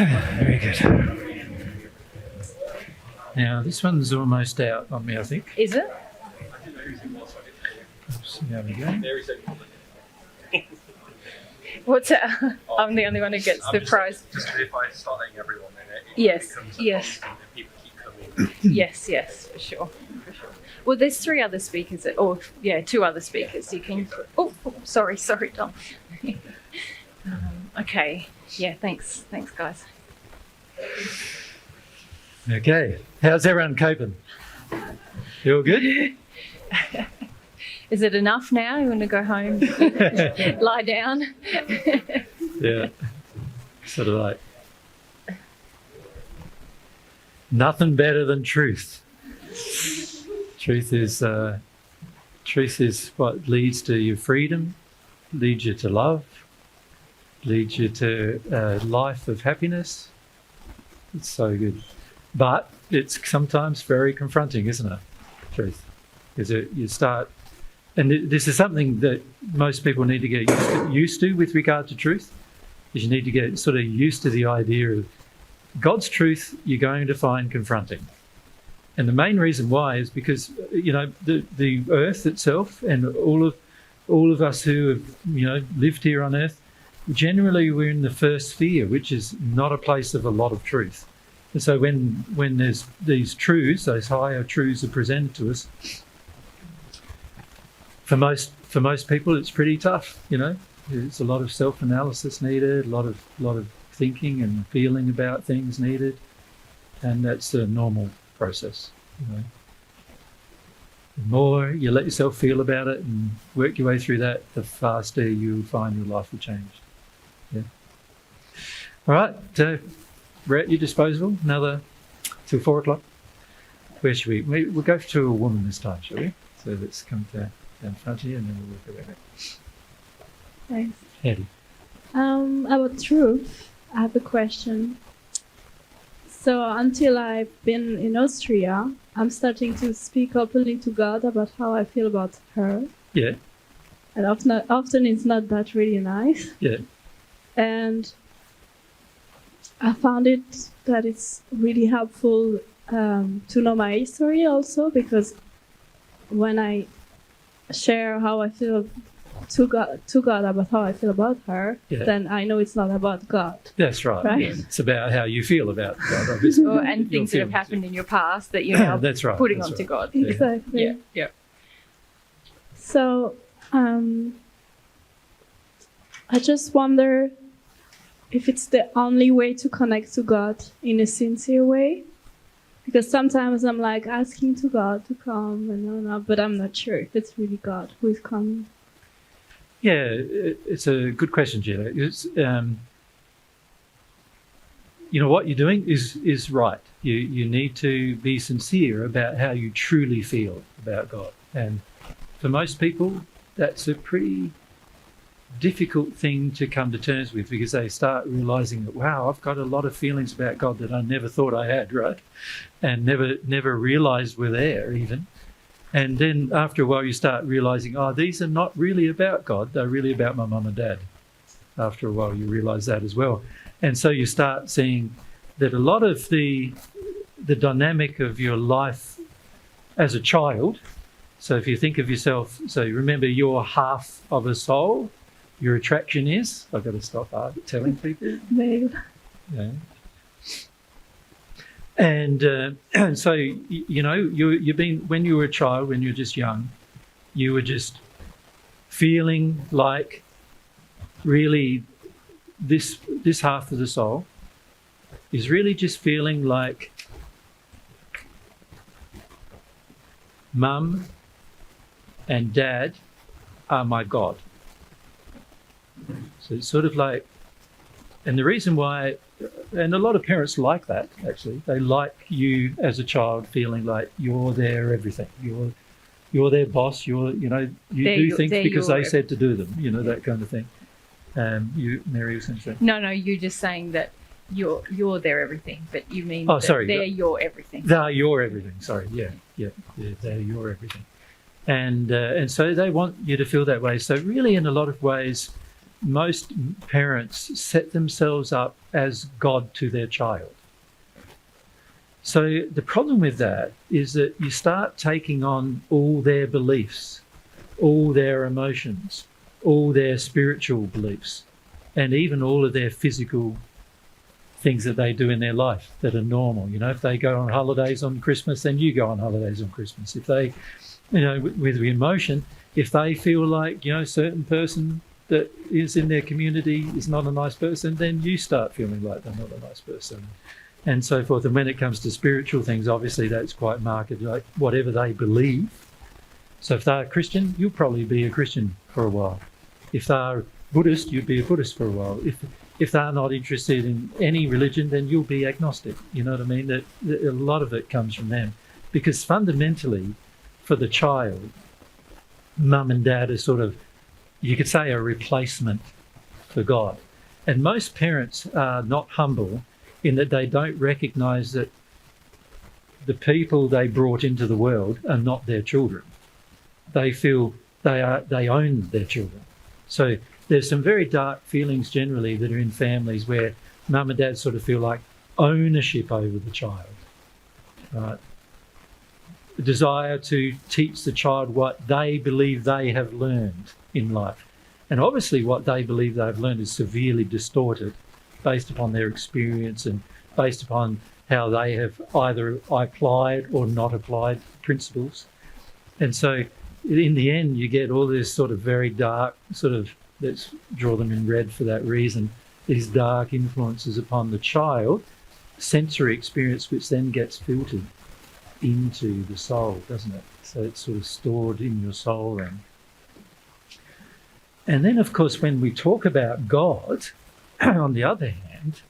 Very good. Now, this one's almost out on me, I think. Is it? Oops, there we go. What's it? I'm the only one who gets the prize. Just if I start letting everyone in it, Yes, becomes yes. and people keep coming. Yes, for sure. Well, there's 3 other speakers, or 2 other speakers. You can. Sorry, Tom. Okay. Yeah. Thanks, guys. Okay. How's everyone coping? You all good? Is it enough now? You want to go home, lie down? Yeah. Sort of like nothing better than truth. Truth is what leads to your freedom, leads you to love, leads you to a life of happiness. It's so good. But it's sometimes very confronting, isn't it? Truth. Because you start, and this is something that most people need to get used to with regard to truth, is you need to get sort of used to the idea of God's truth you're going to find confronting. And the main reason why is because, the earth itself and all of us who have, lived here on earth, generally we're in the first sphere, which is not a place of a lot of truth. And so when there's these truths, those higher truths are presented to us, for most people it's pretty tough, There's a lot of self-analysis needed, a lot of thinking and feeling about things needed, and that's a normal process. The more you let yourself feel about it and work your way through that, the faster you'll find your life will change. Yeah. All right, we're at your disposal. Another till 4 o'clock. Where should we? We'll go to a woman this time, shall we? So let's come down front here and then we'll work around it. Thanks. Eddie. About truth, I have a question. So until I've been in Austria, I'm starting to speak openly to God about how I feel about her. Yeah. And often it's not that really nice. Yeah. And I found it that it's really helpful to know my history also, because when I share how I feel to God about how I feel about her, then I know it's not about God. That's right. Right? Yeah. It's about how you feel about God, obviously. And things that have happened in your past that you're now putting onto God. Exactly. Yeah. So I just wonder if it's the only way to connect to God in a sincere way. Because sometimes I'm like asking to God to come, but I'm not sure if it's really God who is coming. Yeah, it's a good question, Gina. It's, what you're doing is right. You need to be sincere about how you truly feel about God. And for most people, that's a pretty difficult thing to come to terms with, because they start realizing that, wow, I've got a lot of feelings about God that I never thought I had, right? And never realized were there even. And then after a while you start realizing, these are not really about God, they're really about my mum and dad. After a while you realize that as well. And so you start seeing that a lot of the dynamic of your life as a child, so if you think of yourself, so you remember you're half of a soul, your attraction is, I've got to stop telling people. Babe. Yeah. And so, you've been, when you were a child, when you were just young, you were just feeling like really this half of the soul is really just feeling like mum and dad are my God. So it's sort of like, and the reason why, and a lot of parents like that, actually. They like you as a child feeling like you're their everything. You're their boss. You do things because they said to do them, that kind of thing. Mary was going to say? No, you're just saying that you're their everything, but you mean they're your everything. They're your everything, sorry. Yeah, they're your everything. And so they want you to feel that way. So really, in a lot of ways, most parents set themselves up as God to their child. So the problem with that is that you start taking on all their beliefs, all their emotions, all their spiritual beliefs, and even all of their physical things that they do in their life that are normal. You know, if they go on holidays on Christmas, then you go on holidays on Christmas. If they, you know, with emotion, if they feel like, you know, a certain person that is in their community is not a nice person, then you start feeling like they're not a nice person, and so forth. And when it comes to spiritual things, obviously that's quite marked, like whatever they believe. So if they're Christian, you'll probably be a Christian for a while. If they're Buddhist, you'd be a Buddhist for a while. If they're not interested in any religion, then you'll be agnostic. You know what I mean? That a lot of it comes from them. Because fundamentally, for the child, mum and dad are sort of, you could say, a replacement for God. And most parents are not humble in that they don't recognise that the people they brought into the world are not their children. They feel they own their children. So there's some very dark feelings generally that are in families where mum and dad sort of feel like ownership over the child. Right? The desire to teach the child what they believe they have learned in life. And obviously what they believe they've learned is severely distorted based upon their experience and based upon how they have either applied or not applied principles. And so in the end, you get all this sort of very dark sort of, let's draw them in red for that reason, these dark influences upon the child, sensory experience, which then gets filtered into the soul, doesn't it? So it's sort of stored in your soul then. And then, of course, when we talk about God, on the other hand,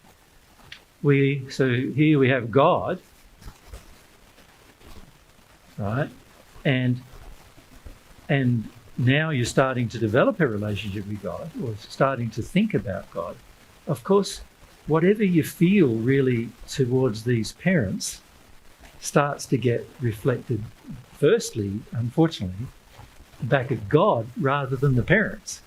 so here we have God, right? And now you're starting to develop a relationship with God, or starting to think about God. Of course, whatever you feel really towards these parents starts to get reflected, firstly, unfortunately, back at God rather than the parents.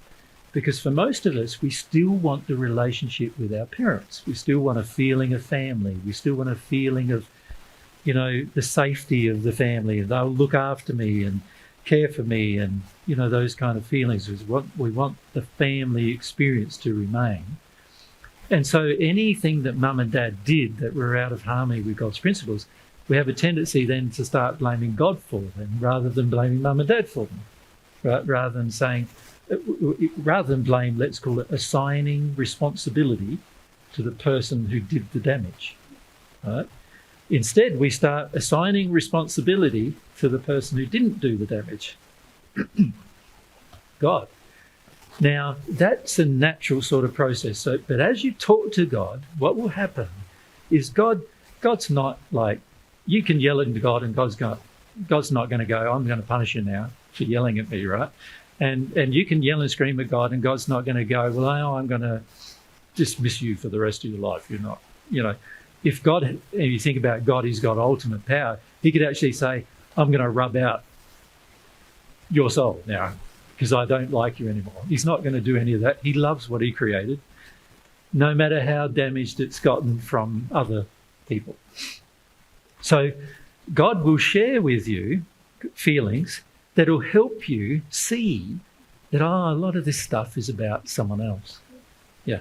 Because for most of us, we still want the relationship with our parents. We still want a feeling of family. We still want a feeling of, you know, the safety of the family. They'll look after me and care for me, and, you know, those kind of feelings. We want the family experience to remain. And so anything that mum and dad did that were out of harmony with God's principles, we have a tendency then to start blaming God for them rather than blaming mum and dad for them. Right? Rather than blame, let's call it assigning responsibility to the person who did the damage. Right? Instead, we start assigning responsibility to the person who didn't do the damage. God. Now, that's a natural sort of process. So, but as you talk to God, what will happen is God's not like, you can yell into God and God's not going to go, I'm going to punish you now for yelling at me, right? And you can yell and scream at God and God's not going to go, well, I'm going to dismiss you for the rest of your life. You're not, you know. If God, and you think about God, he's got ultimate power, he could actually say, I'm going to rub out your soul now because I don't like you anymore. He's not going to do any of that. He loves what he created, no matter how damaged it's gotten from other people. So God will share with you feelings that will help you see that, a lot of this stuff is about someone else. Yeah.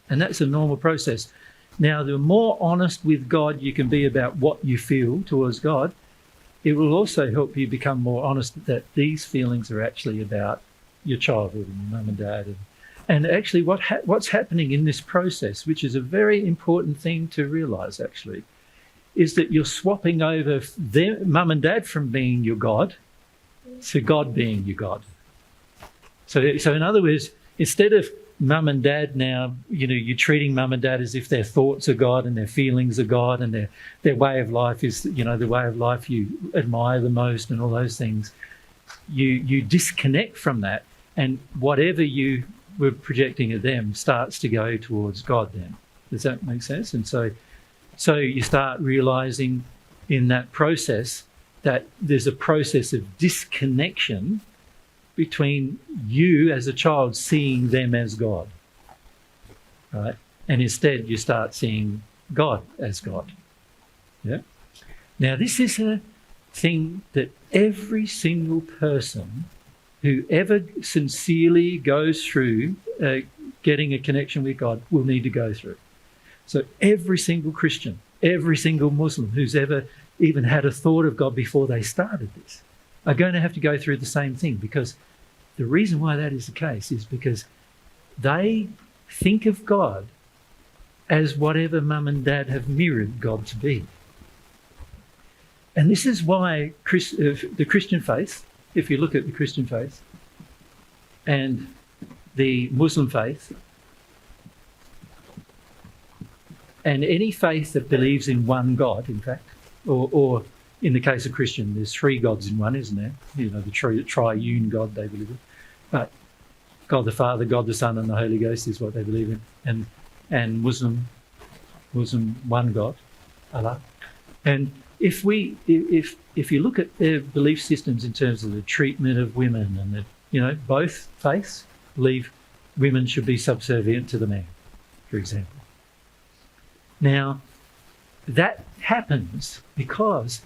And that's a normal process. Now, the more honest with God you can be about what you feel towards God, it will also help you become more honest that these feelings are actually about your childhood and your mum and dad. And actually what's happening in this process, which is a very important thing to realise actually, is that you're swapping over their mum and dad from being your God to God being your God. So in other words, instead of mum and dad now, you know, you're treating mum and dad as if their thoughts are God and their feelings are God and their way of life is, you know, the way of life you admire the most and all those things. You disconnect from that, and whatever you were projecting at them starts to go towards God then. Does that make sense? And so you start realising in that process that there's a process of disconnection between you as a child seeing them as God, right? And instead you start seeing God as God. Yeah. Now this is a thing that every single person who ever sincerely goes through getting a connection with God will need to go through. So every single Christian, every single Muslim who's ever even had a thought of God before they started this are going to have to go through the same thing, because the reason why that is the case is because they think of God as whatever mum and dad have mirrored God to be. And this is why the Christian faith, if you look at the Christian faith and the Muslim faith, and any faith that believes in one God, in fact, or in the case of Christian, there's three gods in one, isn't there? You know, the triune God they believe in. But God the Father, God the Son, and the Holy Ghost is what they believe in. And Muslim one God, Allah. And if you look at their belief systems in terms of the treatment of women, and both faiths believe women should be subservient to the man, for example. Now, that happens because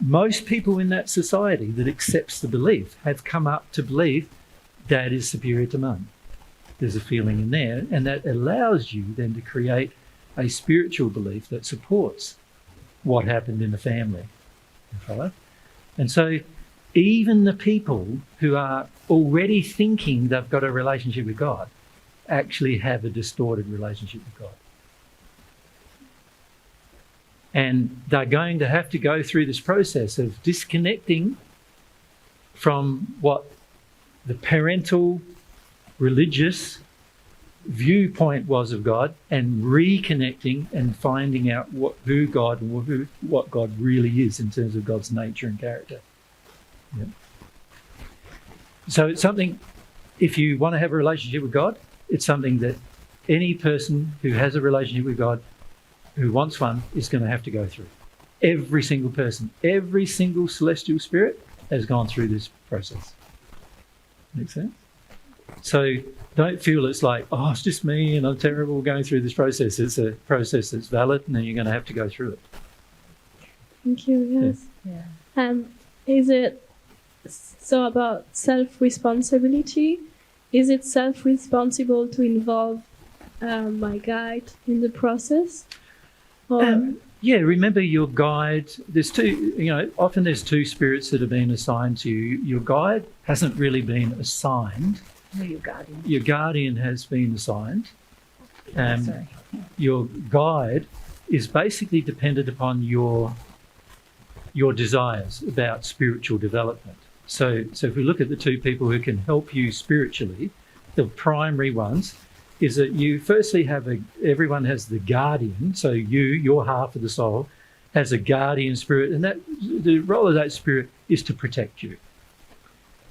most people in that society that accepts the belief have come up to believe dad is superior to mum. There's a feeling in there, and that allows you then to create a spiritual belief that supports what happened in the family. Right? And so even the people who are already thinking they've got a relationship with God actually have a distorted relationship with God. And they're going to have to go through this process of disconnecting from what the parental religious viewpoint was of God, and reconnecting and finding out what God really is in terms of God's nature and character. Yeah. So it's something, if you want to have a relationship with God, it's something that any person who has a relationship with God, who wants one, is going to have to go through. Every single person, every single celestial spirit has gone through this process. Make sense? So don't feel it's like, oh, it's just me and I'm terrible going through this process. It's a process that's valid, and then you're going to have to go through it. Thank you, yes. Yeah. And is it so about self-responsibility? Is it self-responsible to involve my guide in the process? Yeah, remember your guide. There's often there's two spirits that have been assigned to you. Your guide hasn't really been assigned. No, your guardian. Your guardian has been assigned. Sorry. Your guide is basically dependent upon your desires about spiritual development. So if we look at the two people who can help you spiritually, the primary ones is that you firstly everyone has the guardian. So your half of the soul, has a guardian spirit, and that the role of that spirit is to protect you,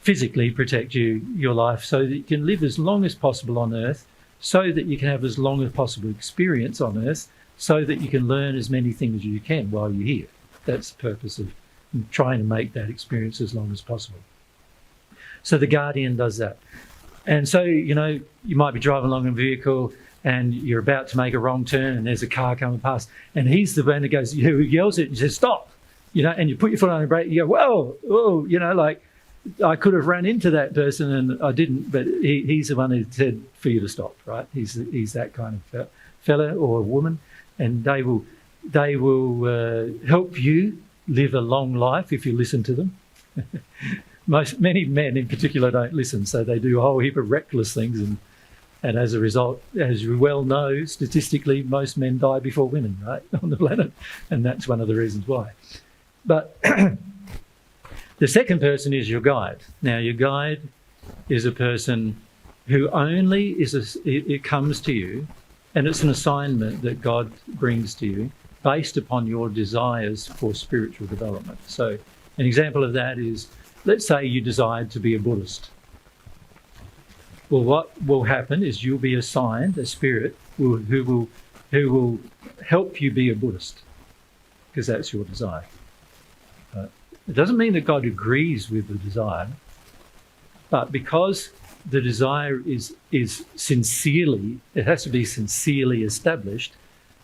physically protect your life, so that you can live as long as possible on earth, so that you can have as long as possible experience on earth, so that you can learn as many things as you can while you're here. That's the purpose of trying to make that experience as long as possible. So the guardian does that. And so, you might be driving along in a vehicle and you're about to make a wrong turn and there's a car coming past, and he's the one who yells at you and says, stop, and you put your foot on the brake, you go, whoa, like I could have run into that person and I didn't, but he's the one who said for you to stop, right? He's that kind of fella or woman, and they will help you live a long life if you listen to them. Many men in particular don't listen, so they do a whole heap of reckless things, and as a result, as you well know, statistically, most men die before women, right, on the planet, and that's one of the reasons why. But the second person is your guide. Now, your guide is a person who only it comes to you, and it's an assignment that God brings to you based upon your desires for spiritual development. So an example of that is, let's say you decide to be a Buddhist. Well, what will happen is you'll be assigned a spirit who will help you be a Buddhist, because that's your desire. It doesn't mean that God agrees with the desire, But because the desire is sincerely, it has to be sincerely established,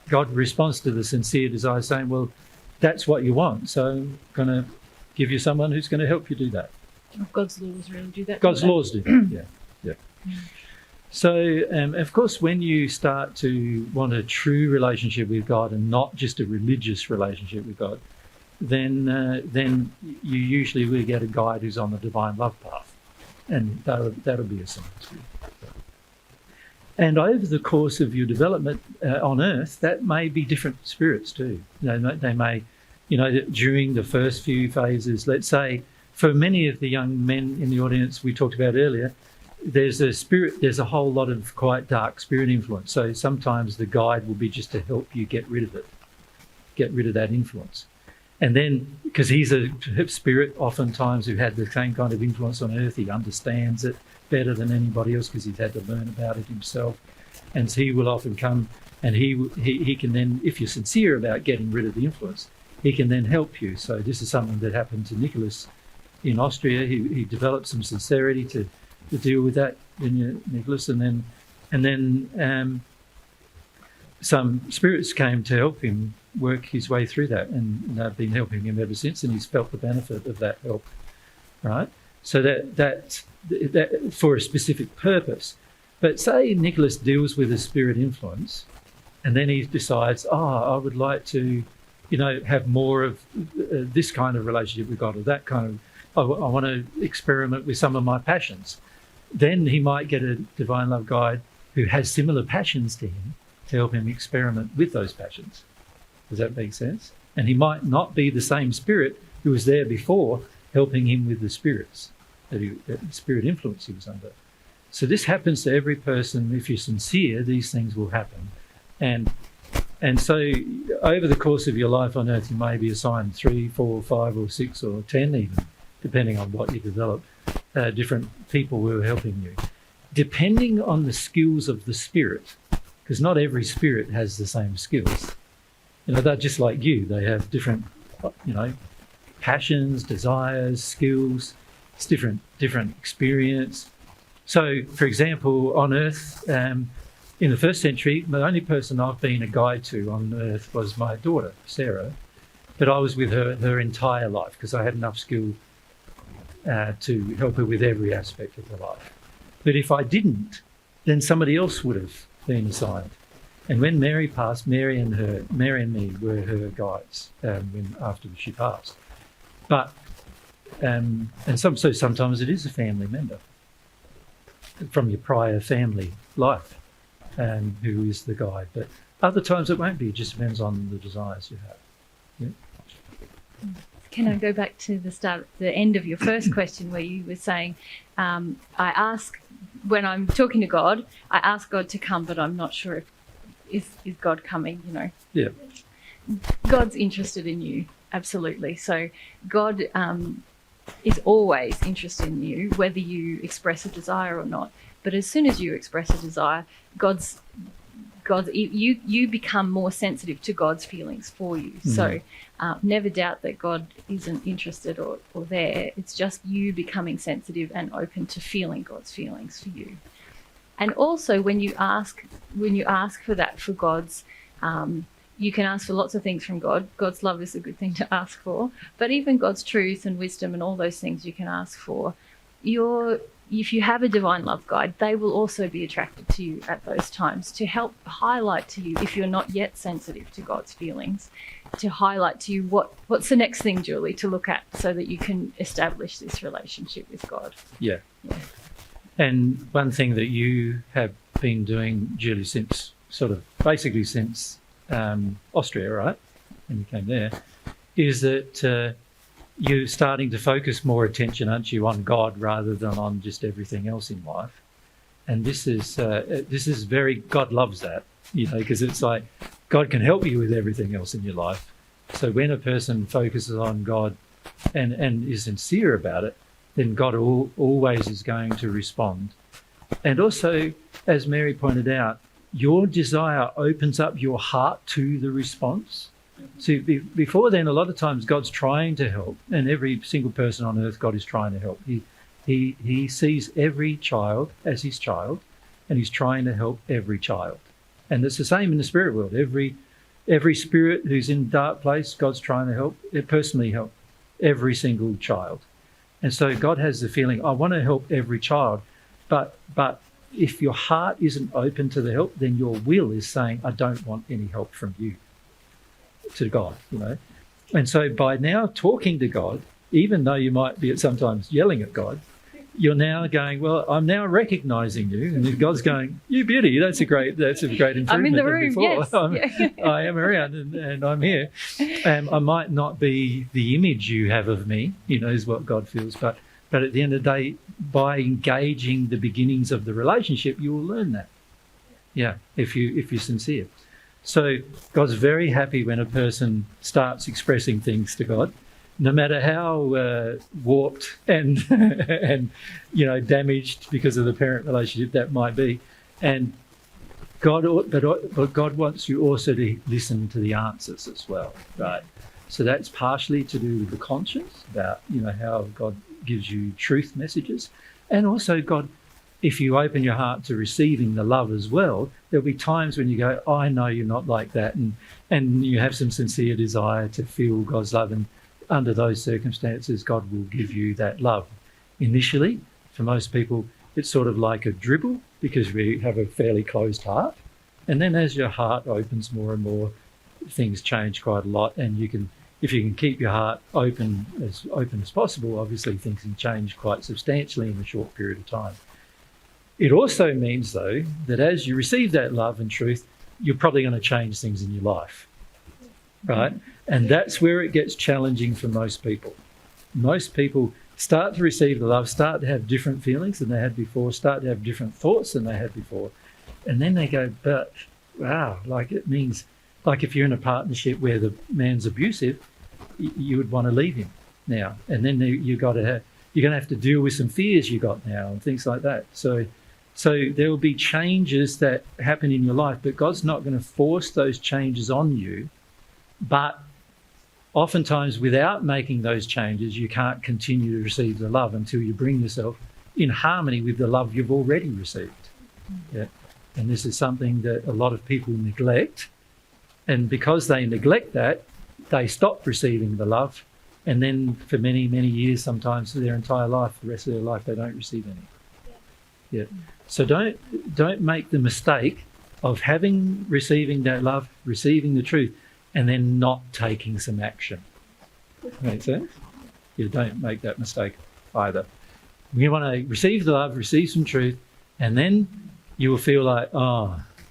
God responds to the sincere desire saying, well, that's what you want, so I'm going to give you someone who's going to help you do that. God's laws really do that. God's don't they? laws do that, yeah. So, of course, when you start to want a true relationship with God and not just a religious relationship with God, then you usually will get a guide who's on the divine love path, and that'll be a sign to you. And over the course of your development on earth, that may be different spirits too. They may, during the first few phases, let's say, for many of the young men in the audience we talked about earlier, there's a whole lot of quite dark spirit influence. So sometimes the guide will be just to help you get rid of it, get rid of that influence. And then, because he's a spirit oftentimes who had the same kind of influence on earth, he understands it better than anybody else because he's had to learn about it himself. And so he will often come and he can then, if you're sincere about getting rid of the influence, he can then help you. So this is something that happened to Nicholas in Austria. He developed some sincerity to deal with that in Nicholas, and then some spirits came to help him work his way through that, and they've been helping him ever since, and he's felt the benefit of that help, right? So that's for a specific purpose. But say Nicholas deals with a spirit influence, and then he decides, I would like to, have more of this kind of relationship with God, or that kind of, I want to experiment with some of my passions. Then he might get a divine love guide who has similar passions to him to help him experiment with those passions. Does that make sense? And he might not be the same spirit who was there before helping him with the spirits, the spirit influence he was under. So this happens to every person. If you're sincere, these things will happen. And so over the course of your life on earth, you may be assigned 3, 4, 5 or 6 or 10 even, depending on what you develop, different people who are helping you. Depending on the skills of the spirit, because not every spirit has the same skills. They're just like you. They have different, passions, desires, skills. It's different experience. So, for example, on earth, in the first century, the only person I've been a guide to on earth was my daughter, Sarah. But I was with her entire life because I had enough skill to help her with every aspect of her life. But if I didn't, then somebody else would have been assigned. And when Mary passed, Mary and me were her guides after she passed. But so sometimes it is a family member from your prior family life who is the guide. But other times it won't be. It just depends on the desires you have. Yeah. Can I go back to the end of your first question where you were saying, I ask, when I'm talking to God, I ask God to come, but I'm not sure if is God coming, Yeah. God's interested in you, absolutely. So God is always interested in you, whether you express a desire or not. But as soon as you express a desire, you become more sensitive to God's feelings for you. Mm-hmm. So never doubt that God isn't interested or there. It's just you becoming sensitive and open to feeling God's feelings for you. And also when you ask for that for God's, you can ask for lots of things from God. God's love is a good thing to ask for, but even God's truth and wisdom and all those things you can ask for. If you have a divine love guide, they will also be attracted to you at those times to help highlight to you, if you're not yet sensitive to God's feelings, to highlight to you what's the next thing, Julie, to look at so that you can establish this relationship with God. Yeah. And one thing that you have been doing, Julie, since Austria, right, when you came there, is that you're starting to focus more attention, aren't you, on God rather than on just everything else in life. And this is very, God loves that, because it's like God can help you with everything else in your life. So when a person focuses on God and is sincere about it, then God always is going to respond. And also, as Mary pointed out, your desire opens up your heart to the response. See, before then, a lot of times God's trying to help, and every single person on earth, God is trying to help. He sees every child as his child, and he's trying to help every child. And it's the same in the spirit world. Every spirit who's in a dark place, God's trying to help, personally help every single child. And so God has the feeling, I want to help every child, but if your heart isn't open to the help, then your will is saying, I don't want any help from you, to God, you know. And so by now talking to God, even though you might be sometimes yelling at God, you're now going, well, I'm now recognising you, and God's going, you beauty, that's a great improvement. I'm in the room, before. yes. I am around and I'm here. I might not be the image you have of me, you know, is what God feels, but at the end of the day, by engaging the beginnings of the relationship, you will learn that. Yeah, if you're sincere. So God's very happy when a person starts expressing things to God, no matter how warped and and damaged because of the parent relationship that might be. And but God wants you also to listen to the answers as well, right? So that's partially to do with the conscience, about how God gives you truth messages, and also God, if you open your heart to receiving the love as well, there'll be times when you go, I know you're not like that, and you have some sincere desire to feel God's love, and under those circumstances, God will give you that love. Initially, for most people, it's sort of like a dribble because we have a fairly closed heart. And then as your heart opens more and more, things change quite a lot. And if you can keep your heart open as possible, obviously things can change quite substantially in a short period of time. It also means, though, that as you receive that love and truth, you're probably going to change things in your life, right? And that's where it gets challenging for most people. Most people start to receive the love, start to have different feelings than they had before, start to have different thoughts than they had before. And then they go, but wow, it means, if you're in a partnership where the man's abusive, you would want to leave him now. And then you're going to have to deal with some fears you got now and things like that. So there will be changes that happen in your life, but God's not going to force those changes on you. But oftentimes, without making those changes, you can't continue to receive the love until you bring yourself in harmony with the love you've already received. Yeah. And this is something that a lot of people neglect. And because they neglect that, they stop receiving the love. And then for many, many years, sometimes their entire life, the rest of their life, they don't receive any. Yeah. So don't make the mistake of receiving that love, receiving the truth, and then not taking some action. Make sense? You don't make that mistake either. You want to receive the love, receive some truth, and then you will feel like,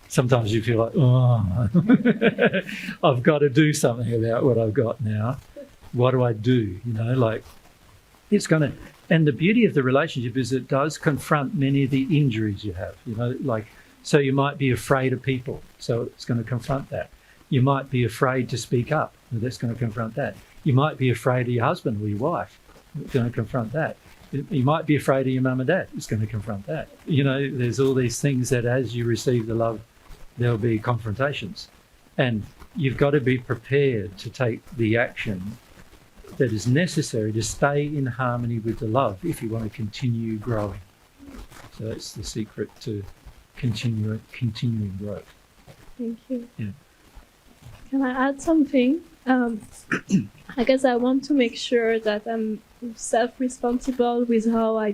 sometimes you feel like, I've got to do something about what I've got now. What do I do? It's going to, and the beauty of the relationship is it does confront many of the injuries you have, so you might be afraid of people, so it's going to confront that. You might be afraid to speak up. That's going to confront that. You might be afraid of your husband or your wife. It's going to confront that. You might be afraid of your mum and dad. It's going to confront that. There's all these things that as you receive the love, there'll be confrontations. And you've got to be prepared to take the action that is necessary to stay in harmony with the love if you want to continue growing. So that's the secret to continuing growth. Thank you. Yeah. Can I add something? I guess I want to make sure that I'm self-responsible with how I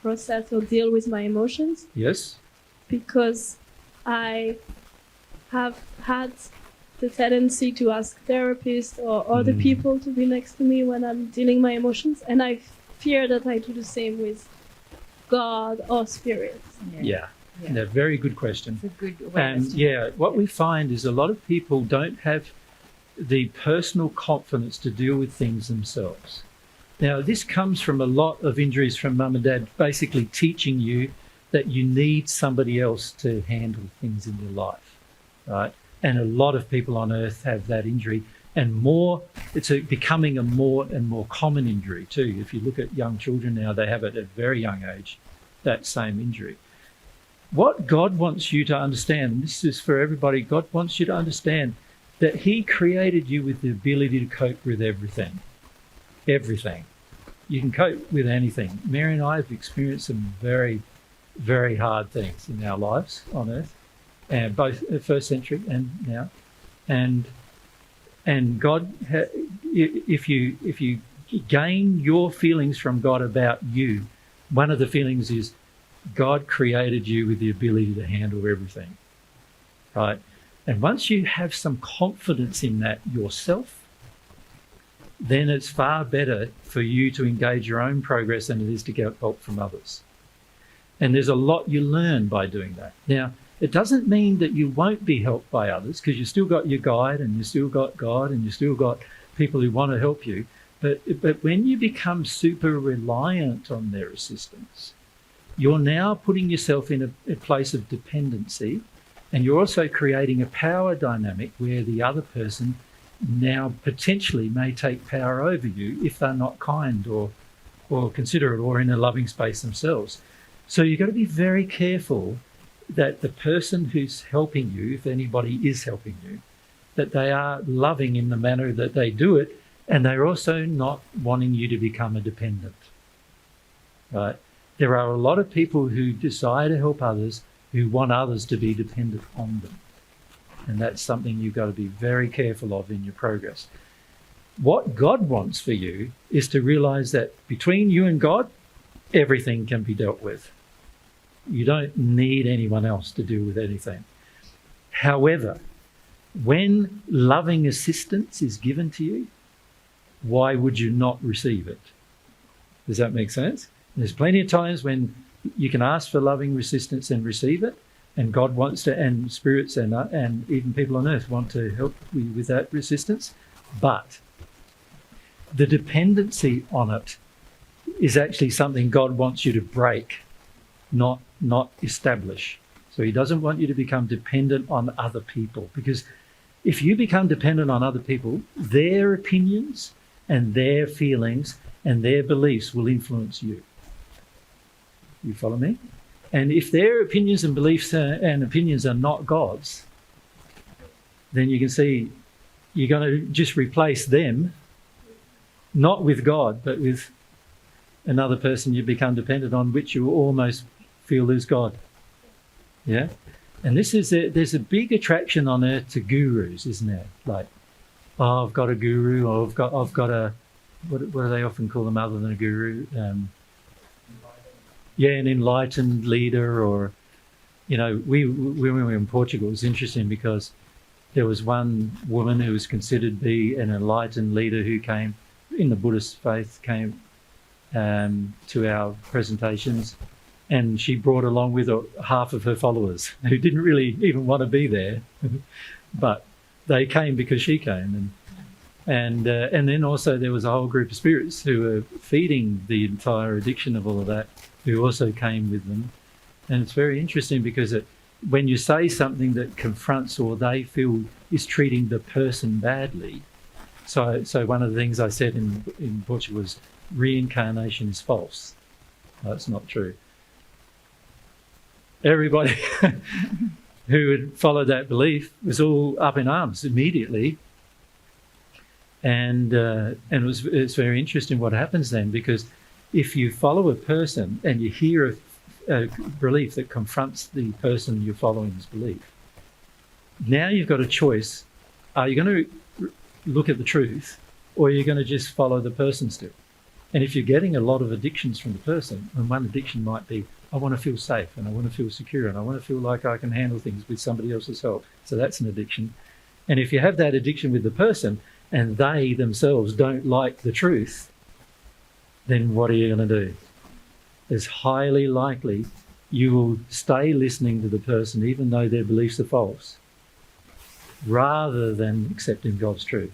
process or deal with my emotions. Yes. Because I have had the tendency to ask therapists or other people to be next to me when I'm dealing my emotions, and I fear that I do the same with God or spirit. Yeah. Very good question. It's a good awareness. And what we find is a lot of people don't have the personal confidence to deal with things themselves. Now, this comes from a lot of injuries from mum and dad basically teaching you that you need somebody else to handle things in your life, right? And a lot of people on earth have that injury, and it's becoming a more and more common injury too. If you look at young children now, they have it at a very young age, that same injury. What God wants you to understand, and this is for everybody, God wants you to understand that He created you with the ability to cope with everything. Everything. You can cope with anything. Mary and I have experienced some very, very hard things in our lives on earth, and both the first century and now. And God, if you gain your feelings from God about you, one of the feelings is God created you with the ability to handle everything, right? And once you have some confidence in that yourself, then it's far better for you to engage your own progress than it is to get help from others. And there's a lot you learn by doing that. Now, it doesn't mean that you won't be helped by others, because you've still got your guide and you've still got God and you've still got people who want to help you. But when you become super reliant on their assistance, you're now putting yourself in a place of dependency, and you're also creating a power dynamic where the other person now potentially may take power over you if they're not kind or considerate or in a loving space themselves. So you've got to be very careful that the person who's helping you, if anybody is helping you, that they are loving in the manner that they do it, and they're also not wanting you to become a dependent, right? There are a lot of people who desire to help others who want others to be dependent on them. And that's something you've got to be very careful of in your progress. What God wants for you is to realize that between you and God, everything can be dealt with. You don't need anyone else to deal with anything. However, when loving assistance is given to you, why would you not receive it? Does that make sense? There's plenty of times when you can ask for loving assistance and receive it, and God wants to, and spirits and even people on earth want to help you with that resistance. But the dependency on it is actually something God wants you to break, not establish. So he doesn't want you to become dependent on other people, because if you become dependent on other people, their opinions and their feelings and their beliefs will influence you. You follow me? And if their opinions and beliefs and opinions are not God's, then you can see you're going to just replace them, not with God, but with another person you become dependent on, which you almost feel is God. Yeah? And there's a big attraction on earth to gurus, isn't there? Like, oh, I've got a guru, or I've got a, what do they often call them other than a guru? An enlightened leader, or, when we were in Portugal, it was interesting because there was one woman who was considered to be an enlightened leader who came, in the Buddhist faith, came to our presentations, and she brought along with her half of her followers who didn't really even want to be there, but they came because she came. And then also there was a whole group of spirits who were feeding the entire addiction of all of that, who also came with them. And it's very interesting because when you say something that confronts or they feel is treating the person badly, so one of the things I said in Portugal was reincarnation is false. That's not true. Everybody who had followed that belief was all up in arms immediately. And it's very interesting what happens then, because if you follow a person and you hear a belief that confronts the person you're following's belief, now you've got a choice. Are you going to look at the truth, or are you going to just follow the person still? And if you're getting a lot of addictions from the person, and one addiction might be, I want to feel safe and I want to feel secure and I want to feel like I can handle things with somebody else's help. So that's an addiction. And if you have that addiction with the person and they themselves don't like the truth, then what are you going to do? It's highly likely you will stay listening to the person even though their beliefs are false, rather than accepting God's truth.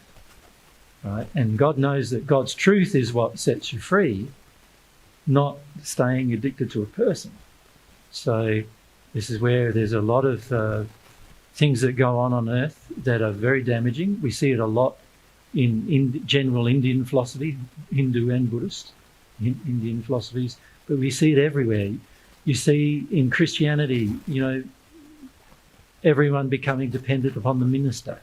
Right? And God knows that God's truth is what sets you free, not staying addicted to a person. So this is where there's a lot of things that go on earth that are very damaging. We see it a lot in general Indian philosophy, Hindu and Buddhist, Indian philosophies, but we see it everywhere. You see in Christianity, everyone becoming dependent upon the minister.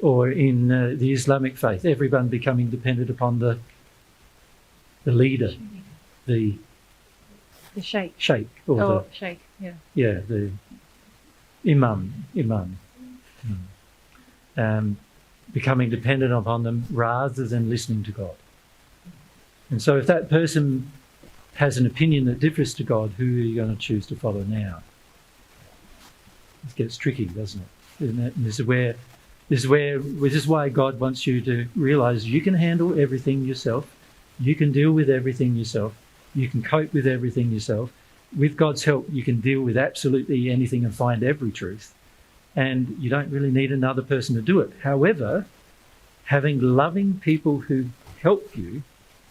Or in the Islamic faith, everyone becoming dependent upon the the leader, the The sheikh. sheikh, or Oh, sheikh. Yeah. the imam. Becoming dependent upon them rather than listening to God. And so if that person has an opinion that differs to God, who are you going to choose to follow now? It gets tricky, doesn't it? And this is why God wants you to realise you can handle everything yourself. You can deal with everything yourself. You can cope with everything yourself. With God's help, you can deal with absolutely anything and find every truth. And you don't really need another person to do it. However, having loving people who help you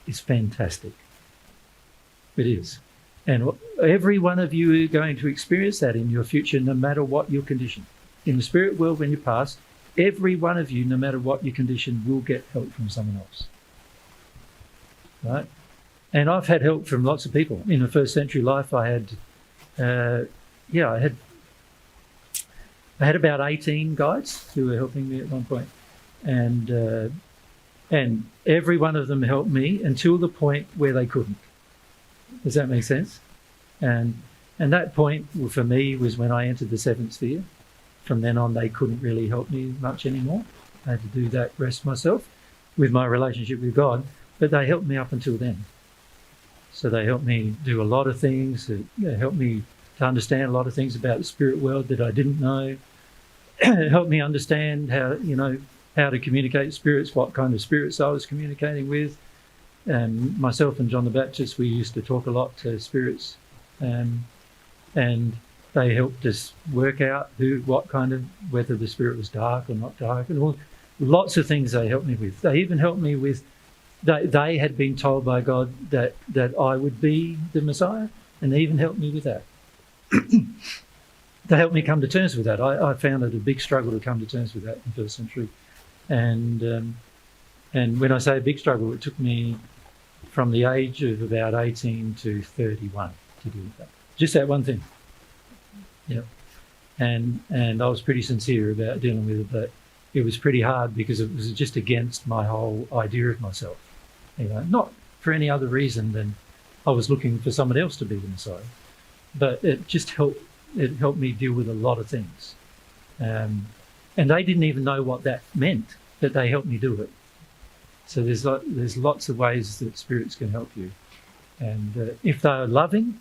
is fantastic. It is. And every one of you are going to experience that in your future, no matter what your condition. In the spirit world, when you pass, every one of you, no matter what your condition, will get help from someone else. Right? And I've had help from lots of people. In the first century life, I had about 18 guides who were helping me at one point. And every one of them helped me until the point where they couldn't. Does that make sense? And that point for me was when I entered the seventh sphere. From then on, they couldn't really help me much anymore. I had to do that rest myself with my relationship with God, but they helped me up until then. So they helped me do a lot of things. They helped me to understand a lot of things about the spirit world that I didn't know. It helped me understand how to communicate spirits, what kind of spirits I was communicating with. Myself and John the Baptist, we used to talk a lot to spirits, and they helped us work out whether the spirit was dark or not dark, and lots of things they helped me with. They even helped me with, they had been told by God that I would be the Messiah, and they even helped me with that. They helped me come to terms with that. I found it a big struggle to come to terms with that in the first century. And when I say a big struggle, it took me from the age of about 18 to 31 to do that. Just that one thing. Yeah. And I was pretty sincere about dealing with it, but it was pretty hard because it was just against my whole idea of myself. Not for any other reason than I was looking for someone else to be the Messiah. But it just helped. It helped me deal with a lot of things. And they didn't even know what that meant, but they helped me do it. So there's lots of ways that spirits can help you. And if they are loving,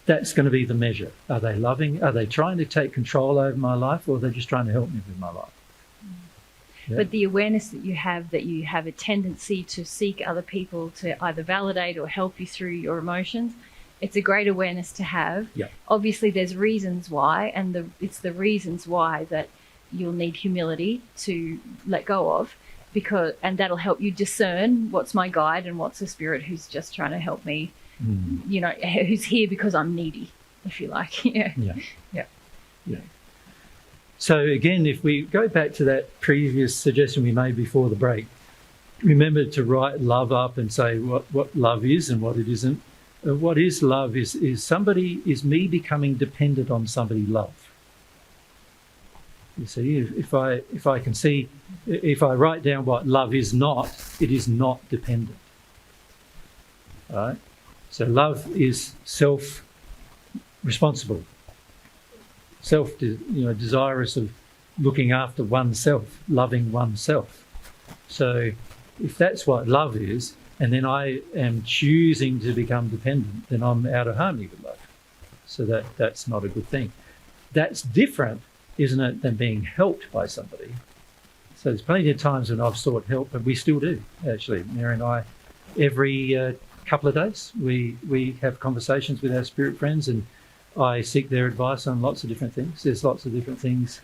that's going to be the measure. Are they loving? Are they trying to take control over my life, or are they just trying to help me with my life? Yeah. But the awareness that you have a tendency to seek other people to either validate or help you through your emotions, it's a great awareness to have. Yeah. Obviously, there's reasons why, and it's the reasons why that you'll need humility to let go of, and that'll help you discern what's my guide and what's a spirit who's just trying to help me, who's here because I'm needy, if you like. Yeah. So again, if we go back to that previous suggestion we made before the break, remember to write love up and say what love is and what it isn't. What is love is me becoming dependent on somebody love. You see, if I can see, if I write down what love is not, it is not dependent. All right? So love is self-responsible, desirous of looking after oneself, loving oneself. So if that's what love is, and then I am choosing to become dependent, then I'm out of harmony with love. So that's not a good thing. That's different, isn't it, than being helped by somebody. So there's plenty of times when I've sought help, and we still do, actually. Mary and I, every couple of days, we have conversations with our spirit friends, and I seek their advice on lots of different things. There's lots of different things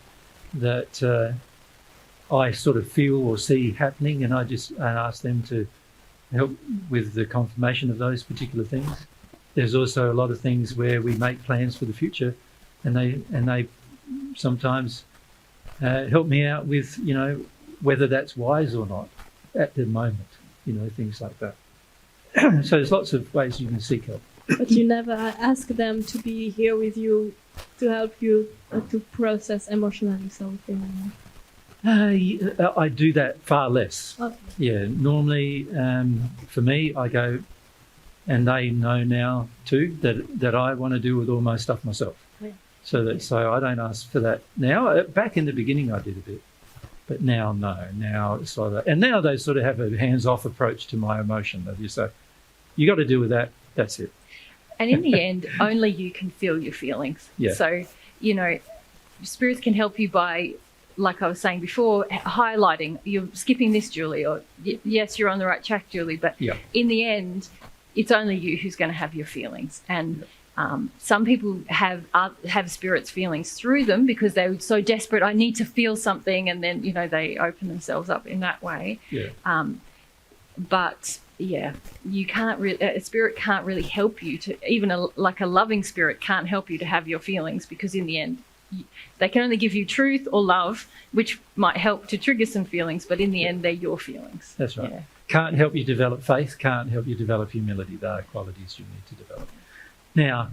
that I sort of feel or see happening, and I ask them to help with the confirmation of those particular things. There's also a lot of things where we make plans for the future, and they sometimes help me out with whether that's wise or not at the moment, things like that. So there's lots of ways you can seek help. But you never ask them to be here with you to help you to process emotionally something. I do that far less. Okay. Yeah, normally for me, I go and they know now too that I want to deal with all my stuff myself. Yeah. So I don't ask for that now. Back in the beginning, I did a bit, but now no. Now it's like that, and now they sort of have a hands-off approach to my emotion. They just say, "You got to deal with that. That's it." And in the end, only you can feel your feelings. Yeah. So, you know, spirits can help you by, like I was saying before, highlighting, you're skipping this, Julie, or yes, you're on the right track, Julie, but Yeah. in the end, it's only you who's going to have your feelings. And some people have spirits' feelings through them because they're so desperate, I need to feel something, and then, you know, they open themselves up in that way. Yeah. But yeah, you can't really, a spirit can't really help you to, even like a loving spirit can't help you to have your feelings, because in the end, they can only give you truth or love, which might help to trigger some feelings, but in the end, they're your feelings. That's right. Yeah. Can't help you develop faith, can't help you develop humility. They are qualities you need to develop. Now,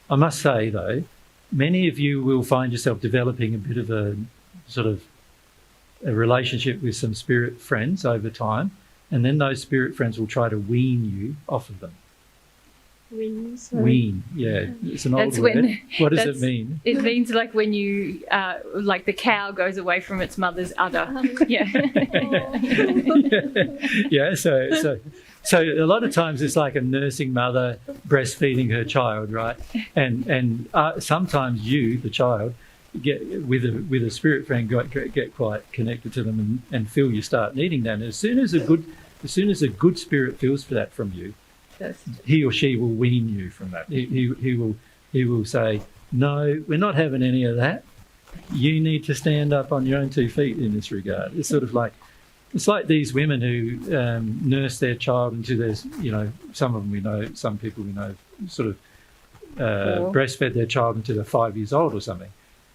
I must say, though, many of you will find yourself developing a bit of a sort of a relationship with some spirit friends over time, and then those spirit friends will try to wean you off of them. Wean, yeah. It's an old That's word. when- What does it mean? It means like when you, like the cow goes away from its mother's udder. Yeah. Yeah, so a lot of times it's like a nursing mother breastfeeding her child, right? And sometimes you, the child, get with a spirit friend, get quite connected to them and feel you start needing that. And as soon as a good spirit feels for that from you, he or she will wean you from that. He will say, no, we're not having any of that. You need to stand up on your own 2 feet in this regard. It's sort of like, it's like these women who nurse their child into their, you know, some of them we know, some people we know sort of breastfed their child until they're 5 years old or something.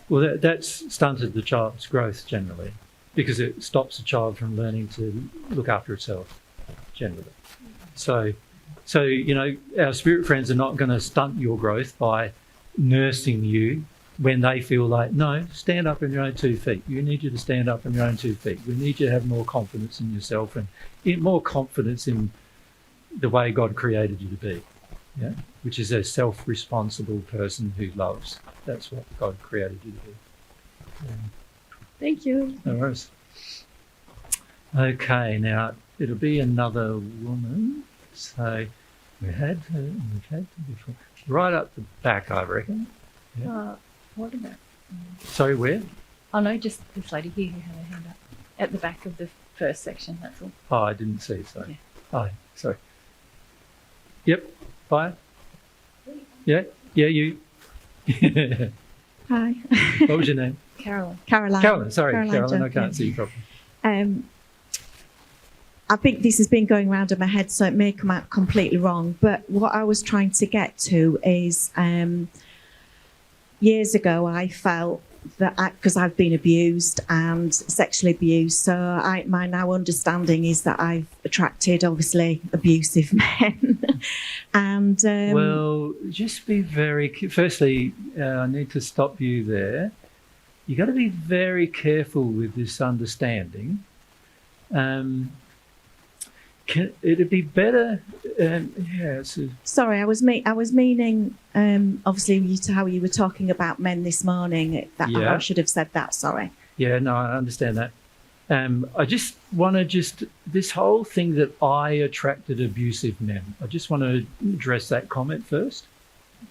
Well, that's stunted the child's growth generally, because it stops the child from learning to look after itself generally. So, you know, our spirit friends are not going to stunt your growth by nursing you when they feel like, no, stand up on your own 2 feet. You need you to stand up on your own 2 feet. We need you to have more confidence in yourself and more confidence in the way God created you to be, yeah? Which is a self-responsible person who loves. That's what God created you to be. Yeah. Thank you. No worries. Okay, now it'll be another woman. So we've had before. Right up the back, I reckon. Yeah. What about? Sorry, where? Oh no, just this lady here who had her hand up at the back of the first section. That's all. Oh, I didn't see. Sorry. Yeah. Oh, sorry. Yep. Bye. Yeah. Yeah. You. Hi. What was your name? Caroline. Caroline. Sorry, Caroline. I Jones, can't yeah. see you properly. I think this has been going around in my head, so it may come out completely wrong. But what I was trying to get to is years ago, I felt that because I've been abused and sexually abused, so my now understanding is that I've attracted obviously abusive men. And Well, just be very. Firstly, I need to stop you there. You got to be very careful with this understanding. It'd be better. sorry, I was meaning obviously how you were talking about men this morning. That Yeah. I should have said that. Sorry. Yeah, no, I understand that. I just want to this whole thing that I attracted abusive men. I just want to address that comment first,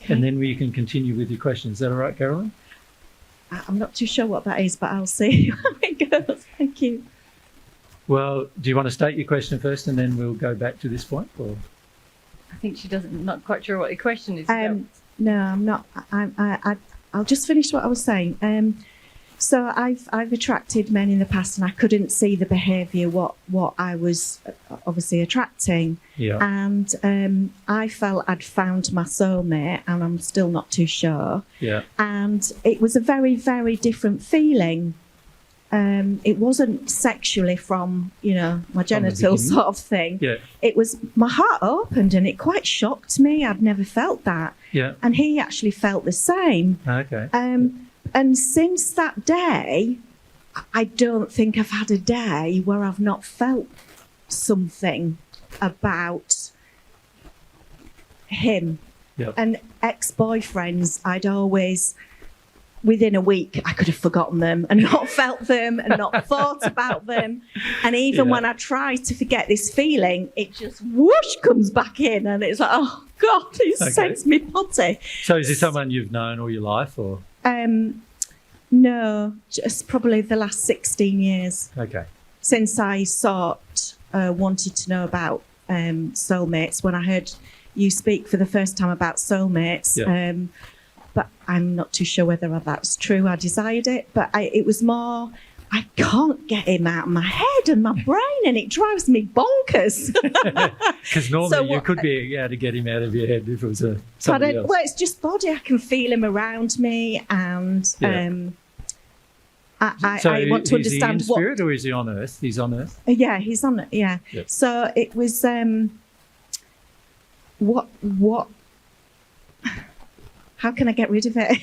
and then we can continue with your question. Is that all right, Caroline? I'm not too sure what that is, but I'll see how it goes. Thank you. Well, do you want to state your question first, and then we'll go back to this point? Or I think she doesn't. Not quite sure what the question is. No, I'm not. I'll just finish what I was saying. So I've attracted men in the past, and I couldn't see the behaviour what I was obviously attracting. yeah, And I felt I'd found my soulmate, and I'm still not too sure. yeah, And it was a very, very different feeling. It wasn't sexually from, my genitals beginning. sort of thing. yeah, It was, my heart opened and it quite shocked me. I'd never felt that. yeah. And he actually felt the same. Okay. And since that day, I don't think I've had a day where I've not felt something about him. Yep. And ex-boyfriends, I'd always, within a week, I could have forgotten them and not felt them and not thought about them. And even Yeah. when I try to forget this feeling, it just whoosh comes back in, and it's like, oh God, it Okay. sends me potty. So is this someone you've known all your life, or? No, just probably the last 16 years Okay. since I wanted to know about soulmates. When I heard you speak for the first time about soulmates, Yeah. but I'm not too sure whether that's true. I desired it, but it was more, I can't get him out of my head and my brain, and it drives me bonkers. Because normally So you what- could be able to get him out of your head if it was But somebody else. well, it's just body. I can feel him around me, and Yeah. So I want to is he in understand what. spirit, or is he on earth? He's on earth. Yeah, he's on it. Yeah. Yep. So it was. What? How can I get rid of it?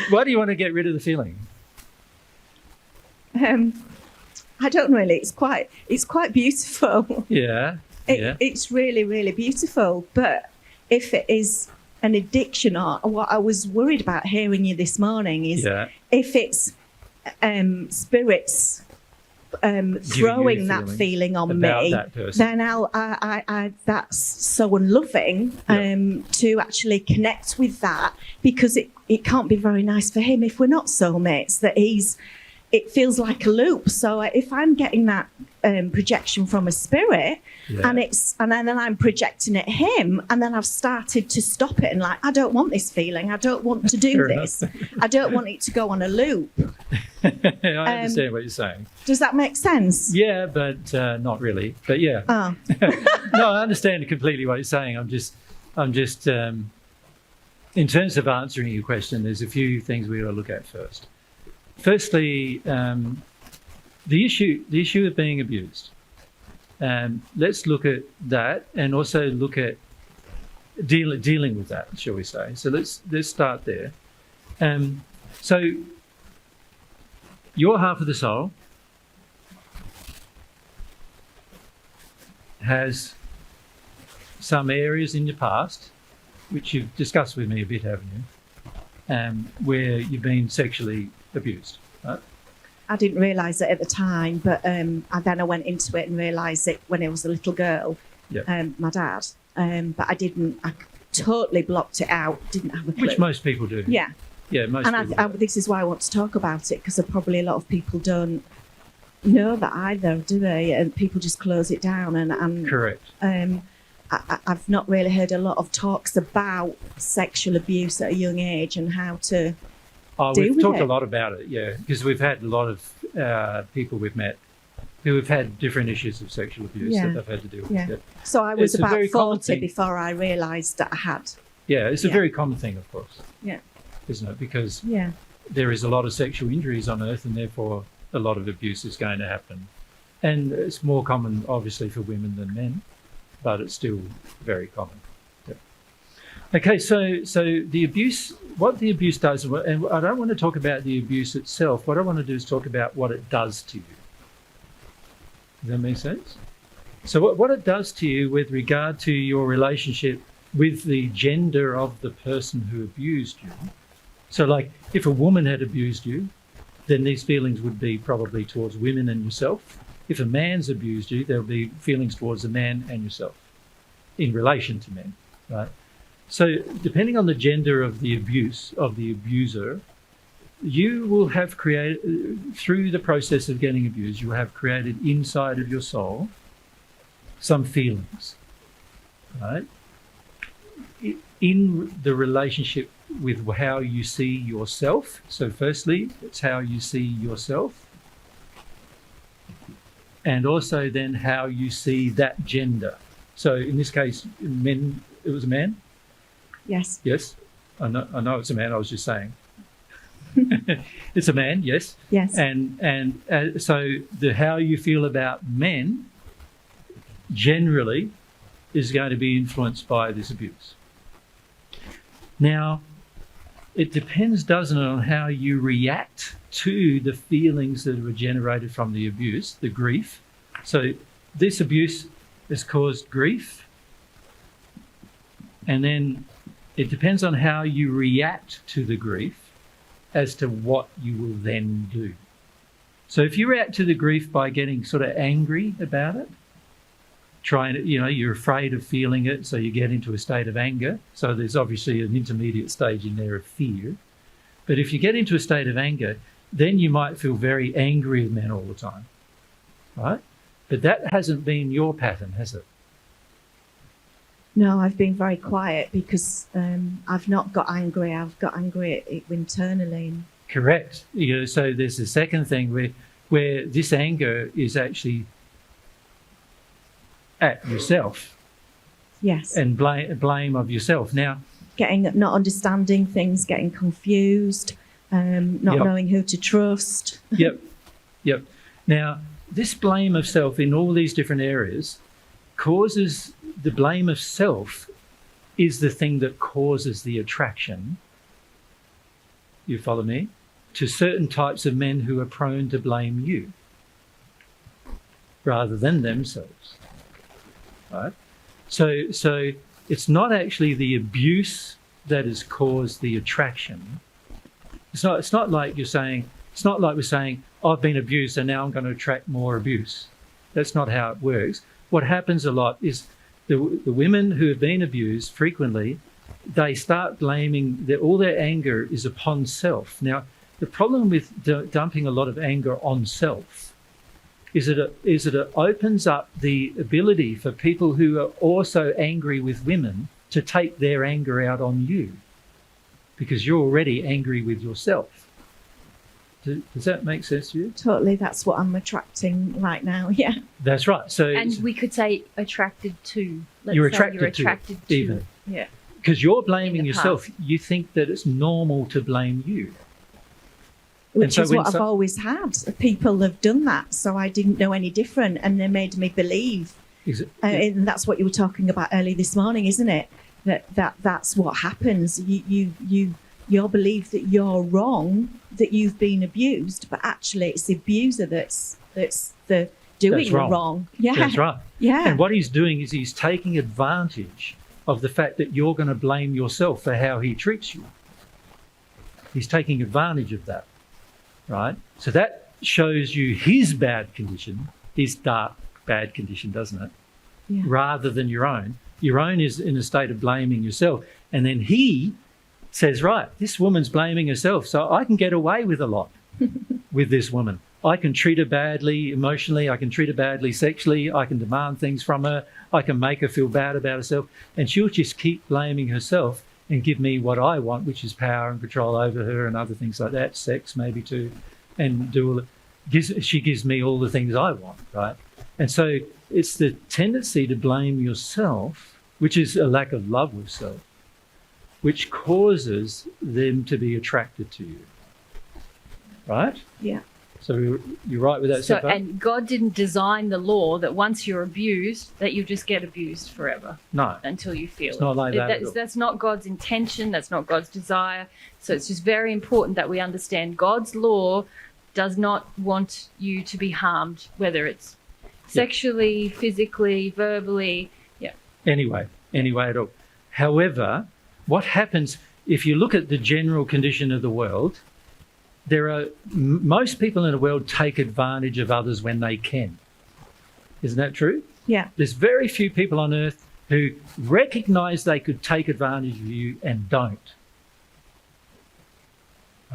Why do you want to get rid of the feeling? I don't really. It's quite beautiful. Yeah. Yeah. It's really, really beautiful. But if it is an addiction, or what I was worried about hearing you this morning is Yeah. if it's spirits throwing that feelings feeling on about me, that person. then I that's so unloving to actually connect with that, because it can't be very nice for him if we're not soulmates, that it feels like a loop. So if I'm getting that projection from a spirit, Yeah. and then I'm projecting at him, and then I've started to stop it and like, I don't want this feeling. I don't want to do Fair this. I don't want it to go on a loop. I understand what you're saying. Does that make sense? Yeah, but not really. But yeah. Oh, No, I understand completely what you're saying. I'm just in terms of answering your question, there's a few things we got to look at first. Firstly, the issue of being abused. Let's look at that, and also look at dealing with that, shall we say? So let's start there. So your half of the soul has some areas in your past, which you've discussed with me a bit, haven't you? Where you've been sexually abused, right? I didn't realise it at the time, but then I went into it and realised it when I was a little girl. Yeah. My dad, but I didn't. I totally blocked it out. Didn't have a clue. Which most people do. Yeah, Yeah, most and people do. this is why I want to talk about it, because probably a lot of people don't know that either, do they? And people just close it down. And Correct. I've not really heard a lot of talks about sexual abuse at a young age and how to. Deal We've with talked it. a lot about it, yeah, because we've had a lot of people we've met who have had different issues of sexual abuse Yeah. that they've had to deal with. Yeah. Yeah, So I was It's a about very common 40 thing. before I realised that I had. yeah, it's a Yeah. very common thing, of course. Yeah. Isn't it? Because Yeah. there is a lot of sexual injuries on Earth, and therefore a lot of abuse is going to happen. And it's more common, obviously, for women than men, but it's still very common. Yeah. Okay, so the abuse, what the abuse does, and I don't want to talk about the abuse itself. What I want to do is talk about what it does to you. Does that make sense? So what it does to you with regard to your relationship with the gender of the person who abused you. So like if a woman had abused you, then these feelings would be probably towards women and yourself. If a man's abused you, there'll be feelings towards the man and yourself in relation to men, right? So depending on the gender of the abuse, of the abuser, you will have created, through the process of getting abused, you will have created inside of your soul some feelings, right? In the relationship with how you see yourself. So firstly, it's how you see yourself. And also then how you see that gender. So in this case, men, it was a man? Yes. Yes. I know it's a man, I was just saying. It's a man, yes. Yes. And so the how you feel about men generally is going to be influenced by this abuse. Now, it depends, doesn't it, on how you react to the feelings that were generated from the abuse, the grief. So this abuse has caused grief. And then it depends on how you react to the grief as to what you will then do. So if you react to the grief by getting sort of angry about it, trying to, you're afraid of feeling it, so you get into a state of anger. So there's obviously an intermediate stage in there of fear. But if you get into a state of anger, then you might feel very angry with men all the time, right? But that hasn't been your pattern, has it? No, I've been very quiet because I've not got angry. I've got angry internally. Correct. So there's the second thing where this anger is actually at yourself. Yes. And blame of yourself. Now, not understanding things, getting confused, not knowing who to trust. Yep. Now, this blame of self in all these different areas causes the blame of self is the thing that causes the attraction. You follow me? To certain types of men who are prone to blame you rather than themselves. Right? So it's not actually the abuse that has caused the attraction. It's not like we're saying, I've been abused and now I'm going to attract more abuse. That's not how it works. What happens a lot is the women who have been abused frequently, they start blaming, all their anger is upon self. Now, the problem with dumping a lot of anger on self is that it opens up the ability for people who are also angry with women to take their anger out on you because you're already angry with yourself. Does that make sense to you? Totally, that's what I'm attracting right now, yeah. That's right. And we could say attracted to. You're attracted to even. Yeah. Because you're blaming yourself. You think that it's normal to blame you. Which is what I've always had. People have done that, so I didn't know any different, and they made me believe. And that's what you were talking about early this morning, isn't it? That's what happens. You're believed that you're wrong, that you've been abused, but actually it's the abuser that's doing wrong. Yeah, that's right. Yeah. And what he's doing is he's taking advantage of the fact that you're going to blame yourself for how he treats you. He's taking advantage of that, right? So that shows you his bad condition, his dark bad condition, doesn't it? Yeah. Rather than your own. Your own is in a state of blaming yourself. And then he says, right, this woman's blaming herself, so I can get away with a lot with this woman. I can treat her badly emotionally, I can treat her badly sexually, I can demand things from her, I can make her feel bad about herself, and she'll just keep blaming herself and give me what I want, which is power and control over her and other things like that, sex maybe too, and she gives me all the things I want, right? And so it's the tendency to blame yourself, which is a lack of love with self, which causes them to be attracted to you, right? Yeah. So you're right with that. So, and God didn't design the law that once you're abused, that you just get abused forever. No. Until you feel it's not like that. That's not God's intention. That's not God's desire. So it's just very important that we understand God's law does not want you to be harmed, whether it's sexually, physically, verbally. Yeah. Anyway at all. However, what happens if you look at the general condition of the world? Most people in the world take advantage of others when they can. Isn't that true? Yeah. There's very few people on earth who recognize they could take advantage of you and don't.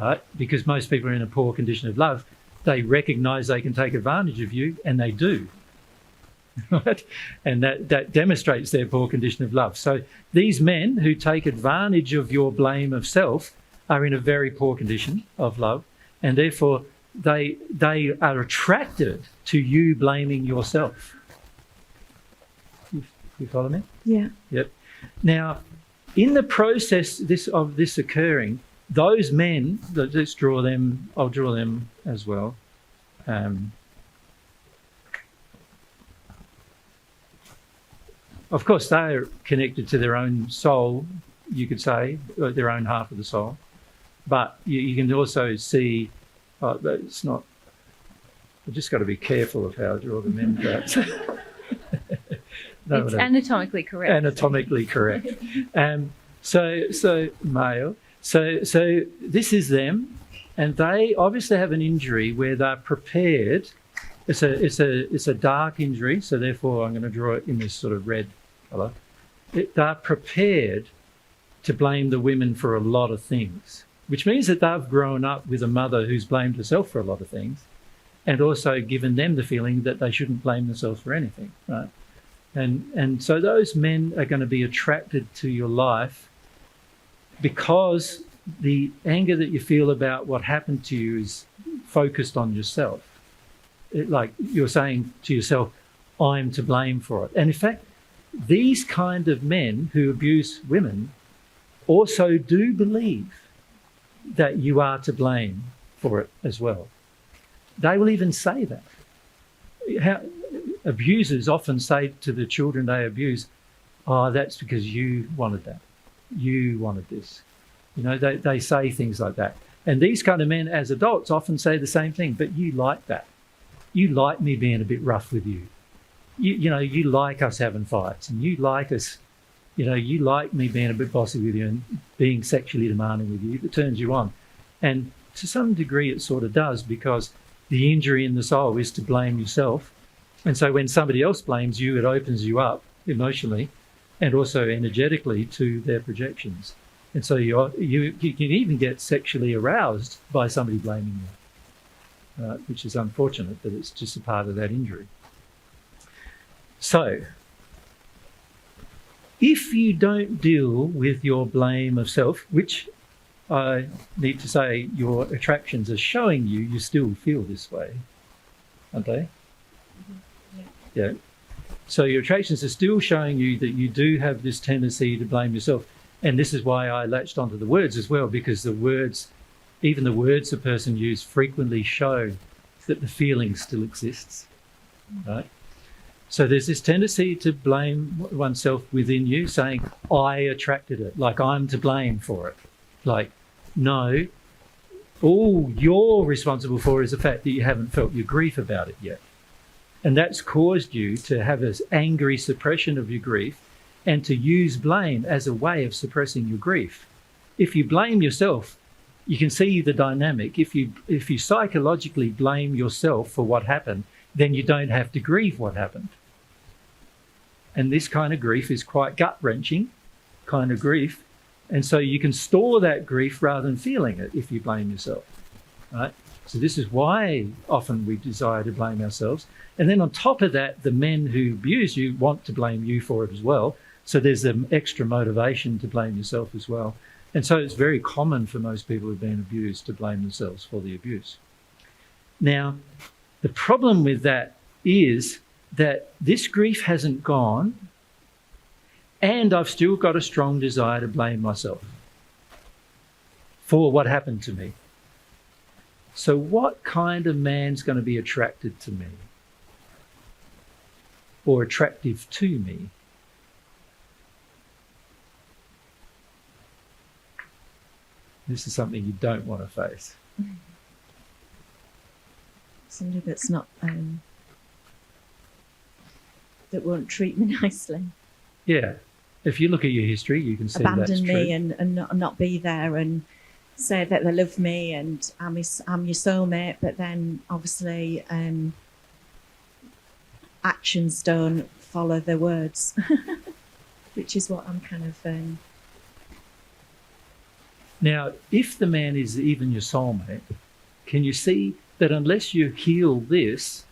Right? Because most people are in a poor condition of love. They recognize they can take advantage of you and they do. Right? And that demonstrates their poor condition of love. So these men who take advantage of your blame of self are in a very poor condition of love, and therefore they are attracted to you blaming yourself. You follow me? Yeah. Yep. Now, in the process of this occurring, those men, let's draw them, I'll draw them as well. Of course, they are connected to their own soul, you could say, their own half of the soul. But you can also see, it's not, I've just got to be careful of how I draw the men. No, It's no. anatomically correct. Anatomically correct. So male. So this is them, and they obviously have an injury where they're prepared. It's a dark injury, so therefore I'm going to draw it in this sort of red colour. They're prepared to blame the women for a lot of things, which means that they've grown up with a mother who's blamed herself for a lot of things, and also given them the feeling that they shouldn't blame themselves for anything, right? And so those men are going to be attracted to your life because the anger that you feel about what happened to you is focused on yourself. Like you're saying to yourself, I'm to blame for it. And in fact, these kind of men who abuse women also do believe that you are to blame for it as well. They will even say that. Abusers often say to the children they abuse, oh, that's because you wanted that. You wanted this. You know, they say things like that. And these kind of men as adults often say the same thing, but you like that. You like me being a bit rough with you. You know, you like us having fights, and you like us, you know, you like me being a bit bossy with you and being sexually demanding with you. It turns you on. And to some degree it sort of does, because the injury in the soul is to blame yourself. And so when somebody else blames you, it opens you up emotionally and also energetically to their projections. And so you can even get sexually aroused by somebody blaming you, which is unfortunate, but it's just a part of that injury. So, if you don't deal with your blame of self, which I need to say your attractions are showing you still feel this way, aren't they? Yeah. So your attractions are still showing you that you do have this tendency to blame yourself. And this is why I latched onto the words as well, because the words, even the words a person uses, frequently show that the feeling still exists, right? So there's this tendency to blame oneself within you, saying, I attracted it, like I'm to blame for it. Like, no, all you're responsible for is the fact that you haven't felt your grief about it yet. And that's caused you to have this angry suppression of your grief and to use blame as a way of suppressing your grief. If you blame yourself, you can see the dynamic. If you psychologically blame yourself for what happened, then you don't have to grieve what happened. And this kind of grief is quite gut-wrenching kind of grief. And so you can store that grief rather than feeling it if you blame yourself, right? So this is why often we desire to blame ourselves. And then on top of that, the men who abuse you want to blame you for it as well. So there's an extra motivation to blame yourself as well. And so it's very common for most people who've been abused to blame themselves for the abuse. Now, the problem with that is that this grief hasn't gone, and I've still got a strong desire to blame myself for what happened to me. So what kind of man's going to be attracted to me or attractive to me? This is something you don't want to face. Somebody that's not, that won't treat me nicely. Yeah. If you look at your history, you can see that's Abandon true. me and not be there and say that they love me and I'm your soulmate, but then obviously actions don't follow their words, which is what I'm kind of... Now, if the man is even your soulmate, can you see that unless you heal this,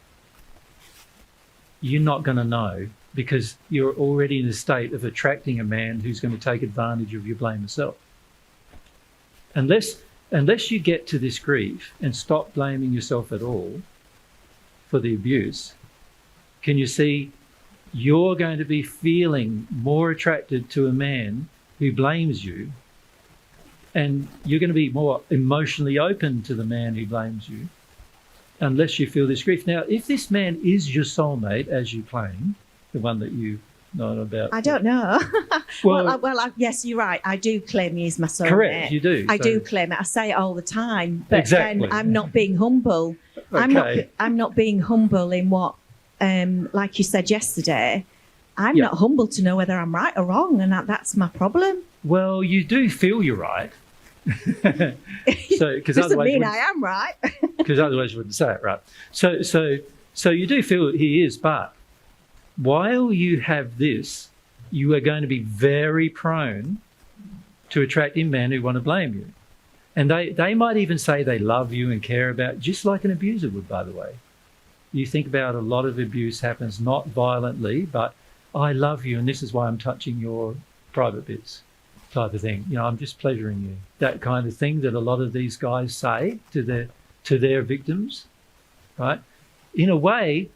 you're not going to know, because you're already in a state of attracting a man who's going to take advantage of your blame self. Unless you get to this grief and stop blaming yourself at all for the abuse, can you see you're going to be feeling more attracted to a man who blames you, and you're going to be more emotionally open to the man who blames you unless you feel this grief. Now, if this man is your soulmate, as you claim, the one that you know about... I don't know. Well, yes, you're right. I do claim he is my soulmate. Correct, you do. I do claim it. I say it all the time. But Exactly. then I'm not being humble. Okay. I'm not being humble in what, like you said yesterday, I'm Yeah. not humble to know whether I'm right or wrong, and that's my problem. Well, you do feel you're right. So, because Doesn't otherwise, mean I am right. because otherwise you wouldn't say it, right? So you do feel he is, but while you have this, you are going to be very prone to attracting men who want to blame you. And they might even say they love you and care about you, just like an abuser would, by the way. You think about a lot of abuse happens not violently, but I love you and this is why I'm touching your private bits type of thing. You know, I'm just pleasuring you. That kind of thing that a lot of these guys say to their victims, right? In a way,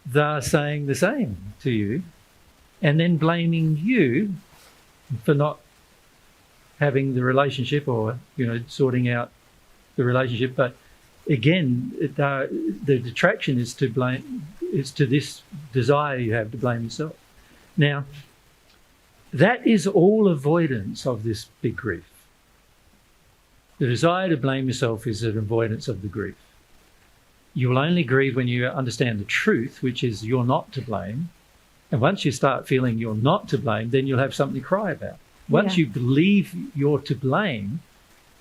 they're saying the same to you and then blaming you for not having the relationship or, you know, sorting out the relationship. But again, the detraction is to blame, is to this desire you have to blame yourself. Now, that is all avoidance of this big grief. The desire to blame yourself is an avoidance of the grief. You will only grieve when you understand the truth, which is you're not to blame. And once you start feeling you're not to blame, then you'll have something to cry about. Once you believe you're to blame,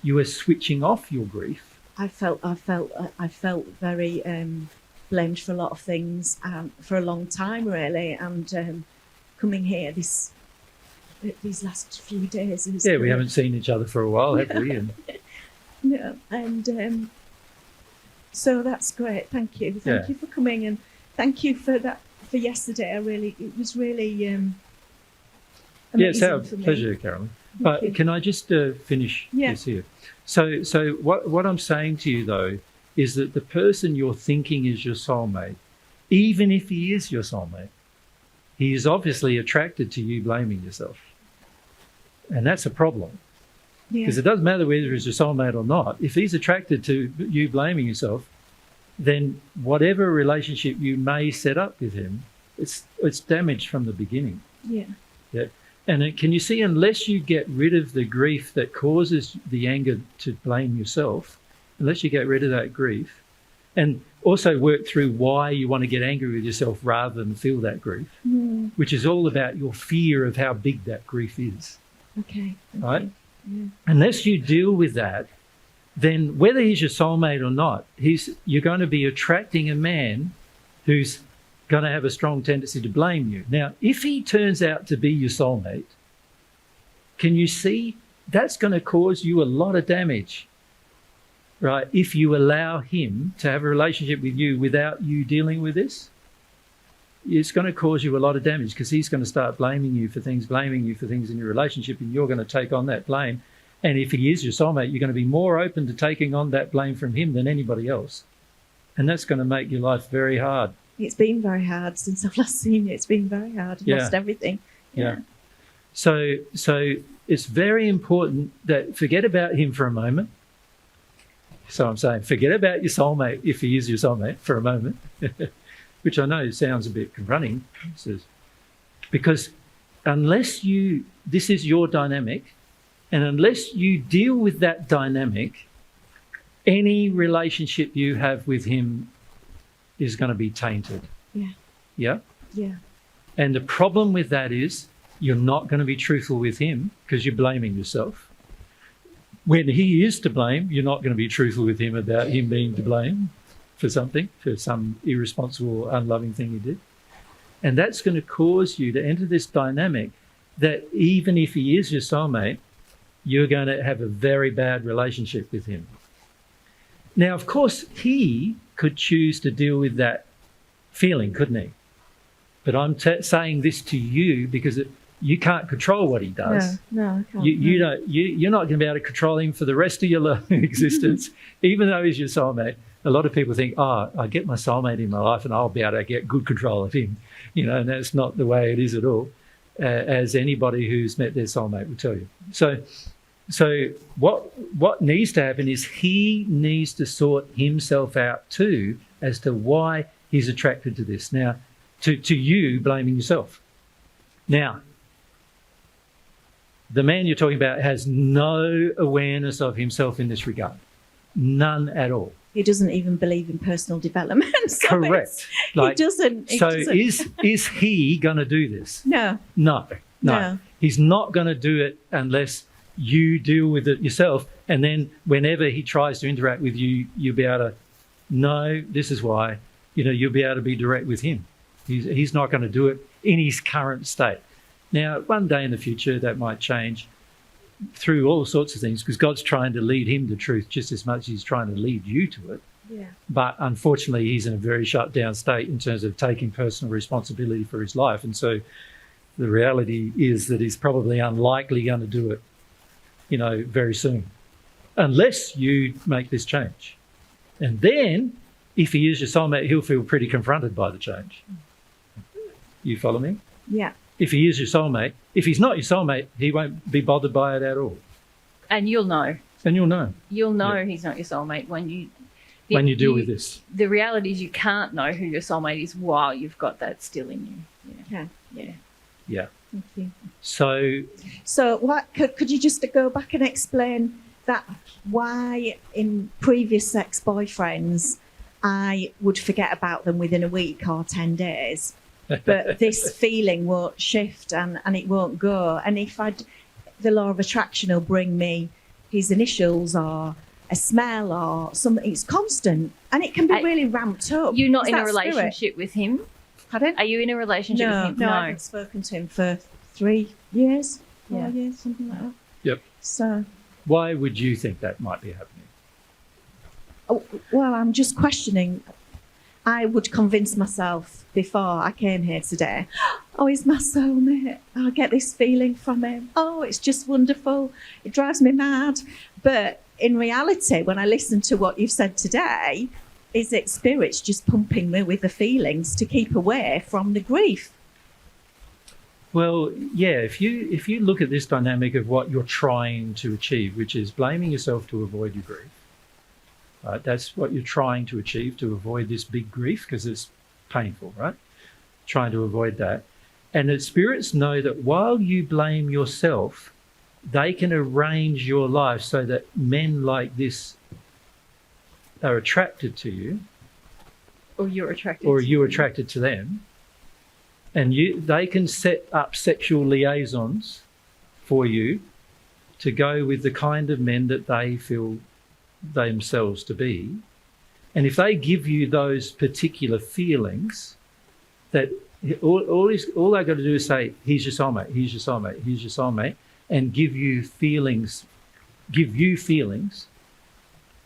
you are switching off your grief. I felt very blamed for a lot of things for a long time, really. And coming here these last few days, We haven't seen each other for a while, have we? And no, and so that's great. Thank you you for coming, and thank you for that for yesterday. It was really amazing it's our for me. pleasure, Carolyn. Thank But you. can I just finish this here? So what I'm saying to you, though, is that the person you're thinking is your soulmate, even if he is your soulmate, he is obviously attracted to you blaming yourself. And that's a problem. Because it doesn't matter whether he's your soulmate or not. If he's attracted to you blaming yourself, then whatever relationship you may set up with him, it's damaged from the beginning. Yeah. And can you see, unless you get rid of the grief that causes the anger to blame yourself, unless you get rid of that grief, and also work through why you want to get angry with yourself rather than feel that grief, which is all about your fear of how big that grief is. Okay. Right? You. Yeah. Unless you deal with that, then whether he's your soulmate or not, you're going to be attracting a man who's going to have a strong tendency to blame you. Now, if he turns out to be your soulmate, can you see that's going to cause you a lot of damage, right? If you allow him to have a relationship with you without you dealing with this, it's going to cause you a lot of damage because he's going to start blaming you for things in your relationship, and you're going to take on that blame. And if he is your soulmate, you're going to be more open to taking on that blame from him than anybody else. And that's going to make your life very hard. It's been very hard since I've last seen you. It's been very hard. I've lost everything. Yeah. So it's very important that forget about him for a moment. So I'm saying forget about your soulmate if he is your soulmate for a moment, which I know sounds a bit confronting, because this is your dynamic, and unless you deal with that dynamic, any relationship you have with him is going to be tainted. Yeah. Yeah? Yeah. And the problem with that is you're not going to be truthful with him because you're blaming yourself. When he is to blame, you're not going to be truthful with him about him being to blame for something, for some irresponsible, unloving thing he did. And that's going to cause you to enter this dynamic that even if he is your soulmate, you're going to have a very bad relationship with him. Now, of course, he could choose to deal with that feeling, couldn't he? But I'm saying this to you because you can't control what he does. No, I can't. You're not going to be able to control him for the rest of your existence, even though he's your soulmate. A lot of people think, I get my soulmate in my life and I'll be able to get good control of him. And that's not the way it is at all, as anybody who's met their soulmate will tell you. So what needs to happen is he needs to sort himself out too as to why he's attracted to this. Now, to you blaming yourself. Now, the man you're talking about has no awareness of himself in this regard. None at all. he doesn't even believe in personal development. So Correct. Like, he doesn't. so is he going to do this? No. No. He's not going to do it unless you deal with it yourself. And then whenever he tries to interact with you, you'll be able to know this is why. You'll be able to be direct with him. He's not going to do it in his current state. Now, one day in the future, that might change through all sorts of things, because God's trying to lead him to truth just as much as he's trying to lead you to it. Yeah. But unfortunately, he's in a very shut down state in terms of taking personal responsibility for his life. And so the reality is that he's probably unlikely going to do it, very soon, unless you make this change. And then, if he is your soulmate, he'll feel pretty confronted by the change. You follow me? Yeah. If he is your soulmate, if he's not your soulmate, he won't be bothered by it at all. And you'll know. And you'll know. You'll know Yeah. he's not your soulmate when you deal with this. The reality is you can't know who your soulmate is while you've got that still in you. Okay. Yeah. Yeah. Thank you. So what could you just go back and explain that why in previous ex-boyfriends I would forget about them within a week or 10 days, but this feeling won't shift and it won't go. And if the law of attraction will bring me his initials or a smell or something, it's constant and it can be really ramped up. You're not Is in a that spirit? relationship with him? Pardon? Are you in a relationship with him? No, I haven't spoken to him for 3 years, 4 years, something like that. Yep. So, why would you think that might be happening? well, I'm just questioning. I would convince myself before I came here today, oh, he's my soulmate. I get this feeling from him. Oh, it's just wonderful. It drives me mad. But in reality, when I listen to what you've said today, is it spirits just pumping me with the feelings to keep away from the grief? Well, yeah, if you look at this dynamic of what you're trying to achieve, which is blaming yourself to avoid your grief, right? That's what you're trying to achieve, to avoid this big grief, because it's painful, right? Trying to avoid that. And the spirits know that while you blame yourself, they can arrange your life so that men like this are attracted to you, Or you're attracted or to you're him. attracted to them, and they can set up sexual liaisons for you to go with the kind of men that they feel themselves to be. And if they give you those particular feelings, that all they've got to do is say, he's your soulmate, he's your soulmate, he's your soulmate, and give you feelings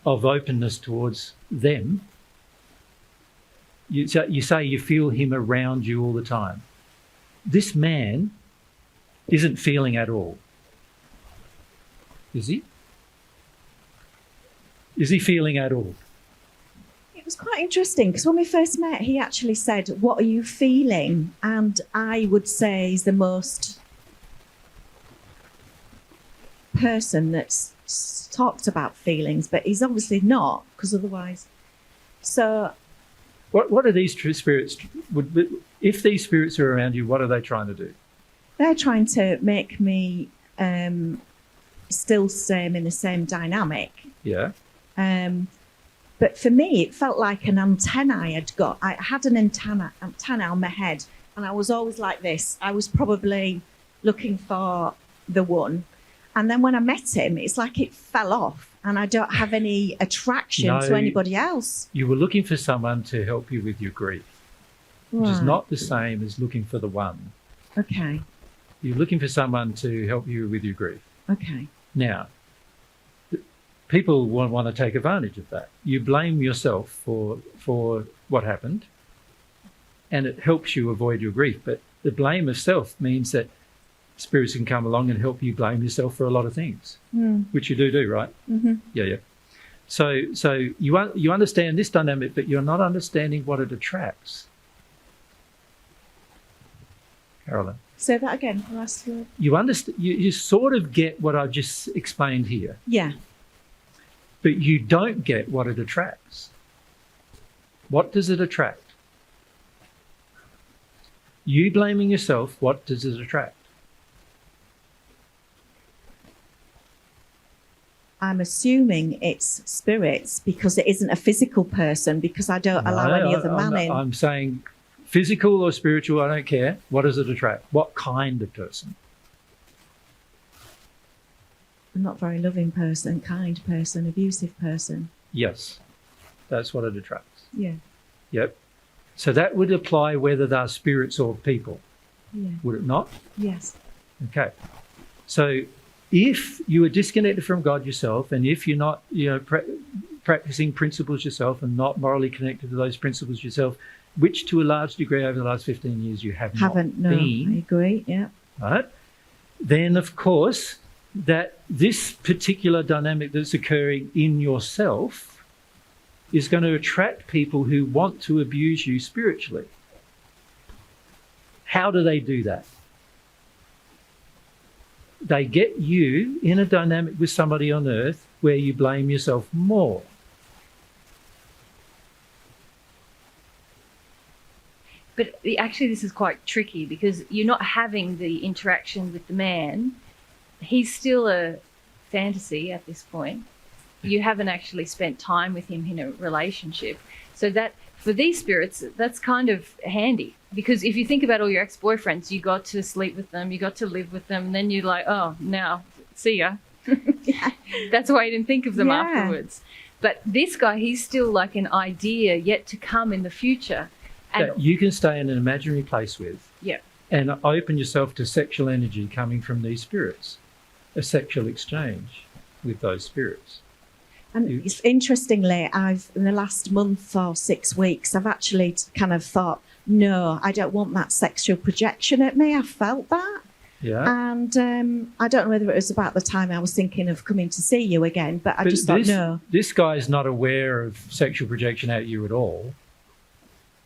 of openness towards them. You say you feel him around you all the time. This man isn't feeling at all. Is he? Is he feeling at all? It was quite interesting because when we first met, he actually said, what are you feeling? And I would say he's the most person that's talked about feelings, but he's obviously not, because otherwise. So What are these true spirits? If these spirits are around you, what are they trying to do? they're trying to make me still stay in the same dynamic. Yeah. But for me, it felt like an antenna I had got. I had an antenna on my head, and I was always like this. I was probably looking for the one. And then when I met him, it's like it fell off, and I don't have any attraction No. to anybody else. You were looking for someone to help you with your grief, which is Right. not the same as looking for the one. Okay. You're looking for someone to help you with your grief. Okay. Now, people want to take advantage of that. You blame yourself for what happened, and it helps you avoid your grief. But the blame of self means that spirits can come along and help you blame yourself for a lot of things, which you do, right? Mm-hmm. Yeah. So you understand this dynamic, but you're not understanding what it attracts. Carolyn, Say that again. The last word. you understand. You sort of get what I've just explained here, Yeah. but you don't get what it attracts. What does it attract? You blaming yourself, what does it attract? I'm assuming it's spirits because it isn't a physical person, because I don't allow any other man in. I'm saying physical or spiritual, I don't care. What does it attract? What kind of person? A not very loving person, kind person, abusive person. Yes, that's what it attracts. Yeah. Yep. So that would apply whether they're spirits or people, Yeah. would it not? Yes. Okay. So if you are disconnected from God yourself, and if you're not, practicing principles yourself and not morally connected to those principles yourself, which to a large degree over the last 15 years you haven't No, been, I agree. Yeah. right? Then, of course, that this particular dynamic that's occurring in yourself is going to attract people who want to abuse you spiritually. How do they do that? They get you in a dynamic with somebody on earth where you blame yourself more. But actually, this is quite tricky because you're not having the interaction with the man. He's still a fantasy at this point. You haven't actually spent time with him in a relationship. So that, for these spirits, that's kind of handy. Because if you think about all your ex-boyfriends, you got to sleep with them, you got to live with them, and then you're like, oh, now, see ya. That's why you didn't think of them Yeah. afterwards. But this guy, he's still like an idea yet to come in the future. And That you can stay in an imaginary place with, yeah. and open yourself to sexual energy coming from these spirits, a sexual exchange with those spirits. And it's interestingly, in the last month or 6 weeks, I've actually kind of thought, no, I don't want that sexual projection at me. I felt that. Yeah. And I don't know whether it was about the time I was thinking of coming to see you again, but I just thought, no. This guy is not aware of sexual projection at you at all.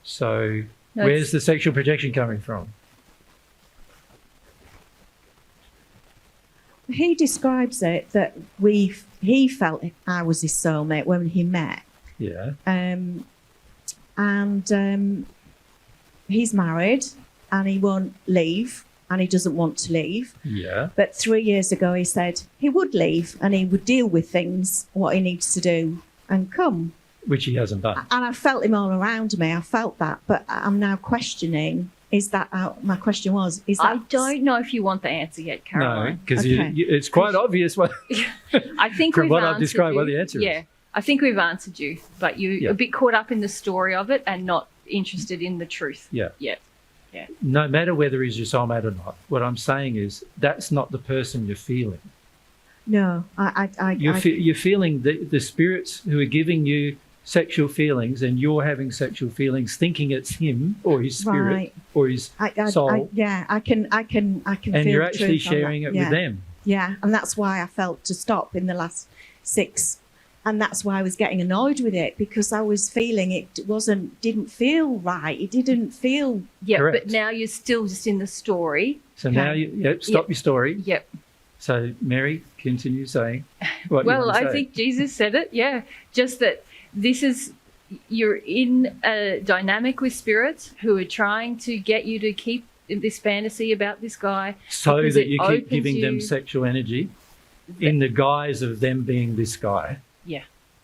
So No, where's the sexual projection coming from? He describes it that he felt I was his soulmate when he met. Yeah. And he's married and he won't leave and he doesn't want to leave. Yeah. But 3 years ago he said he would leave and he would deal with things, what he needs to do, and come. Which he hasn't done. And I felt him all around me. I felt that. But I'm now questioning, is that my question was, is that... I don't know if you want the answer yet, No, Caroline. because Okay. it's quite obvious what, I think from we've what I've answered described you. what the answer is. Yeah, I think we've answered you, but you're Yeah. a bit caught up in the story of it and not interested in the truth. Yeah. Yeah. No matter whether he's your soulmate or not, what I'm saying is that's not the person you're feeling. No, You're feeling the spirits who are giving you sexual feelings, and you're having sexual feelings thinking it's him or his spirit Right. or his soul, I can and feel you're the actually truth on that. sharing it Yeah. with them. Yeah, and that's why I felt to stop in the last 6, and that's why I was getting annoyed with it, because I was feeling it didn't feel right. It didn't feel. Yeah, Correct. but now you're still just in the story. So now stop your story. Yep. So Mary, continue saying what you Well, want to I say. think Jesus said it. Yeah, just that you're in a dynamic with spirits who are trying to get you to keep this fantasy about this guy. so because that it you keep opens giving them you- sexual energy in the guise of them being this guy.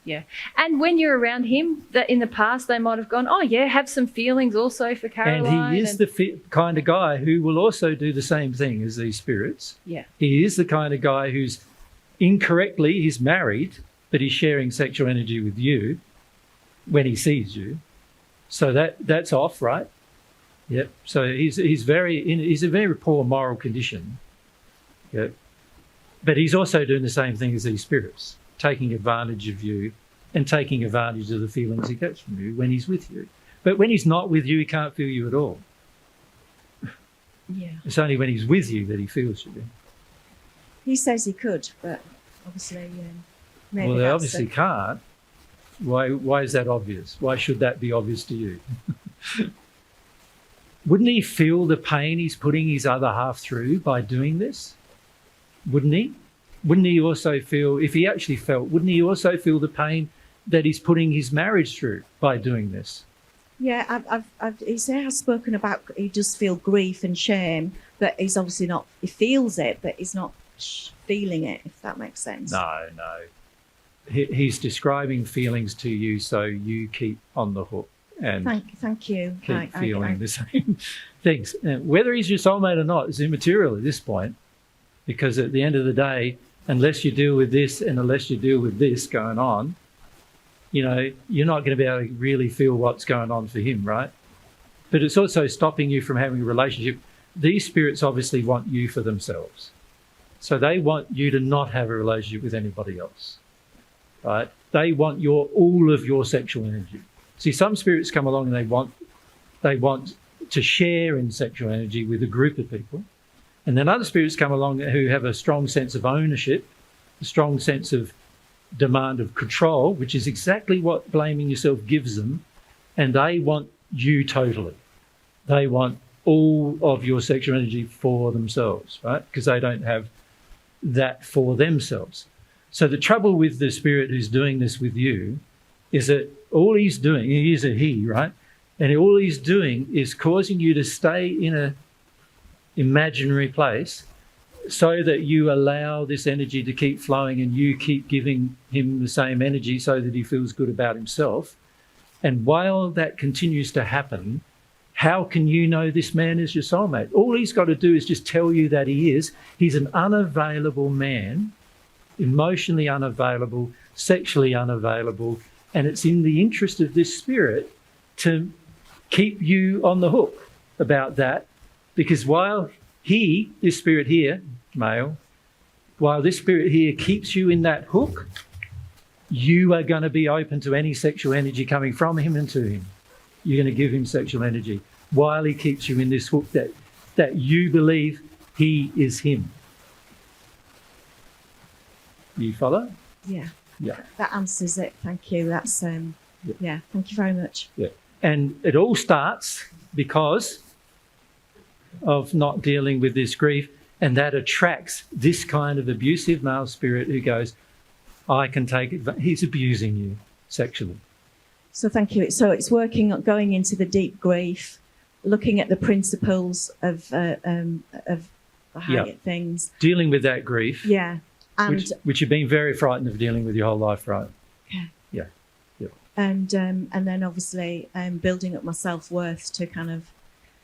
Yeah. And when you're around him, that in the past they might have gone, oh yeah, have some feelings also for Caroline. And he is the kind of guy who will also do the same thing as these spirits. Yeah. He is the kind of guy who's incorrectly, he's married, but he's sharing sexual energy with you when he sees you. So that's off, right? Yep. So he's a very poor moral condition. Yep. But he's also doing the same thing as these spirits, taking advantage of you and taking advantage of the feelings he gets from you when he's with you. But when he's not with you, he can't feel you at all. Yeah. It's only when he's with you that he feels you. He says he could, but obviously, maybe Well, they that's obviously can't. Why is that obvious? Why should that be obvious to you? Wouldn't he feel the pain he's putting his other half through by doing this? Wouldn't he? Wouldn't he also feel, if he actually felt, wouldn't he also feel the pain that he's putting his marriage through by doing this? Yeah, he has spoken about he does feel grief and shame, but he's obviously not. He feels it, but he's not feeling it. If that makes sense. No. he's describing feelings to you so you keep on the hook and Thank you. keep feeling the same things. Whether he's your soulmate or not is immaterial at this point, because at the end of the day, unless you deal with this and unless you deal with this going on, you know, you're not going to be able to really feel what's going on for him, right? But it's also stopping you from having a relationship. These spirits obviously want you for themselves. So they want you to not have a relationship with anybody else, right? They want all of your sexual energy. See, some spirits come along and they want to share in sexual energy with a group of people. And then other spirits come along who have a strong sense of ownership, a strong sense of demand of control, which is exactly what blaming yourself gives them. And they want you totally. They want all of your sexual energy for themselves, right? Because they don't have that for themselves. So the trouble with the spirit who's doing this with you is that all he's doing, he is a he, right? And all he's doing is causing you to stay in a imaginary place so that you allow this energy to keep flowing and you keep giving him the same energy so that he feels good about himself. And while that continues to happen, how can you know this man is your soulmate? All he's got to do is just tell you that he is. He's an unavailable man, emotionally unavailable, sexually unavailable, and it's in the interest of this spirit to keep you on the hook about that, because while this spirit here, male, while this spirit here keeps you in that hook, you are going to be open to any sexual energy coming from him and to him. You're going to give him sexual energy while he keeps you in this hook that you believe he is him. You follow? Yeah. Yeah. That answers it. Thank you. That's yeah. Thank you very much. Yeah. And it all starts because of not dealing with this grief, and that attracts this kind of abusive male spirit who goes, I can take it. He's abusing you sexually. So thank you. So it's working on going into the deep grief, looking at the principles of the Hyatt things. Dealing with that grief. Yeah. And which you've been very frightened of dealing with your whole life, right? Okay. Yeah. Yeah. And then obviously building up my self-worth to kind of.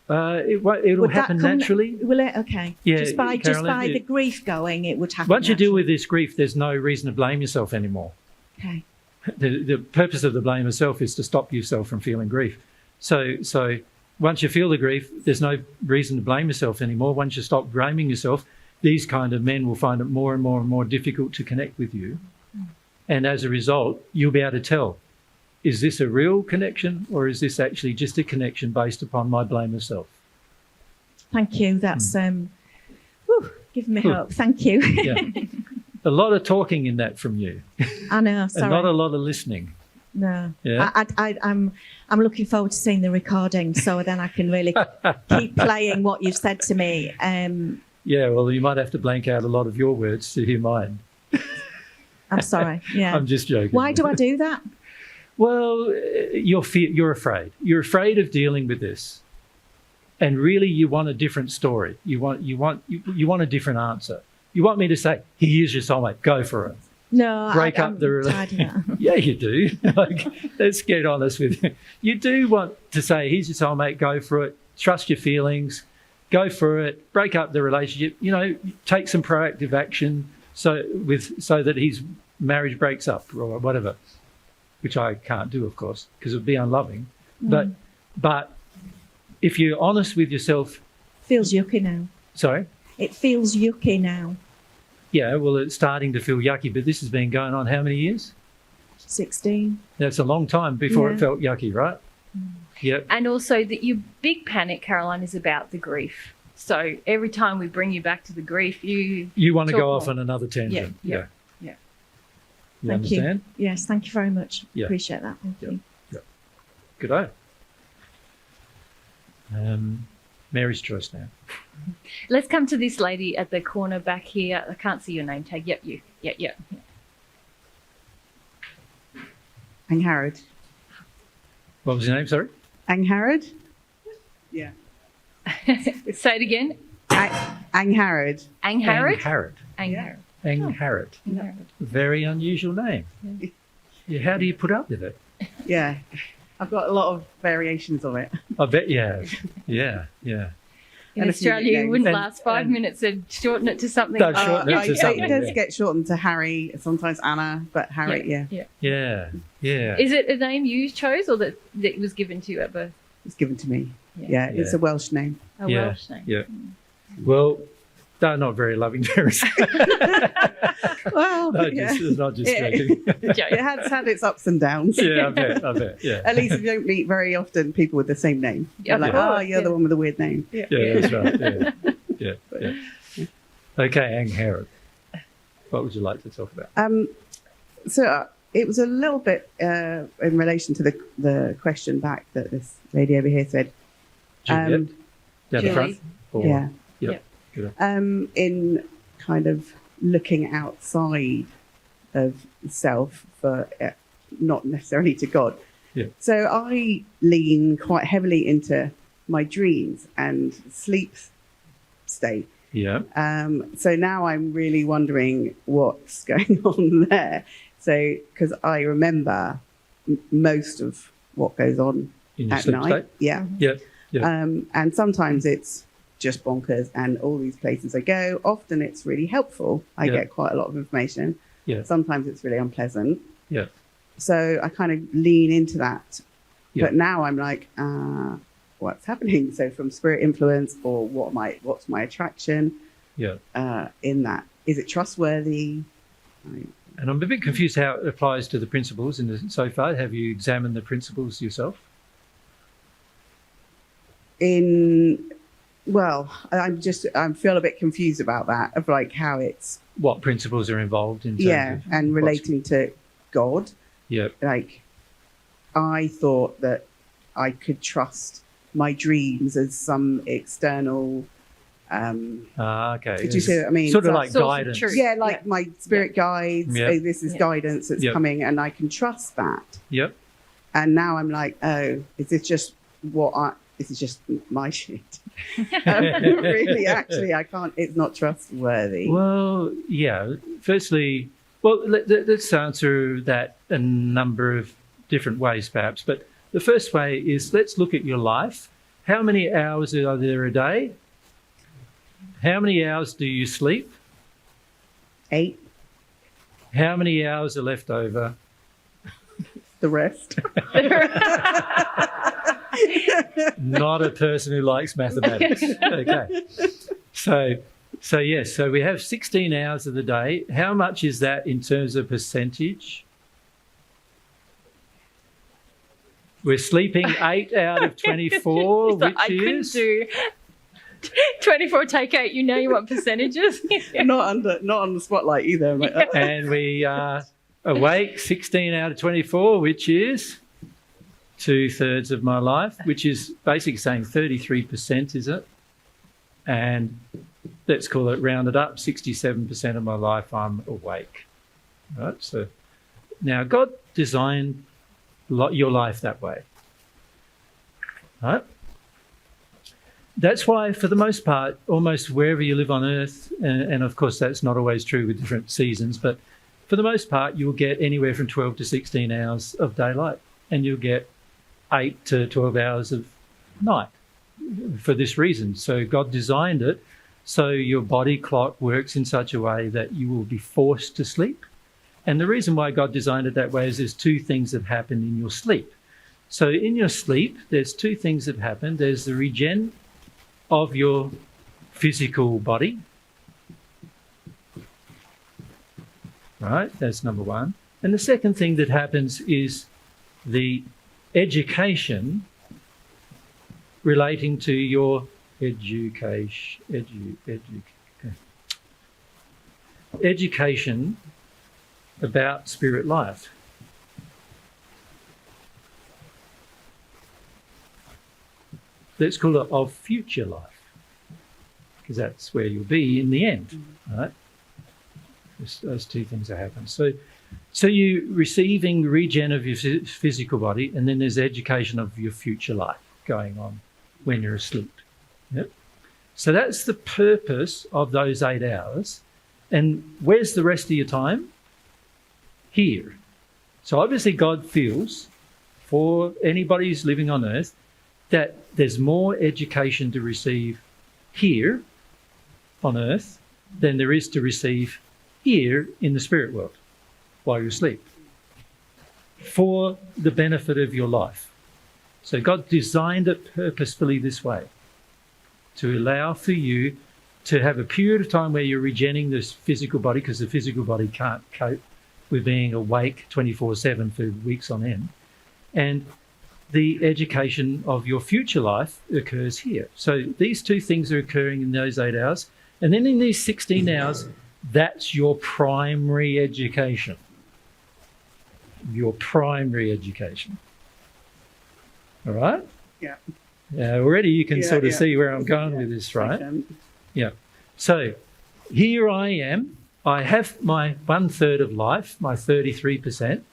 It'll happen naturally. Will it? Okay. Yeah, just by Caroline, the grief going, it would happen. Once you deal naturally. with this grief, there's no reason to blame yourself anymore. Okay. The purpose of the blame yourself is to stop yourself from feeling grief. So once you feel the grief, there's no reason to blame yourself anymore. Once you stop blaming yourself, these kind of men will find it more and more and more difficult to connect with you. And as a result, you'll be able to tell, is this a real connection or is this actually just a connection based upon my blame of self? Thank you. That's giving me hope. Thank you. Yeah. A lot of talking in that from you. I know. Sorry. And not a lot of listening. No. Yeah. I'm looking forward to seeing the recording so then I can really keep playing what you've said to me. Yeah, well, you might have to blank out a lot of your words to hear mine. I'm sorry. Yeah. I'm just joking. Why do I do that? Well, you're afraid. You're afraid of dealing with this, and really, you want a different story. You want a different answer. You want me to say, "He is your soulmate. Go for it." No, break up I'm the tired of that. Yeah, you do. Like, let's get honest with you. You do want to say, "He's your soulmate. Go for it. Trust your feelings. Go for it. Break up the relationship. You know, take some proactive action so that his marriage breaks up or whatever." Which I can't do, of course, because it would be unloving. But if you're honest with yourself... Feels yucky now. Sorry? It feels yucky now. Yeah, well, it's starting to feel yucky, but this has been going on how many years? 16. That's a long time before it felt yucky, right? Yep. And also your big panic, Caroline, is about the grief. So every time we bring you back to the grief, you want to talk go off more. on another tangent. Yeah. You Thank understand? you. Yes, thank you very much. Yeah. Appreciate that. Thank you. Good-o. Mary's choice now. Let's come to this lady at the corner back here. I can't see your name tag. Yep, you. Yep. Angharad. What was your name, sorry? Angharad? Yeah. Say it again. Angharad. Angharad? Harrod. Angharad. Angharad. No. Very unusual name. Yeah. Yeah, how do you put up with it? Yeah. I've got a lot of variations of it. I bet you have. Yeah, yeah. In And a few Australia, you wouldn't nicknames. last 5 And- minutes and shorten it to something. Don't shorten it to something, it does yeah. get shortened to Harry, sometimes Anna, but Harry, yeah, Yeah, yeah. Is it a name you chose or that was given to you at birth? it's given to me. Yeah. Yeah, it's Yeah. a Welsh name. A Yeah, Welsh name. yeah. Well, they're not very loving parents. Well, No, yeah. just, not just Yeah. joking. Joke. It has had its ups and downs. Yeah, I bet. Yeah. At least if you don't meet very often people with the same name. Yeah, You're like, of course, oh, you're yeah. the one with the weird name. Yeah, that's right. Yeah, yeah. Okay, Angharad. What would you like to talk about? So it was a little bit in relation to the question back that this lady over here said. Juliet? Down the Julie. front? Or- Yeah. Yep. Good. In kind of looking outside of self for not necessarily to God. Yeah. So I lean quite heavily into my dreams and sleep state. Yeah. So now I'm really wondering what's going on there. So because I remember most of what goes on In your at sleep night. state? Yeah. Yeah. Yeah. And sometimes it's just bonkers and all these places I go. Often it's really helpful. I Yeah. get quite a lot of information. Yeah. Sometimes it's really unpleasant. Yeah. So I kind of lean into that. Yeah. But now I'm like, what's happening? So from spirit influence or what's my attraction Yeah. in that? Is it trustworthy? And I'm a bit confused how it applies to the principles so far. Have you examined the principles yourself? I feel a bit confused about that, of like how it's, What principles are involved in terms of and what's- relating to God. Yeah. Like, I thought that I could trust my dreams as some external, Okay. did you see what I mean? Sort of So- like Source of guidance. truth. yeah, like my spirit guides, Yeah. oh, this is Yeah. guidance that's Yeah. coming, and I can trust that. Yep. And now I'm like, oh, this is just my shit. Really, actually, I can't, it's not trustworthy. Well, yeah. Firstly, let's answer that a number of different ways, perhaps. But the first way is let's look at your life. How many hours are there a day? How many hours do you sleep? 8, How many hours are left over? the rest. Not a person who likes mathematics. Okay. So yes, so we have 16 hours of the day. How much is that in terms of percentage? We're sleeping 8 out of 24, So which I couldn't is do 24 take 8. You know you want percentages. not on the spotlight either. I'm like, and we are awake 16 out of 24, which is 2/3 of my life, which is basically saying 33%, is it? And let's call it rounded up, 67% of my life I'm awake. Right? So now God designed your life that way. Right? That's why, for the most part, almost wherever you live on earth, and of course that's not always true with different seasons, but for the most part, you'll get anywhere from 12 to 16 hours of daylight, and you'll get 8 to 12 hours of night for this reason. So God designed it so your body clock works in such a way that you will be forced to sleep. And the reason why God designed it that way is there's two things that happen in your sleep. So in your sleep, there's two things that happen. There's the regen of your physical body. Right, that's number one. And the second thing that happens is the education relating to your education about spirit life. Let's call it of future life, because that's where you'll be in the end, right? Those two things that happen. So you're receiving regen of your physical body, and then there's education of your future life going on when you're asleep. Yep. So that's the purpose of those 8 hours. And where's the rest of your time? Here. So obviously God feels, for anybody who's living on earth, that there's more education to receive here on earth than there is to receive here in the spirit world while you're asleep, for the benefit of your life. So God designed it purposefully this way, to allow for you to have a period of time where you're regenerating this physical body, because the physical body can't cope with being awake 24/7 for weeks on end. And the education of your future life occurs here. So these two things are occurring in those 8 hours. And then in these 16 hours, that's your primary education. Your primary education. All right? Yeah. Already you can sort of yeah. see where I'm going with this, right? Yeah. So here I am. I have my 1/3 of life, my 33%.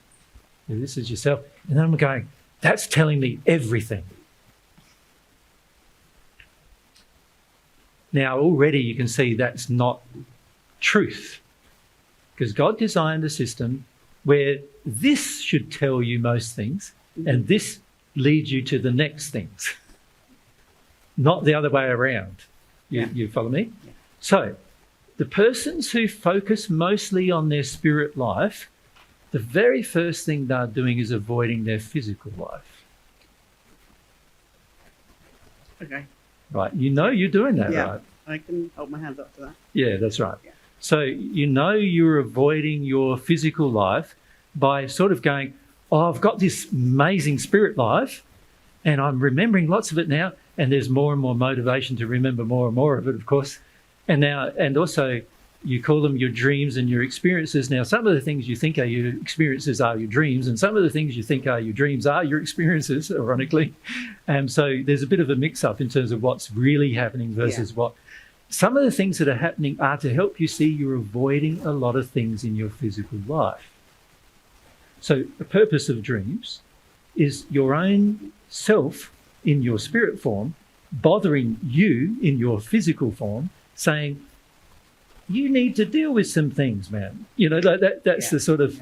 This is yourself. And then I'm going, that's telling me everything. Now, already you can see that's not truth, because God designed a system where this should tell you most things and this leads you to the next things, not the other way around. You follow me? Yeah. So the persons who focus mostly on their spirit life, the very first thing they're doing is avoiding their physical life. Okay. Right. You know you're doing that, Yeah. right? I can hold my hands up to that. Yeah, that's right. Yeah. So you know you're avoiding your physical life by sort of going, oh, I've got this amazing spirit life and I'm remembering lots of it now, and there's more and more motivation to remember more and more of it, of course. And also you call them your dreams and your experiences. Now, some of the things you think are your experiences are your dreams, and some of the things you think are your dreams are your experiences, ironically. And so there's a bit of a mix-up in terms of what's really happening versus what. Some of the things that are happening are to help you see you're avoiding a lot of things in your physical life. So the purpose of dreams is your own self in your spirit form bothering you in your physical form, saying, you need to deal with some things, man. You know, that's the sort of,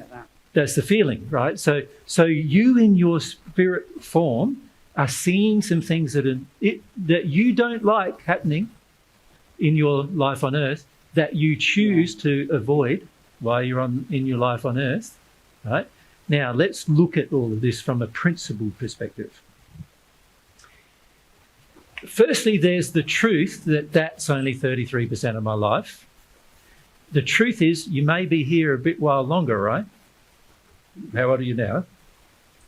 that's the feeling, right? So you in your spirit form are seeing some things that you don't like happening in your life on earth, that you choose to avoid while you're in your life on earth, right? Now, let's look at all of this from a principled perspective. Firstly, there's the truth that that's only 33% of my life. The truth is you may be here a bit while longer, right? How old are you now?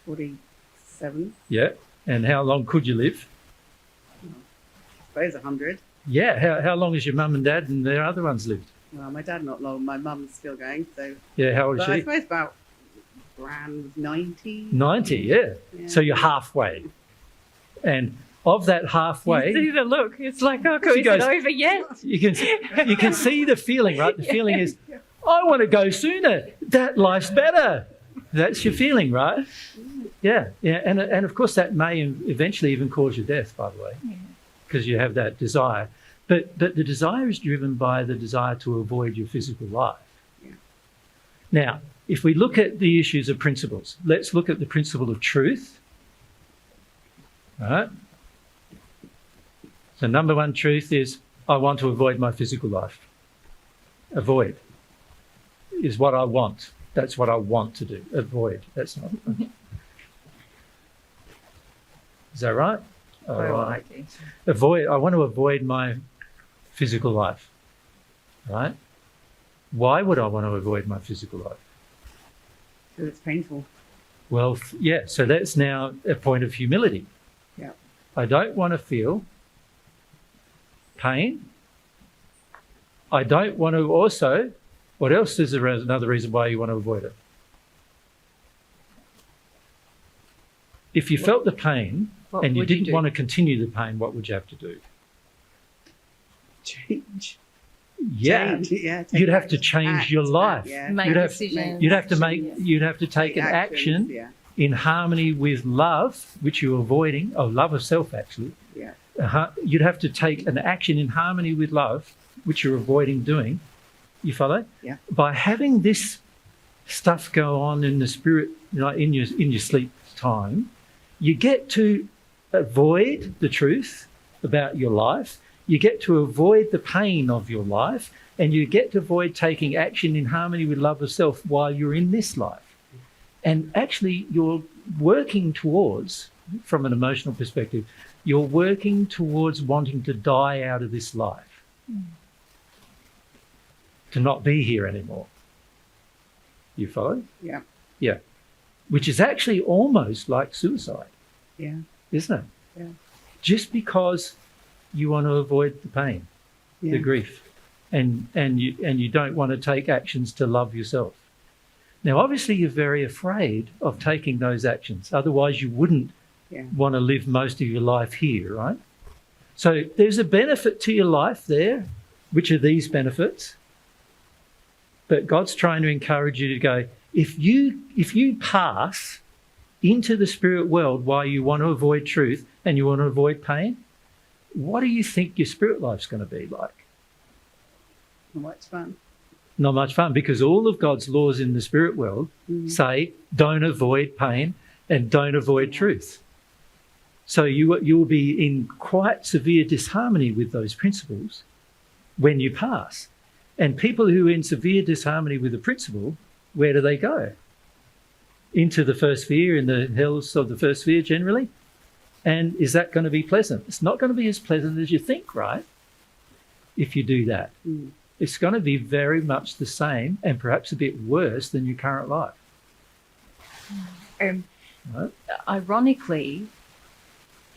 47. Yeah. And how long could you live? I suppose 100. Yeah. How long has your mum and dad and their other ones lived? Well, my dad not long. My mum's still going. So. Yeah. How old is But I she? suppose about around 90. 90. Yeah. So you're halfway. And of that halfway, You see the look. It's like, oh, is it over yet? you can see the feeling, right? The feeling is, I want to go sooner. That life's better. That's your feeling, right? Yeah. And of course that may eventually even cause your death, by the way, because you have that desire. But the desire is driven by the desire to avoid your physical life. Yeah. Now, if we look at the issues of principles, let's look at the principle of truth. All right? So number one truth is, I want to avoid my physical life. Avoid is what I want. That's what I want to do. Avoid. That's not. Is that right? All right. Avoid. I want to avoid my physical life. Right? Why would I want to avoid my physical life? Because it's painful. Well, yeah. So that's now a point of humility. Yeah. I don't want to feel pain. I don't want to also, what else is another reason why you want to avoid it? If you felt the pain and you didn't want to continue the pain, what would you have to do? Change. Yeah. Change, yeah, You'd have to change your life. Make decisions. You'd have to take an action in harmony with love, which you're avoiding, love of self actually. Yeah. You'd have to take an action in harmony with love, which you're avoiding doing, You follow? Yeah. By having this stuff go on in the spirit, in your sleep time, you get to avoid the truth about your life. You get to avoid the pain of your life, and you get to avoid taking action in harmony with love of self while you're in this life. And actually, you're working towards, from an emotional perspective, you're working towards wanting to die out of this life, to not be here anymore. You follow? Yeah. Yeah. Which is actually almost like suicide, Yeah. isn't it? Yeah. Just because you want to avoid the pain, Yeah. the grief, and you don't want to take actions to love yourself. Now, obviously, you're very afraid of taking those actions. Otherwise, you wouldn't Yeah. want to live most of your life here, right? So there's a benefit to your life there. Which are these benefits? But God's trying to encourage you to go, if you pass into the spirit world while you want to avoid truth and you want to avoid pain, what do you think your spirit life's going to be like? Not much fun. Not much fun, because all of God's laws in the spirit world say don't avoid pain and don't avoid truth. So you'll be in quite severe disharmony with those principles when you pass. And people who are in severe disharmony with the principle, where do they go? Into the first sphere, in the hells of the first sphere generally. And is that going to be pleasant? It's not going to be as pleasant as you think, right? If you do that. It's going to be very much the same and perhaps a bit worse than your current life. Right? Ironically,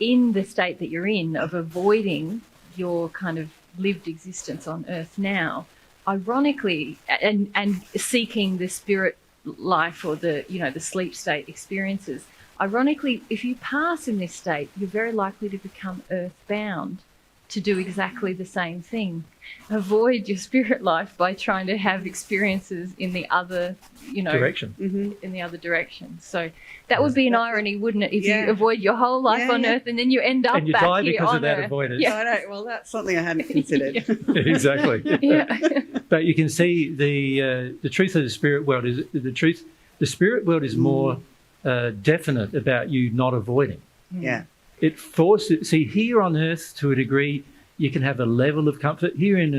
in the state that you're in of avoiding your kind of lived existence on earth now, ironically, and seeking the spirit life or the sleep state experiences, ironically, if you pass in this state, you're very likely to become earthbound to do exactly the same thing. Avoid your spirit life by trying to have experiences in the other, Direction. in the other direction. So that would be an irony, wouldn't it? If Yeah. you avoid your whole life Yeah, on yeah. earth and then you end up And you back die here because on of that earth. avoidance. Yeah. I know. Well, that's something I hadn't considered. Exactly. Yeah. But you can see the truth of the spirit world is the truth. The spirit world is more definite about you not avoiding. Yeah. It forces. See, here on earth, to a degree, you can have a level of comfort. Here in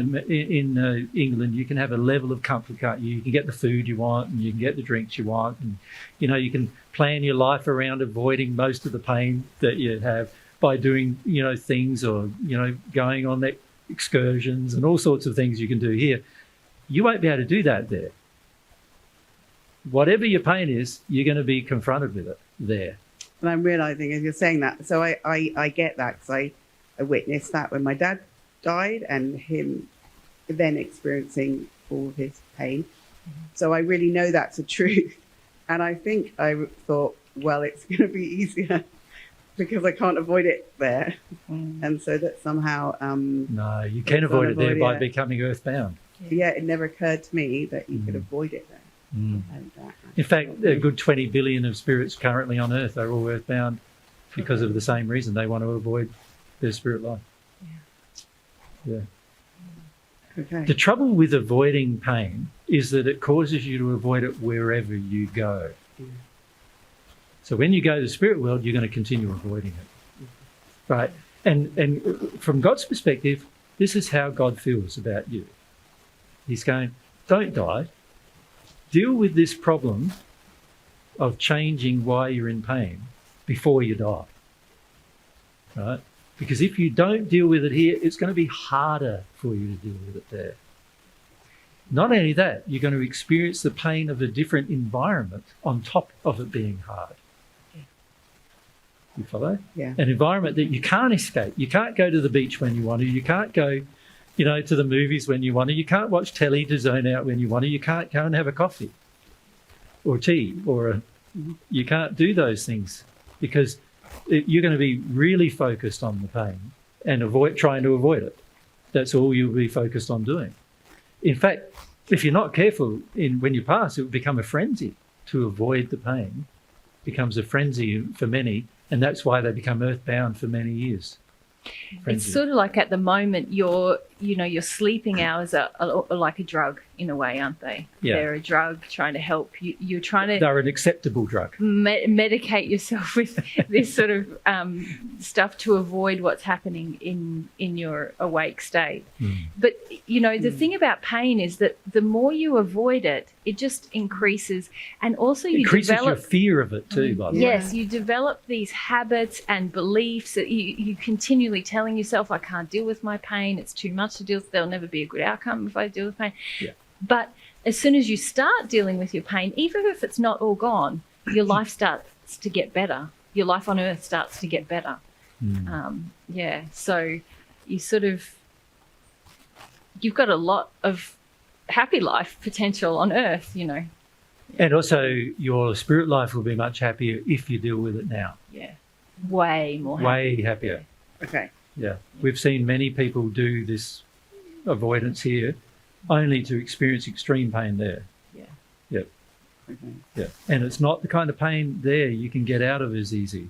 England, you can have a level of comfort, can't you? You can get the food you want, and you can get the drinks you want, and you can plan your life around avoiding most of the pain that you have by doing things, or going on excursions and all sorts of things you can do here. You won't be able to do that there. Whatever your pain is, you're going to be confronted with it there. And I'm realizing as you're saying that, so I get that, because I witnessed that when my dad died and him then experiencing all of his pain. So I really know that's a truth. And I think I thought, well, it's going to be easier because I can't avoid it there. And so that somehow... No, you can avoid it there by becoming earthbound. Yeah, it never occurred to me that you could avoid it there. And, In fact, a good 20 billion of spirits currently on earth are all earthbound because of the same reason. They want to avoid their spirit life. Yeah. okay. The trouble with avoiding pain is that it causes you to avoid it wherever you go. So when you go to the spirit world, you're going to continue avoiding it. Right? And from God's perspective, this is how God feels about you. He's going, don't die. Deal with this problem of changing why you're in pain before you die. Right? Because if you don't deal with it here, it's going to be harder for you to deal with it there. Not only that, you're going to experience the pain of a different environment on top of it being hard. You follow? Yeah. An environment that you can't escape. You can't go to the beach when you want to. You can't go, to the movies when you want to. You can't watch telly to zone out when you want to. You can't go and have a coffee or tea you can't do those things because you're going to be really focused on the pain and trying to avoid it. That's all you'll be focused on doing. In fact, if you're not careful when you pass, it will become a frenzy to avoid the pain. It becomes a frenzy for many, and that's why they become earthbound for many years. It's sort of like at the moment you're your sleeping hours are like a drug in a way, aren't they? Yeah. They're a drug trying to help you. You're trying to They're an acceptable drug. medicate yourself with this sort of stuff to avoid what's happening in your awake state. But the thing about pain is that the more you avoid it, it just increases, and also you Increases develop your fear of it too, by the way. Yes, you develop these habits and beliefs that you continually telling yourself, I can't deal with my pain, it's too much to deal with, there'll never be a good outcome if I deal with pain. Yeah. But as soon as you start dealing with your pain, even if it's not all gone, your life starts to get better. Your life on earth starts to get better. So you've got a lot of happy life potential on earth, And also your spirit life will be much happier if you deal with it now. Yeah. Way more happy. Way happier. Okay. Yeah. We've seen many people do this avoidance here only to experience extreme pain there. Yeah. Yep. Okay. Yeah. And it's not the kind of pain there you can get out of as easy.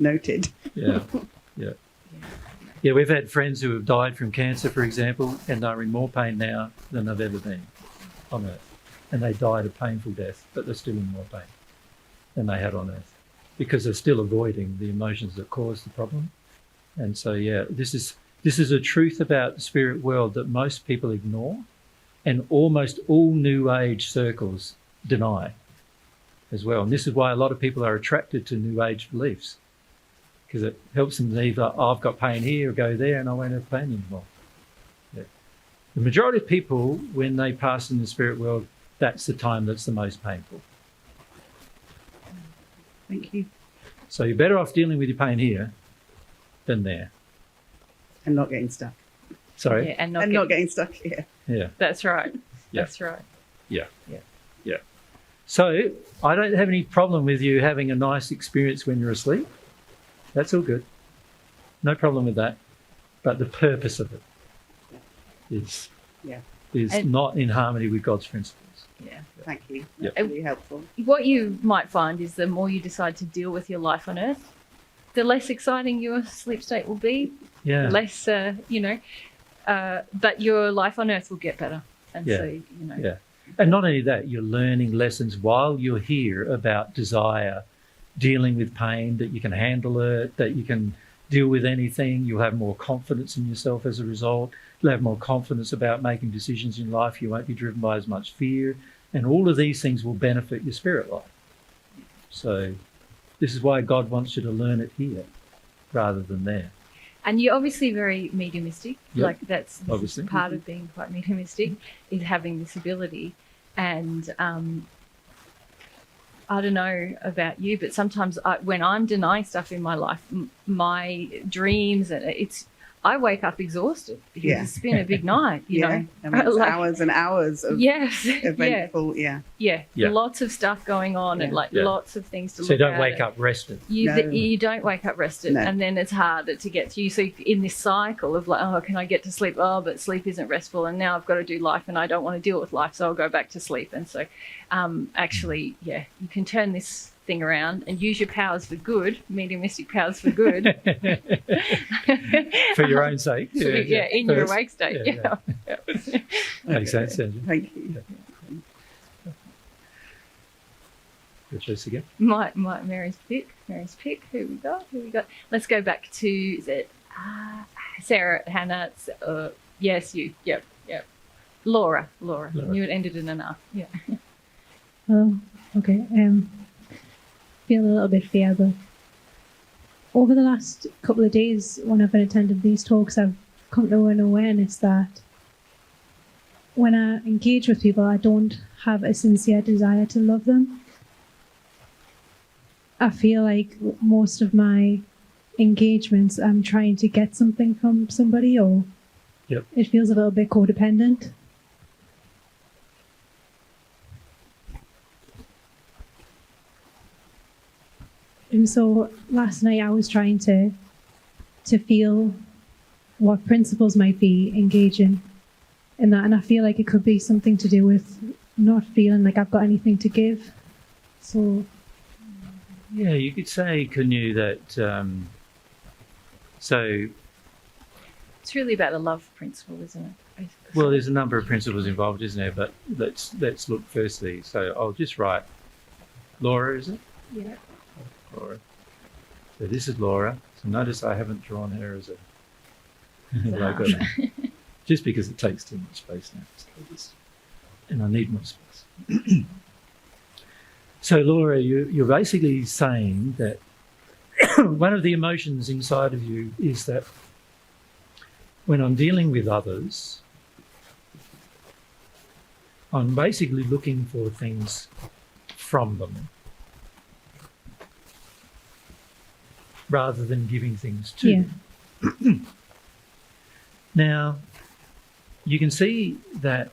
Noted. Yeah. Yeah. Yeah, we've had friends who have died from cancer, for example, and they're in more pain now than they've ever been on earth. And they died a painful death, but they're still in more pain than they had on earth because they're still avoiding the emotions that caused the problem. And so, yeah, this is a truth about the spirit world that most people ignore and almost all New Age circles deny as well. And this is why a lot of people are attracted to New Age beliefs, because it helps them either, I've got pain here, or go there and I won't have pain anymore. Yeah. The majority of people, when they pass in the spirit world, that's the time that's the most painful. Thank you. So you're better off dealing with your pain here than there. And not getting stuck. Sorry? Yeah, and Not getting stuck here. Yeah. That's right. Yeah. That's right. Yeah. Yeah. Yeah. So I don't have any problem with you having a nice experience when you're asleep. That's all good. No problem with that. But the purpose of it is And- not in harmony with God's principles. Yeah. Thank you. Yep. That's really helpful. What you might find is the more you decide to deal with your life on earth, the less exciting your sleep state will be, Yeah. less, but your life on earth will get better. And Yeah. so, Yeah. And not only that, you're learning lessons while you're here about desire, dealing with pain, that you can handle it, that you can deal with anything. You'll have more confidence in yourself as a result. You'll have more confidence about making decisions in life. You won't be driven by as much fear. And all of these things will benefit your spirit life. So this is why God wants you to learn it here rather than there. And you're obviously very mediumistic. Yep. Like this is Obviously. part of being quite mediumistic is having this ability. And I don't know about you, but sometimes when I'm denying stuff in my life, my dreams, I wake up exhausted because Yeah. it's been a big night, you know. I mean, it's Like- hours and hours of Yes, eventful, yeah, Yeah. lots of stuff going on and Yeah. lots of things to So look don't at. wake up rested. You, No. you don't wake up rested, No. and then it's harder to get through. So in this cycle of like, oh, can I get to sleep? Oh, but sleep isn't restful, and now I've got to do life, and I don't want to deal with life, so I'll go back to sleep. And so, actually, yeah, you can turn this thing around and use your powers for good, mediumistic powers for good. For your own sake. Yeah, in your First. awake state. Yeah, Yeah. Makes sense, Andrew. Thank you. Good choice again. Mary's pick. Who we got? Let's go back to is it Sarah, Hannah. Yes, you. Yep. Laura. Knew it ended in an R. Yeah. Oh, okay. Feel a little bit fear, but over the last couple of days, when I've been attending these talks, I've come to an awareness that when I engage with people, I don't have a sincere desire to love them. I feel like most of my engagements, I'm trying to get something from somebody, or Yep. it feels a little bit codependent. And so last night I was trying to feel what principles might be engaging in that, and I feel like it could be something to do with not feeling like I've got anything to give. So Yeah, you could say, couldn't you, that so It's really about a love principle, isn't it? Basically. Well, there's a number of principles involved, isn't there? But let's look firstly. So I'll just write Laura, is it? Yeah. Laura. So this is Laura. So notice I haven't drawn her as a logo, just because it takes too much space now. And I need more space. So Laura, you're basically saying that one of the emotions inside of you is that when I'm dealing with others, I'm basically looking for things from them rather than giving things to them. Now, you can see that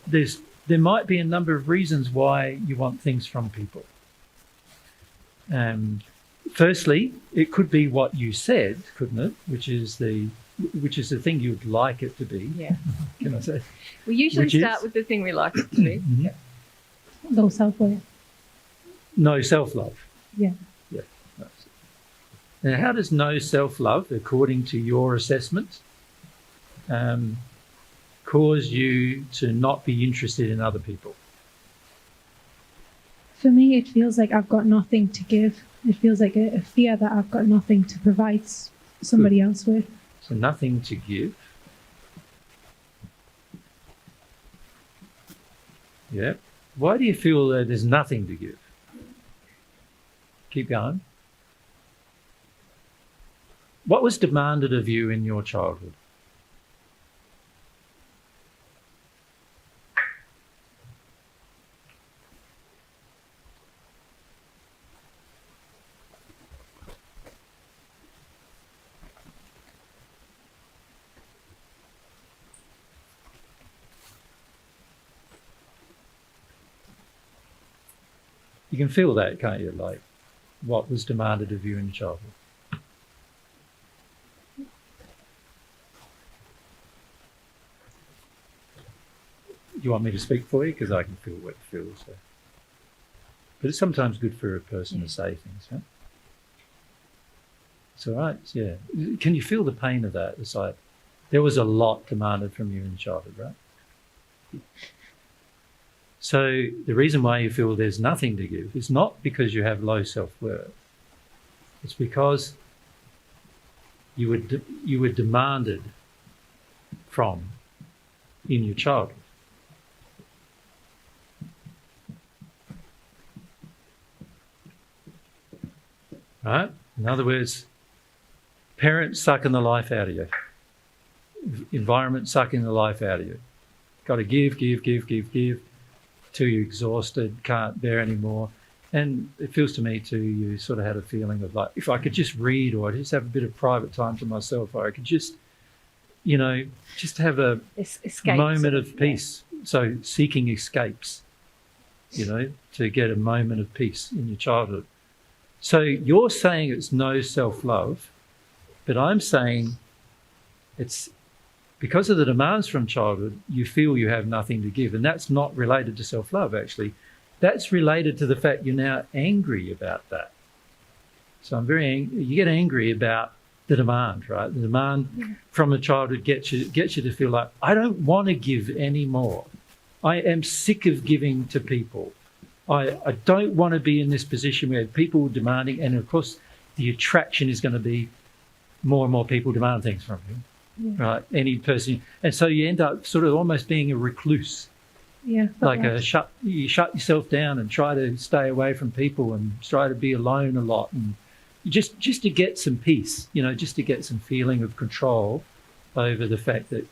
there might be a number of reasons why you want things from people. Firstly, it could be what you said, couldn't it? Which is the thing you'd like it to be. Yeah. Can I say? We usually Which is? start with the thing we like it to be. Mhm. Yeah. Low self-worth. No self-love. Yeah. Yeah. Now, how does no self-love, according to your assessment, cause you to not be interested in other people? For me, it feels like I've got nothing to give. It feels like a fear that I've got nothing to provide somebody else with. So nothing to give. Yeah. Why do you feel that there's nothing to give? Keep going. What was demanded of you in your childhood? You can feel that, can't you? Like, what was demanded of you in childhood? You want me to speak for you? Because I can feel what you feel. So. But it's sometimes good for a person to say things, huh? It's all right, yeah. Can you feel the pain of that? It's like, there was a lot demanded from you in childhood, right? So the reason why you feel there's nothing to give is not because you have low self-worth. It's because you were demanded from in your childhood. Right? In other words, parents sucking the life out of you. Environment sucking the life out of you. Got to give till you're exhausted, can't bear anymore. And it feels to me too, you sort of had a feeling of like, if I could just read or just have a bit of private time to myself, or I could just, just have a moment of peace. So seeking escapes, to get a moment of peace in your childhood. So you're saying it's no self-love, but I'm saying it's because of the demands from childhood, you feel you have nothing to give. And that's not related to self-love, actually. That's related to the fact you're now angry about that. So I'm very angry. You get angry about the demand, right? The demand from a childhood gets you to feel like, I don't want to give anymore. I am sick of giving to people. I don't want to be in this position where people are demanding, and of course the attraction is going to be more and more people demand things from you. Yeah. Right, any person, and so you end up sort of almost being a recluse. Yeah, like you shut yourself down and try to stay away from people and try to be alone a lot, and just to get some peace, just to get some feeling of control over the fact that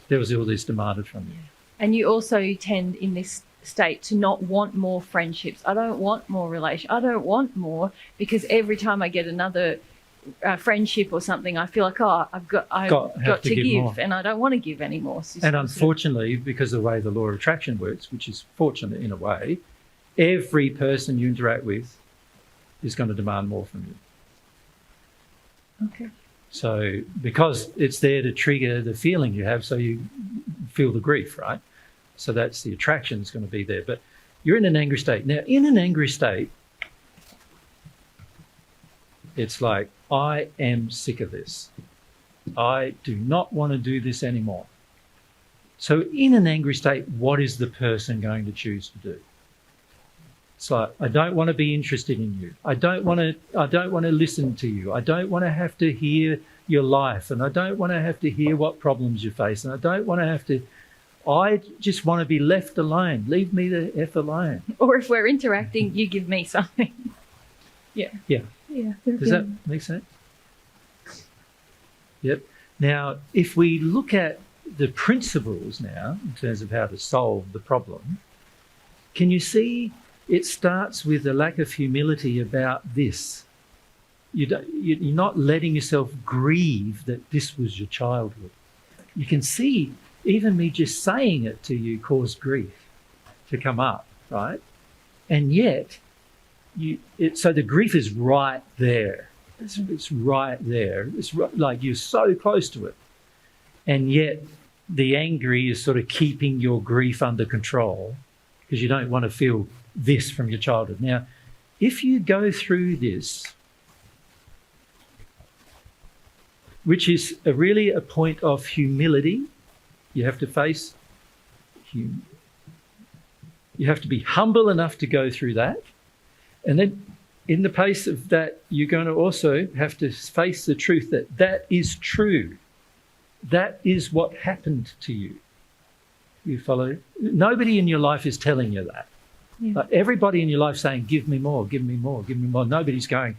there was all this demanded from you. And you also tend in this state to not want more friendships. I don't want more relation. I don't want more, because every time I get another friendship or something, I feel like, I've got to give more. And I don't want to give anymore. So and unfortunately, because of the way the law of attraction works, which is fortunate in a way, every person you interact with is going to demand more from you. Okay. So because it's there to trigger the feeling you have, so you feel the grief, right? So that's the attraction is going to be there. But you're in an angry state. Now, in an angry state, it's like, I am sick of this. I do not want to do this anymore. So in an angry state, what is the person going to choose to do? It's like, I don't want to be interested in you. I don't want to listen to you. I don't want to have to hear your life, and I don't want to have to hear what problems you face, and I don't want to have to. I just want to be left alone. Leave me the F alone. Or if we're interacting, you give me something. Yeah. Yeah. Does that make sense? Yep. Now, if we look at the principles now, in terms of how to solve the problem, can you see it starts with a lack of humility about this? You're not letting yourself grieve that this was your childhood. You can see even me just saying it to you caused grief to come up, right? And yet, so the grief is right there. It's right there. It's like you're so close to it. And yet the angry is sort of keeping your grief under control because you don't want to feel this from your childhood. Now, if you go through this, which is really a point of humility, you have to face, you have to be humble enough to go through that. And then in the pace of that, you're going to also have to face the truth that that is true. That is what happened to you. You follow? Nobody in your life is telling you that. Yeah. Like everybody in your life saying, give me more, give me more, give me more. Nobody's going,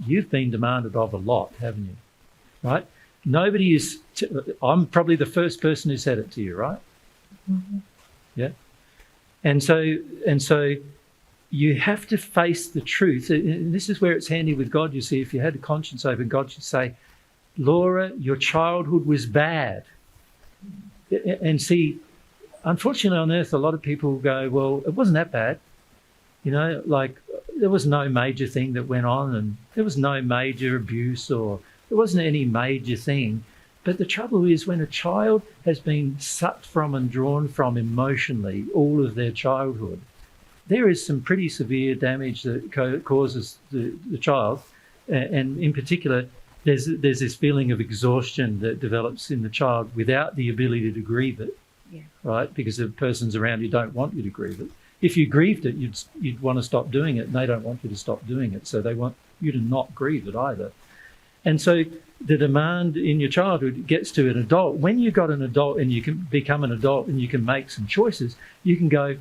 you've been demanded of a lot, haven't you? Right? Nobody is, I'm probably the first person who said it to you, right? Mm-hmm. Yeah. And so you have to face the truth. And this is where it's handy with God, you see. If you had a conscience open, God should say, Laura, your childhood was bad. And see, unfortunately on earth, a lot of people go, well, it wasn't that bad. You know, like there was no major thing that went on and there was no major abuse or there wasn't any major thing. But the trouble is when a child has been sucked from and drawn from emotionally all of their childhood, there is some pretty severe damage that causes the child. And in particular, there's this feeling of exhaustion that develops in the child without the ability to grieve it, right? Because the persons around you don't want you to grieve it. If you grieved it, you'd want to stop doing it, and they don't want you to stop doing it. So they want you to not grieve it either. And so the demand in your childhood gets to an adult. When you've got an adult and you can become an adult and you can make some choices, you can go,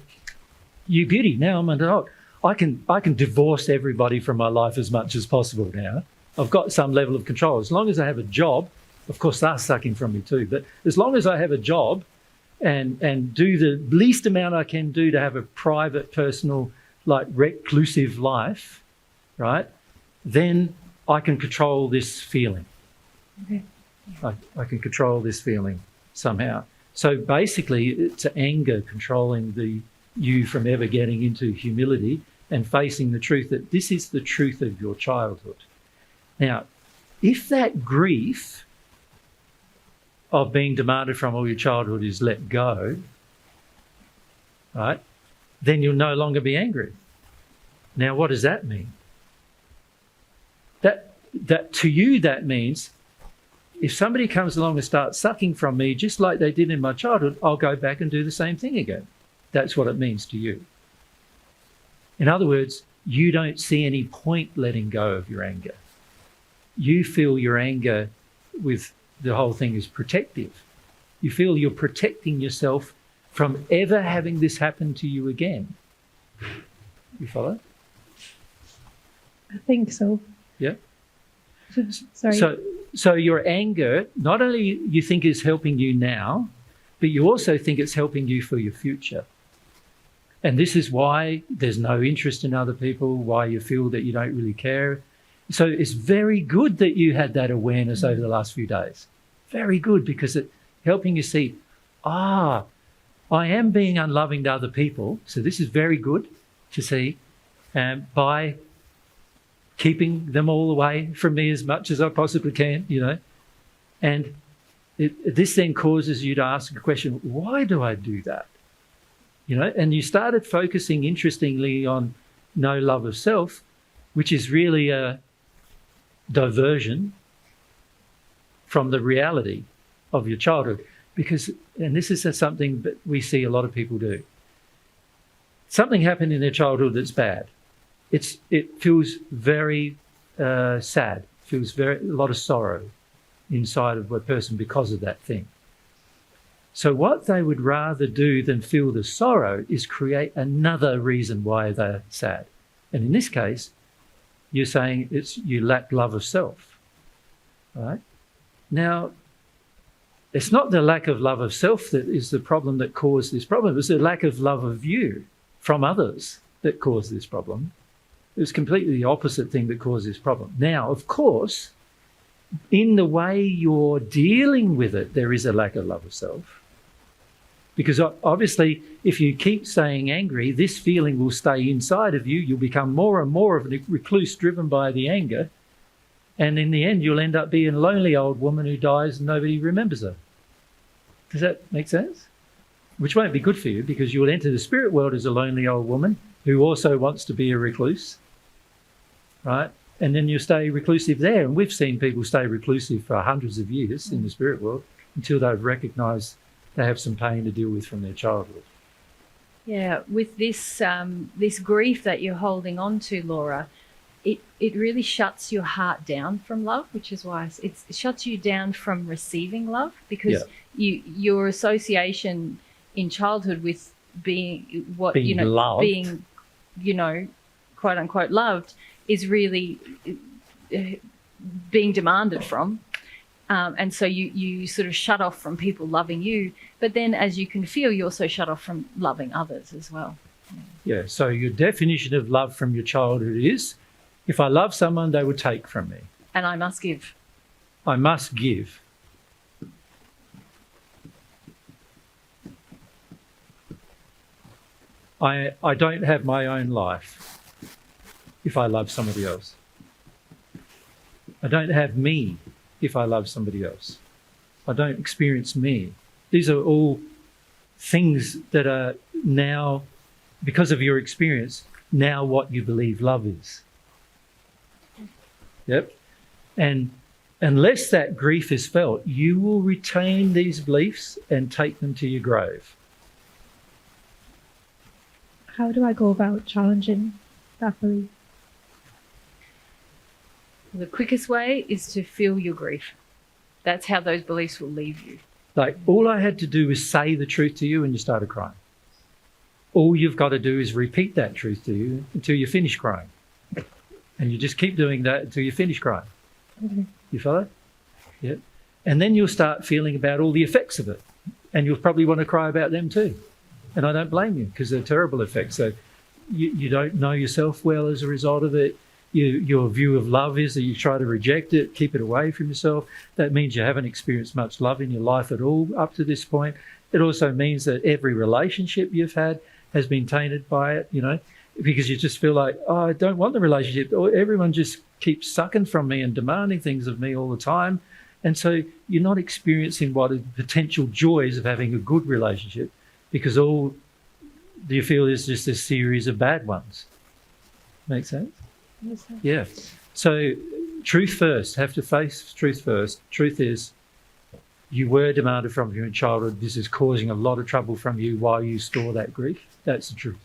you beauty, now I'm an adult. I can divorce everybody from my life as much as possible now. I've got some level of control. As long as I have a job, of course they're sucking from me too, but as long as I have a job and do the least amount I can do to have a private, personal, like reclusive life, right, then I can control this feeling. Okay. I can control this feeling somehow. So basically it's anger controlling you from ever getting into humility and facing the truth that this is the truth of your childhood. Now, if that grief of being demanded from all your childhood is let go, right, then you'll no longer be angry. Now, what does that mean? That to you, that means if somebody comes along and starts sucking from me just like they did in my childhood, I'll go back and do the same thing again. That's what it means to you. In other words, you don't see any point letting go of your anger. You feel your anger with the whole thing is protective. You feel you're protecting yourself from ever having this happen to you again. You follow? I think so. Yeah. Sorry. So your anger, not only you think is helping you now, but you also think it's helping you for your future. And this is why there's no interest in other people, why you feel that you don't really care. So it's very good that you had that awareness over the last few days. Very good, because it's helping you see, I am being unloving to other people. So this is very good to see by keeping them all away from me as much as I possibly can, you know. And this then causes you to ask a question, why do I do that? You know, and you started focusing, interestingly, on no love of self, which is really a diversion from the reality of your childhood. Because, and this is something that we see a lot of people do. Something happened in their childhood that's bad. It feels very sad, feels a lot of sorrow inside of a person because of that thing. So what they would rather do than feel the sorrow is create another reason why they're sad. And in this case, you're saying you lack love of self, right? Now, it's not the lack of love of self that is the problem that caused this problem. It's the lack of love of you from others that caused this problem. It was completely the opposite thing that caused this problem. Now, of course, in the way you're dealing with it, there is a lack of love of self. Because obviously, if you keep staying angry, this feeling will stay inside of you. You'll become more and more of a recluse driven by the anger. And in the end, you'll end up being a lonely old woman who dies and nobody remembers her. Does that make sense? Which won't be good for you, because you'll enter the spirit world as a lonely old woman who also wants to be a recluse, right? And then you stay reclusive there. And we've seen people stay reclusive for hundreds of years in the spirit world until they've recognised they have some pain to deal with from their childhood. Yeah, with this this grief that you're holding on to, Laura, it really shuts your heart down from love, which is why it shuts you down from receiving love, because your association in childhood with being loved. being quote unquote loved is really being demanded from. And so you sort of shut off from people loving you, but then as you can feel, you also shut off from loving others as well. Yeah, so your definition of love from your childhood is, if I love someone, they would take from me. And I must give. I must give. I don't have my own life if I love somebody else. I don't have me if I love somebody else. I don't experience me. These are all things that are now, because of your experience, now what you believe love is. Yep. And unless that grief is felt, you will retain these beliefs and take them to your grave. How do I go about challenging that belief? The quickest way is to feel your grief. That's how those beliefs will leave you. Like, all I had to do was say the truth to you and you started crying. All you've got to do is repeat that truth to you until you finish crying. And you just keep doing that until you finish crying. Okay. You follow? Yeah. And then you'll start feeling about all the effects of it. And you'll probably want to cry about them too. And I don't blame you, because they're terrible effects. So you don't know yourself well as a result of it. Your view of love is that you try to reject it, keep it away from yourself. That means you haven't experienced much love in your life at all up to this point. It also means that every relationship you've had has been tainted by it, because you just feel like, oh, I don't want the relationship. Or everyone just keeps sucking from me and demanding things of me all the time. And so you're not experiencing what are the potential joys of having a good relationship, because all you feel is just a series of bad ones. Make sense? Yes, sir. Yeah. So truth first, have to face truth first. Truth is, you were demanded from you in childhood. This is causing a lot of trouble from you while you store that grief. That's the truth.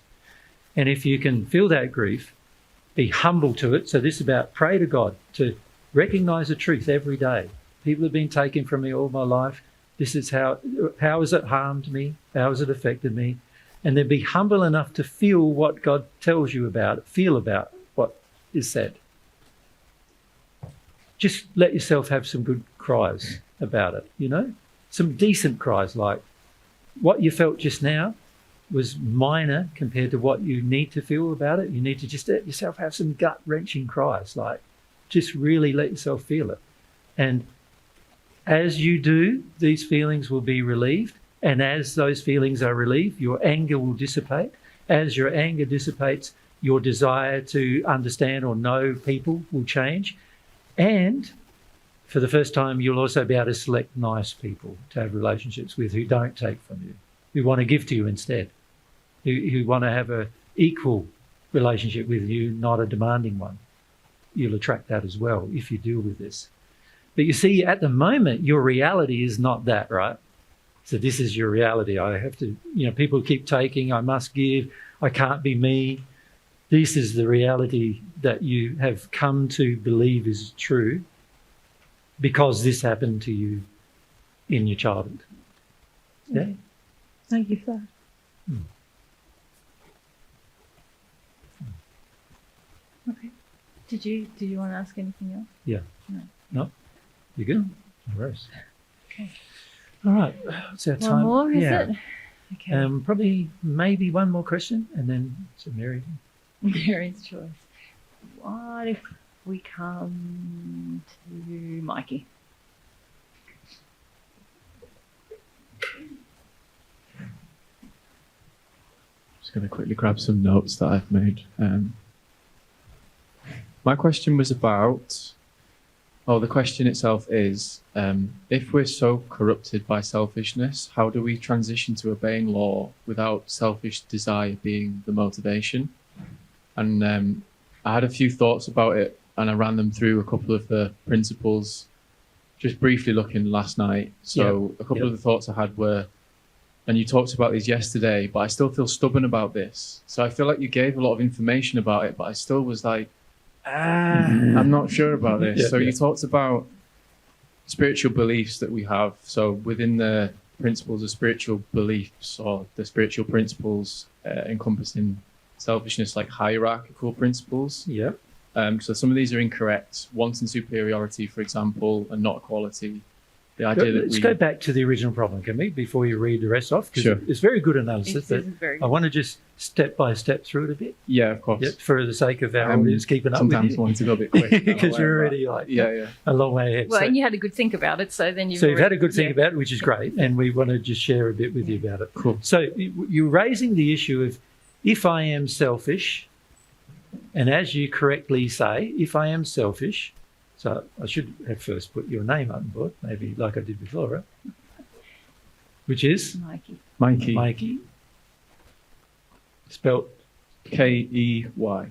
And if you can feel that grief, be humble to it. So this is about, pray to God to recognise the truth every day. People have been taken from me all my life. This is how has it harmed me? How has it affected me? And then be humble enough to feel what God tells you about it, feel about what is said. Just let yourself have some good cries about it, some decent cries, like what you felt just now was minor compared to what you need to feel about it. You need to just let yourself have some gut-wrenching cries, like just really let yourself feel it. And as you do, these feelings will be relieved. And as those feelings are relieved, your anger will dissipate. As your anger dissipates, your desire to understand or know people will change. And for the first time, you'll also be able to select nice people to have relationships with who don't take from you, who want to give to you instead, who want to have an equal relationship with you, not a demanding one. You'll attract that as well if you deal with this. But you see, at the moment, your reality is not that, right? So this is your reality. I have to, people keep taking, I must give, I can't be me. This is the reality that you have come to believe is true because this happened to you in your childhood. Yeah? Okay. Thank you for that. Okay. Did you want to ask anything else? Yeah. No? You good? No worries. Okay. All right. It's our One time. more, is yeah. it? Okay. Probably maybe one more question and then to Mary. Mary's choice. What if we come to Mikey? Just going to quickly grab some notes that I've made. My question was about, the question itself is, if we're so corrupted by selfishness, how do we transition to obeying law without selfish desire being the motivation? And I had a few thoughts about it, and I ran them through a couple of the principles, just briefly looking last night. So a couple of the thoughts I had were, and you talked about these yesterday, but I still feel stubborn about this. So I feel like you gave a lot of information about it, but I still was like, I'm not sure about this. You talked about spiritual beliefs that we have. So within the principles of spiritual beliefs, or the spiritual principles encompassing selfishness, like hierarchical principles. Yeah. So some of these are incorrect. Wanting superiority, for example, and not equality. The idea that Let's go back to the original problem, can we, before you read the rest off? Because it's very good analysis. It is very good. I want to just step by step through it a bit. Yeah, of course. For the sake of our audience keeping up with you. Sometimes wanting to go a bit quick. Because you're already a long way ahead. Well, and you had a good think about it, so then you've had a good think about it, which is great, and we want to just share a bit with you about it. Cool. So you're raising the issue of, if I am selfish, and as you correctly say, if I am selfish, so I should have first put your name on board, maybe like I did with Laura, which is Mikey. Spelt Key. All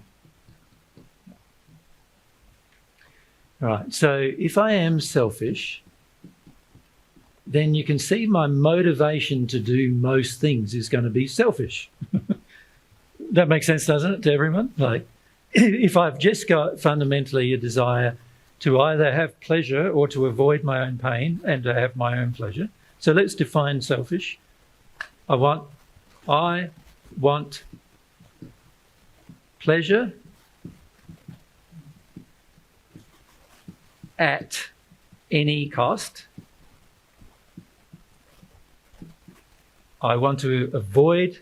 right, so if I am selfish, then you can see my motivation to do most things is going to be selfish. That makes sense, doesn't it, to everyone? Like, if I've just got fundamentally a desire to either have pleasure or to avoid my own pain and to have my own pleasure. So let's define selfish. I want pleasure at any cost. I want to avoid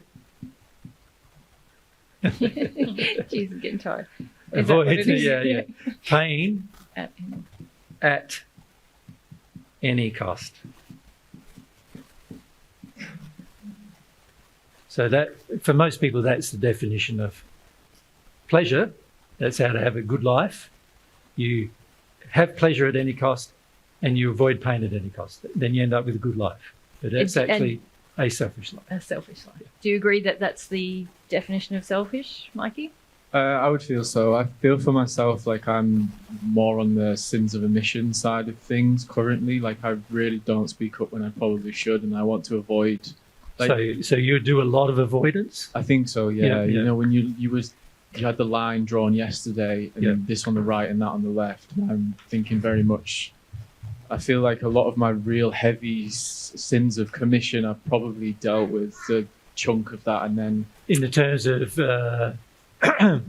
Jesus, getting tired. Pain at any cost. So that, for most people, that's the definition of pleasure. That's how to have a good life. You have pleasure at any cost and you avoid pain at any cost. Then you end up with a good life. But that's actually a selfish life. A selfish life. Do you agree that that's the definition of selfish, Mikey? I would feel so. I feel for myself like I'm more on the sins of omission side of things currently. Like I really don't speak up when I probably should, and I want to avoid. So you do a lot of avoidance? I think so. Yeah. You know, when you had the line drawn yesterday, and this on the right and that on the left. And I'm thinking very much. I feel like a lot of my real heavy sins of commission I've probably dealt with the chunk of that, and then in the terms of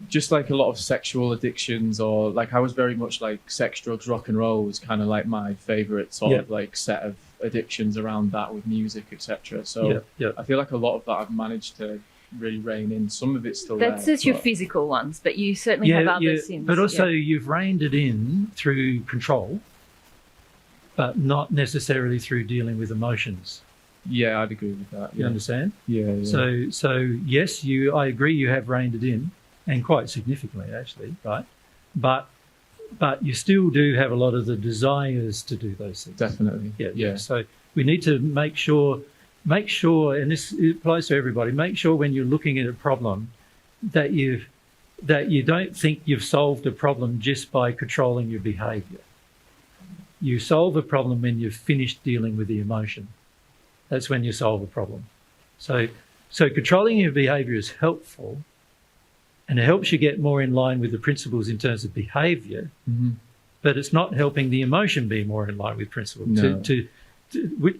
just like a lot of sexual addictions, or like I was very much like sex, drugs, rock and roll was kind of like my favorite sort of like set of addictions around that with music, etc. So I feel like a lot of that I've managed to really rein in. Some of it's still that's there. Just your physical ones, but you certainly have other sins. But also you've reined it in through control, but not necessarily through dealing with emotions. Yeah, I'd agree with that. You understand? Yeah. So yes, I agree you have reined it in, and quite significantly actually, right? But you still do have a lot of the desires to do those things. Definitely. Yeah. So we need to make sure, and this applies to everybody, make sure when you're looking at a problem that you don't think you've solved a problem just by controlling your behaviour. You solve a problem when you've finished dealing with the emotion. That's when you solve a problem. So controlling your behaviour is helpful, and it helps you get more in line with the principles in terms of behaviour, but it's not helping the emotion be more in line with principles. No.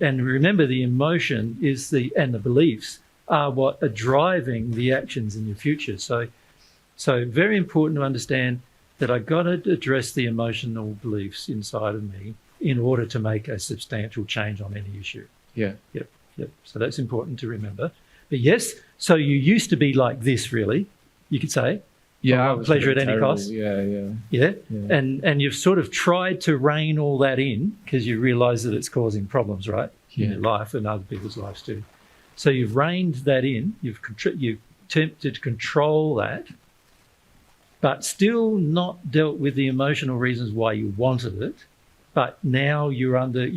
And remember, the emotion and the beliefs are what are driving the actions in your future. So very important to understand that I've got to address the emotional beliefs inside of me in order to make a substantial change on any issue. Yeah. Yep. So that's important to remember. But yes, so you used to be like this, really, you could say. Yeah. Oh, pleasure at any cost. Yeah. And you've sort of tried to rein all that in because you realise that it's causing problems, right, in your life and other people's lives too. So you've reined that in. You've attempted to control that, but still not dealt with the emotional reasons why you wanted it. But now you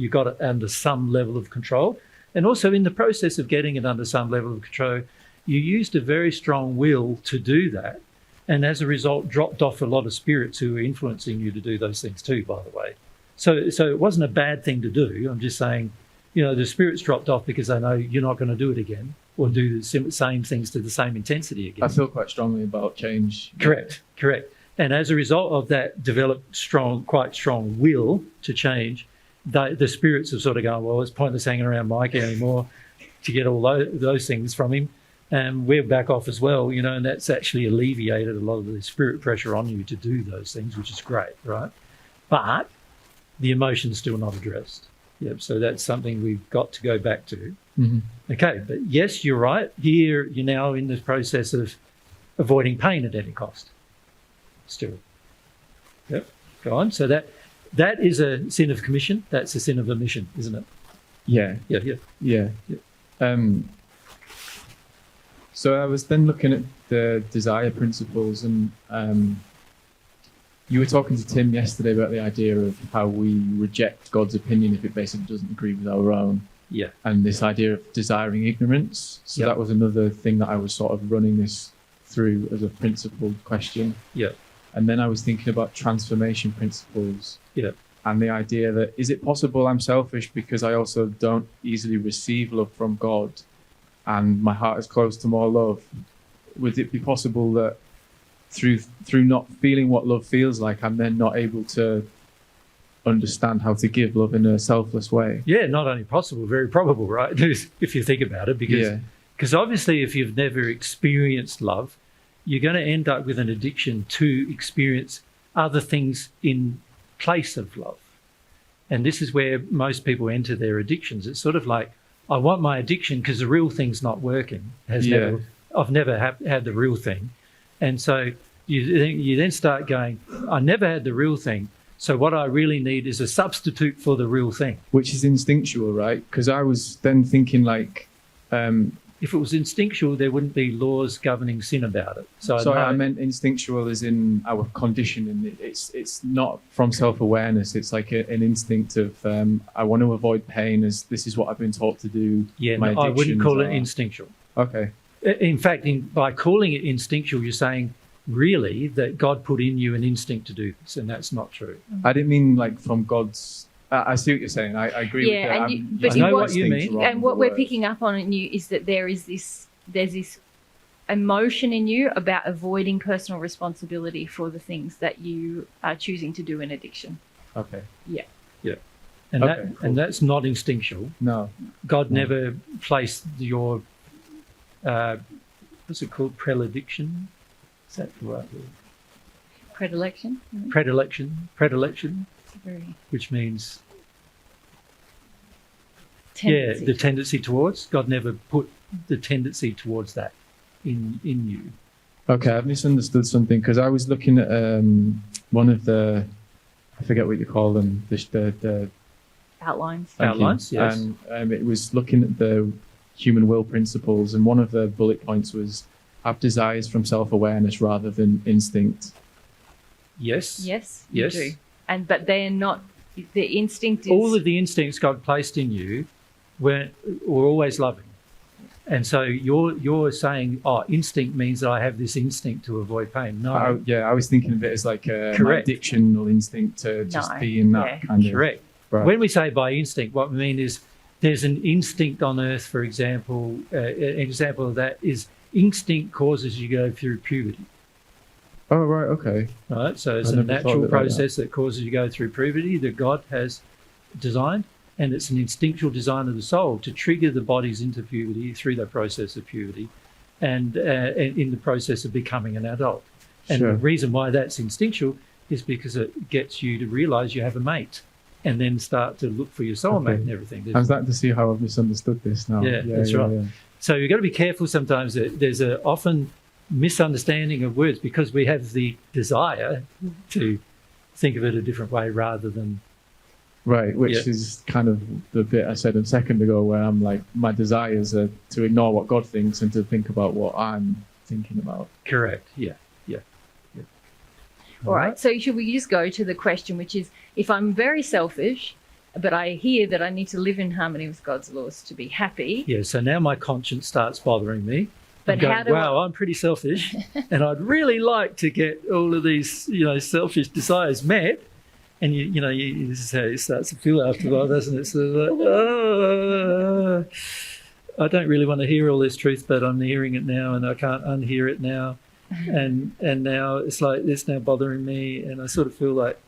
got it under some level of control. And also in the process of getting it under some level of control, you used a very strong will to do that. And as a result, dropped off a lot of spirits who were influencing you to do those things too, by the way. So it wasn't a bad thing to do. I'm just saying, the spirits dropped off because they know you're not going to do it again or do the same things to the same intensity again. I feel quite strongly about change. Correct. And as a result of that, developed quite strong will to change. The spirits have sort of gone, well, it's pointless hanging around Mike anymore to get all those things from him. And we're back off as well, and that's actually alleviated a lot of the spirit pressure on you to do those things, which is great, right? But the emotion's still not addressed. Yep, so that's something we've got to go back to. Okay, but yes, you're right. Here you're now in the process of avoiding pain at any cost. Still. Yep, go on. So that is a sin of commission. That's a sin of omission, isn't it? Yeah. Yeah. So I was then looking at the desire principles, and you were talking to Tim yesterday about the idea of how we reject God's opinion if it basically doesn't agree with our own. Yeah. And this idea of desiring ignorance. So that was another thing that I was sort of running this through as a principled question. Yeah. And then I was thinking about transformation principles. Yeah. And the idea that, is it possible I'm selfish because I also don't easily receive love from God and my heart is closed to more love? Would it be possible that through not feeling what love feels like, I'm then not able to understand how to give love in a selfless way? Yeah, not only possible, very probable, right? If you think about it, because obviously if you've never experienced love, you're going to end up with an addiction to experience other things in place of love. And this is where most people enter their addictions. It's sort of like, I want my addiction because the real thing's not working. I've never had the real thing. And so you then start going, I never had the real thing. So what I really need is a substitute for the real thing. Which is instinctual, right? Because I was then thinking like... if it was instinctual, there wouldn't be laws governing sin about it. I meant instinctual as in our conditioning. It's not from self-awareness. It's like an instinct of, I want to avoid pain as this is what I've been taught to do. Yeah, no, I wouldn't call it instinctual. Okay. In fact, by calling it instinctual, you're saying really that God put in you an instinct to do this, and that's not true. I didn't mean like from God's... I see what you're saying. I agree with that. But I know what you mean. And what we're picking up on in you is that there's this emotion in you about avoiding personal responsibility for the things that you are choosing to do in addiction. Okay. Yeah. And that's not instinctual. No. God never placed your what's it called? Predilection? Is that the right word? Predilection. Predilection. Which means the tendency towards. God never put the tendency towards that in you. Okay, I've misunderstood something because I was looking at one of the, I forget what you call them, the outlines. Outlines, yes. And it was looking at the human will principles, and one of the bullet points was have desires from self-awareness rather than instinct. Yes. Yes, you do. But they're not, the instinct is... All of the instincts God placed in you were always loving. And so you're saying, instinct means that I have this instinct to avoid pain. No. I was thinking of it as like an additional instinct to just be in that kind of... Right. When we say by instinct, what we mean is there's an instinct on earth, for example. An example of that is instinct causes you to go through puberty. Oh, right, okay. Right, so it's I a never thought natural of it like process that causes you to go through puberty that God has designed, and it's an instinctual design of the soul to trigger the bodies into puberty through the process of puberty, and in the process of becoming an adult. And Sure. the reason why that's instinctual is because it gets you to realise you have a mate, and then start to look for your soulmate Okay. and everything. I'm starting to see how I've misunderstood this now. Yeah, that's right. Yeah. So you've got to be careful sometimes. That there's a often misunderstanding of words because we have the desire to think of it a different way rather than Right, which Yeah. is kind of the bit I said a second ago where I'm like, my desires are to ignore what God thinks and to think about what I'm thinking about. correct. Yeah. All right. So should we just go to the question, which is, if I'm very selfish, but I hear that I need to live in harmony with God's laws to be happy, Yeah. So now my conscience starts bothering me. But I'm going, how do wow, I'm pretty selfish, and I'd really like to get all of these, selfish desires met. And this is how it starts to feel after a while, doesn't it? So like, I don't really want to hear all this truth, but I'm hearing it now, and I can't unhear it now. And now it's like it's now bothering me, and I sort of feel like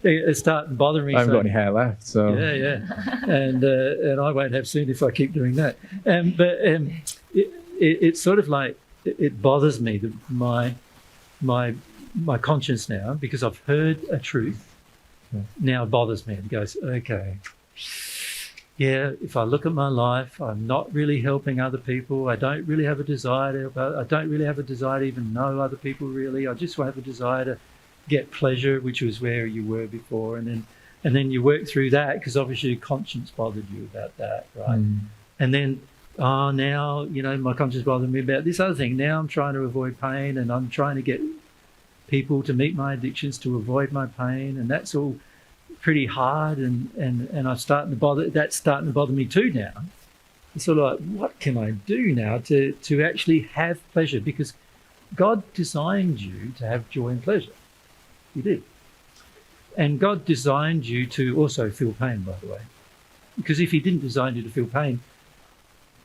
it's starting to bother me. I haven't so- got any hair left, so yeah, and I won't have soon if I keep doing that. But it's sort of like it bothers me that my conscience now, because I've heard a truth, now bothers me. It goes, okay, yeah, if I look at my life, I'm not really helping other people. I don't really have a desire to help. I don't really have a desire to even know other people really. I just have a desire to get pleasure, which was where you were before, and then you work through that because obviously your conscience bothered you about that, right? And then now my conscience bothered me about this other thing. Now I'm trying to avoid pain, and I'm trying to get people to meet my addictions to avoid my pain, and that's all pretty hard, and that's starting to bother me too now. It's sort of like, what can I do now to actually have pleasure? Because God designed you to have joy and pleasure. He did. And God designed you to also feel pain, by the way. Because if he didn't design you to feel pain,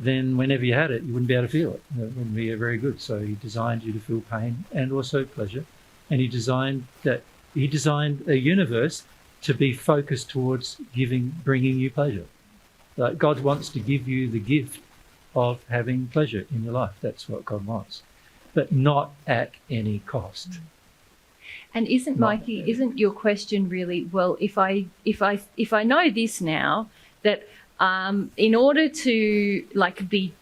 then whenever you had it, you wouldn't be able to feel it. It wouldn't be very good. So he designed you to feel pain and also pleasure. And he designed a universe to be focused towards bringing you pleasure. Like God wants to give you the gift of having pleasure in your life. That's what God wants, but not at any cost. and isn't your question really, well, if I know this now, that in order to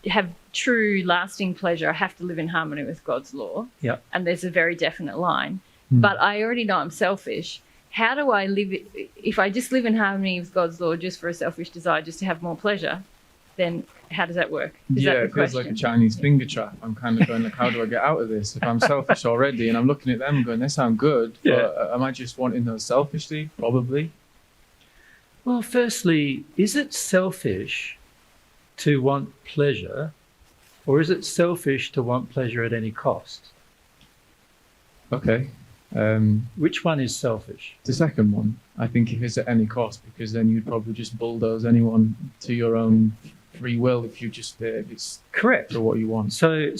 have true lasting pleasure, I have to live in harmony with God's law. Yeah. And there's a very definite line. But I already know I'm selfish. How do I live if I just live in harmony with God's law just for a selfish desire, just to have more pleasure? Then how does that work? Is that the it feels like a question? Chinese finger trap. I'm kind of going like, how do I get out of this? If I'm selfish already and I'm looking at them and going, they sound good, but am I just wanting those selfishly? Probably. Well, firstly, is it selfish to want pleasure, or is it selfish to want pleasure at any cost? Okay. Which one is selfish? The second one, I think, if it's at any cost, because then you'd probably just bulldoze anyone to your own free will if it's Correct. for what you want. So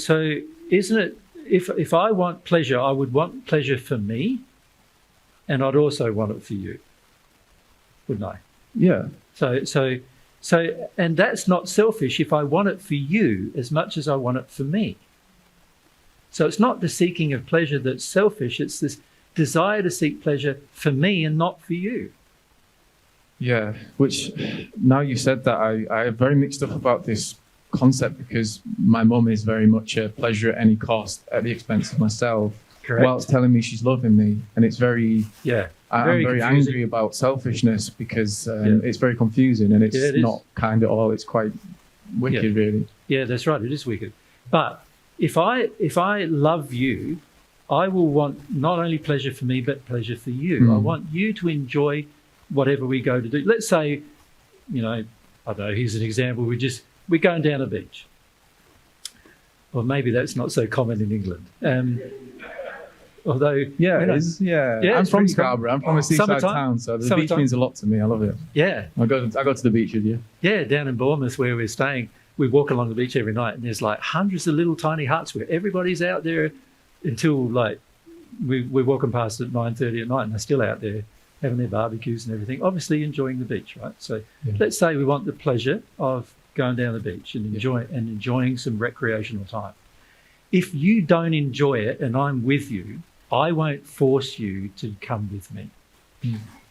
isn't it, if I want pleasure, I would want pleasure for me, and I'd also want it for you, wouldn't I? Yeah. So, and that's not selfish if I want it for you as much as I want it for me. So it's not the seeking of pleasure that's selfish, it's this desire to seek pleasure for me and not for you. Yeah, which now you said that, I am very mixed up about this concept because my mum is very much a pleasure at any cost at the expense of myself. Correct. Whilst telling me she's loving me. And it's very, Yeah. I'm very confusing. angry about selfishness because it's very confusing and it's Yeah, it is. not kind at all. It's quite wicked, really. Yeah, that's right. It is wicked. But if I love you, I will want not only pleasure for me, but pleasure for you. I want you to enjoy whatever we go to do. Let's say, I don't know, here's an example. We're going down a beach. Well, maybe that's not so common in England. Although, Yeah, you know, it is. Yeah, Yeah, I'm it's from pretty Scarborough. I'm from a seaside Summertime. town, so the beach Summertime. means a lot to me. I love it. yeah, I go to the beach with you. yeah, down in Bournemouth where we're staying, we walk along the beach every night, and there's like hundreds of little tiny huts where everybody's out there until like we're walking past at 9:30 at night, and they're still out there having their barbecues and everything, obviously enjoying the beach, right? So Yeah. let's say we want the pleasure of going down the beach and enjoying some recreational time. If you don't enjoy it and I'm with you, I won't force you to come with me.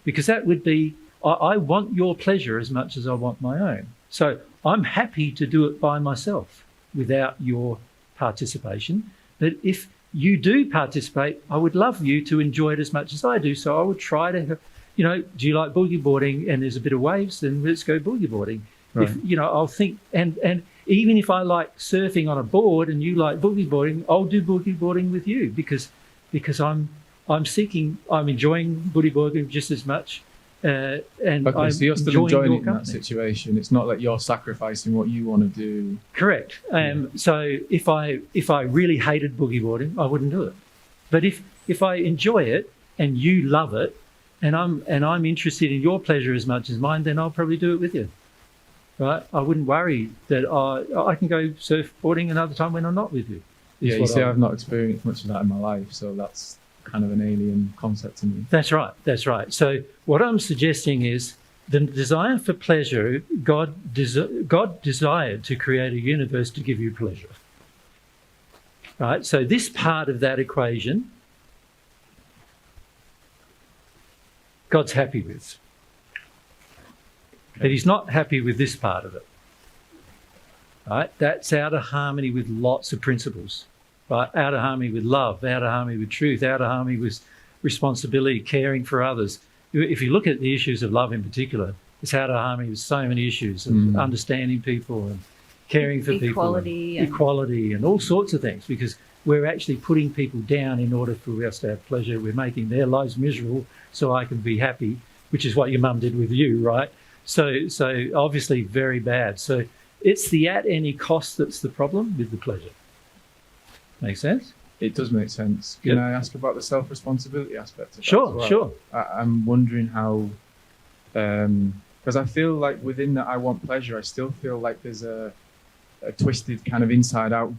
Because that would be, I want your pleasure as much as I want my own. So I'm happy to do it by myself without your participation. But if you do participate, I would love you to enjoy it as much as I do. So I would try to, you know, do you like boogie boarding and there's a bit of waves, then let's go boogie boarding. Right. If, you know, I'll think, and even if I like surfing on a board and you like boogie boarding, I'll do boogie boarding with you because I'm enjoying boogie boarding just as much. And Okay, I'm so you're still enjoying your it in that company. situation. It's not that you're sacrificing what you want to do. Correct. So if I really hated boogie boarding, I wouldn't do it. But if I enjoy it and you love it, and I'm interested in your pleasure as much as mine, then I'll probably do it with you. Right? I wouldn't worry that I can go surfboarding another time when I'm not with you. Yeah, you see, I've not experienced much of that in my life, so that's kind of an alien concept to me. That's right. That's right. So what I'm suggesting is the desire for pleasure. God desired to create a universe to give you pleasure. Right. So this part of that equation, God's happy with. But he's not happy with this part of it. Right? That's out of harmony with lots of principles. Right? Out of harmony with love, out of harmony with truth, out of harmony with responsibility, caring for others. If you look at the issues of love in particular, it's out of harmony with so many issues of understanding people and caring for Equality people. Equality and all sorts of things, because we're actually putting people down in order for us to have pleasure. We're making their lives miserable so I can be happy, which is what your mum did with you, right? So obviously very bad. So it's the at any cost that's the problem with the pleasure. Make sense? It does make sense. Can I ask about the self-responsibility aspect of that Sure, as well? sure. I'm wondering how, because I feel like within that I want pleasure, I still feel like there's a twisted kind of inside-out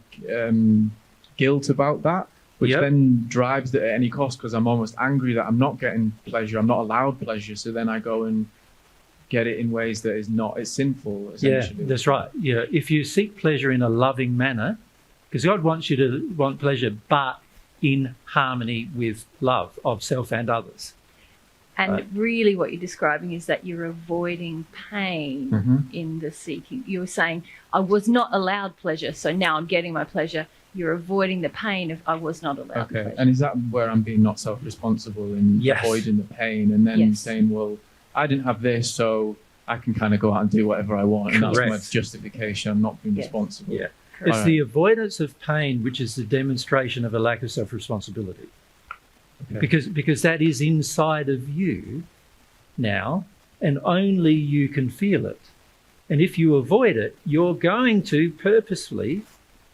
guilt about that, which then drives it at any cost, because I'm almost angry that I'm not getting pleasure, I'm not allowed pleasure, so then I go and get it in ways that is not as sinful, essentially. Yeah, that's right. Yeah, if you seek pleasure in a loving manner, because God wants you to want pleasure, but in harmony with love of self and others. And really what you're describing is that you're avoiding pain in the seeking. You were saying, I was not allowed pleasure, so now I'm getting my pleasure. You're avoiding the pain of I was not allowed pleasure. And is that where I'm being not self-responsible in avoiding the pain and then saying, well, I didn't have this, so I can kind of go out and do whatever I want. And that's my justification. I'm not being responsible. Yeah. It's the avoidance of pain which is the demonstration of a lack of self-responsibility. Because that is inside of you now, and only you can feel it. And if you avoid it, you're going to purposefully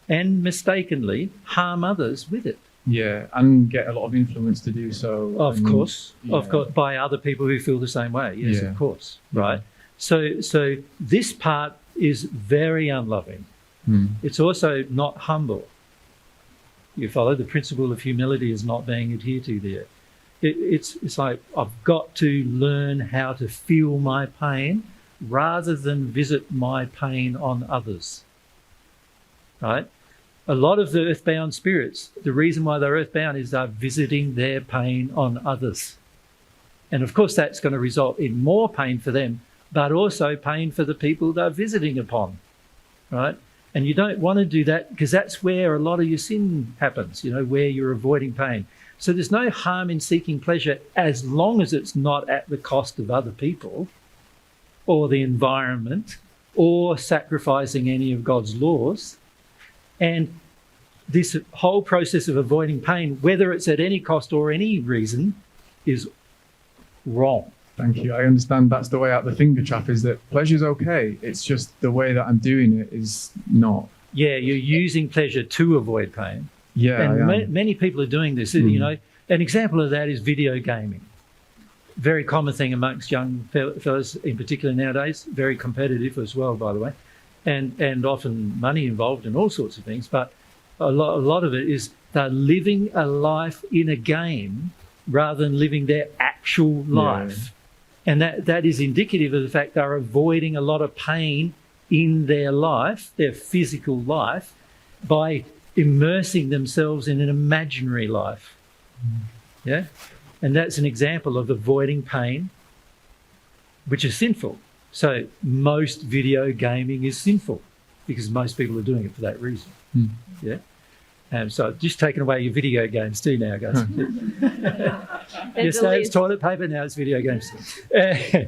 and mistakenly harm others with it. Yeah, and get a lot of influence to do so. Of course, by other people who feel the same way. Yes, of course. Right. So this part is very unloving. It's also not humble. You follow the principle of humility is not being adhered to there. It's like I've got to learn how to feel my pain rather than visit my pain on others. Right? A lot of the earthbound spirits, the reason why they're earthbound is they're visiting their pain on others. And of course that's going to result in more pain for them, but also pain for the people they're visiting upon. Right? And you don't want to do that because that's where a lot of your sin happens, where you're avoiding pain. So there's no harm in seeking pleasure as long as it's not at the cost of other people or the environment or sacrificing any of God's laws. And this whole process of avoiding pain, whether it's at any cost or any reason, is wrong. Thank you. I understand that's the way out the finger trap, is that pleasure's okay. It's just the way that I'm doing it is not. Yeah, you're using pleasure to avoid pain. Yeah, and many people are doing this. An example of that is video gaming. Very common thing amongst young fellas in particular nowadays, very competitive as well, by the way, and often money involved and all sorts of things. But a lot of it is they're living a life in a game rather than living their actual life. And that is indicative of the fact they're avoiding a lot of pain in their life, their physical life, by immersing themselves in an imaginary life. Yeah? And that's an example of avoiding pain, which is sinful. So most video gaming is sinful because most people are doing it for that reason. Yeah? So just taking away your video games too now, guys. Yesterday it was toilet paper, now it's video games.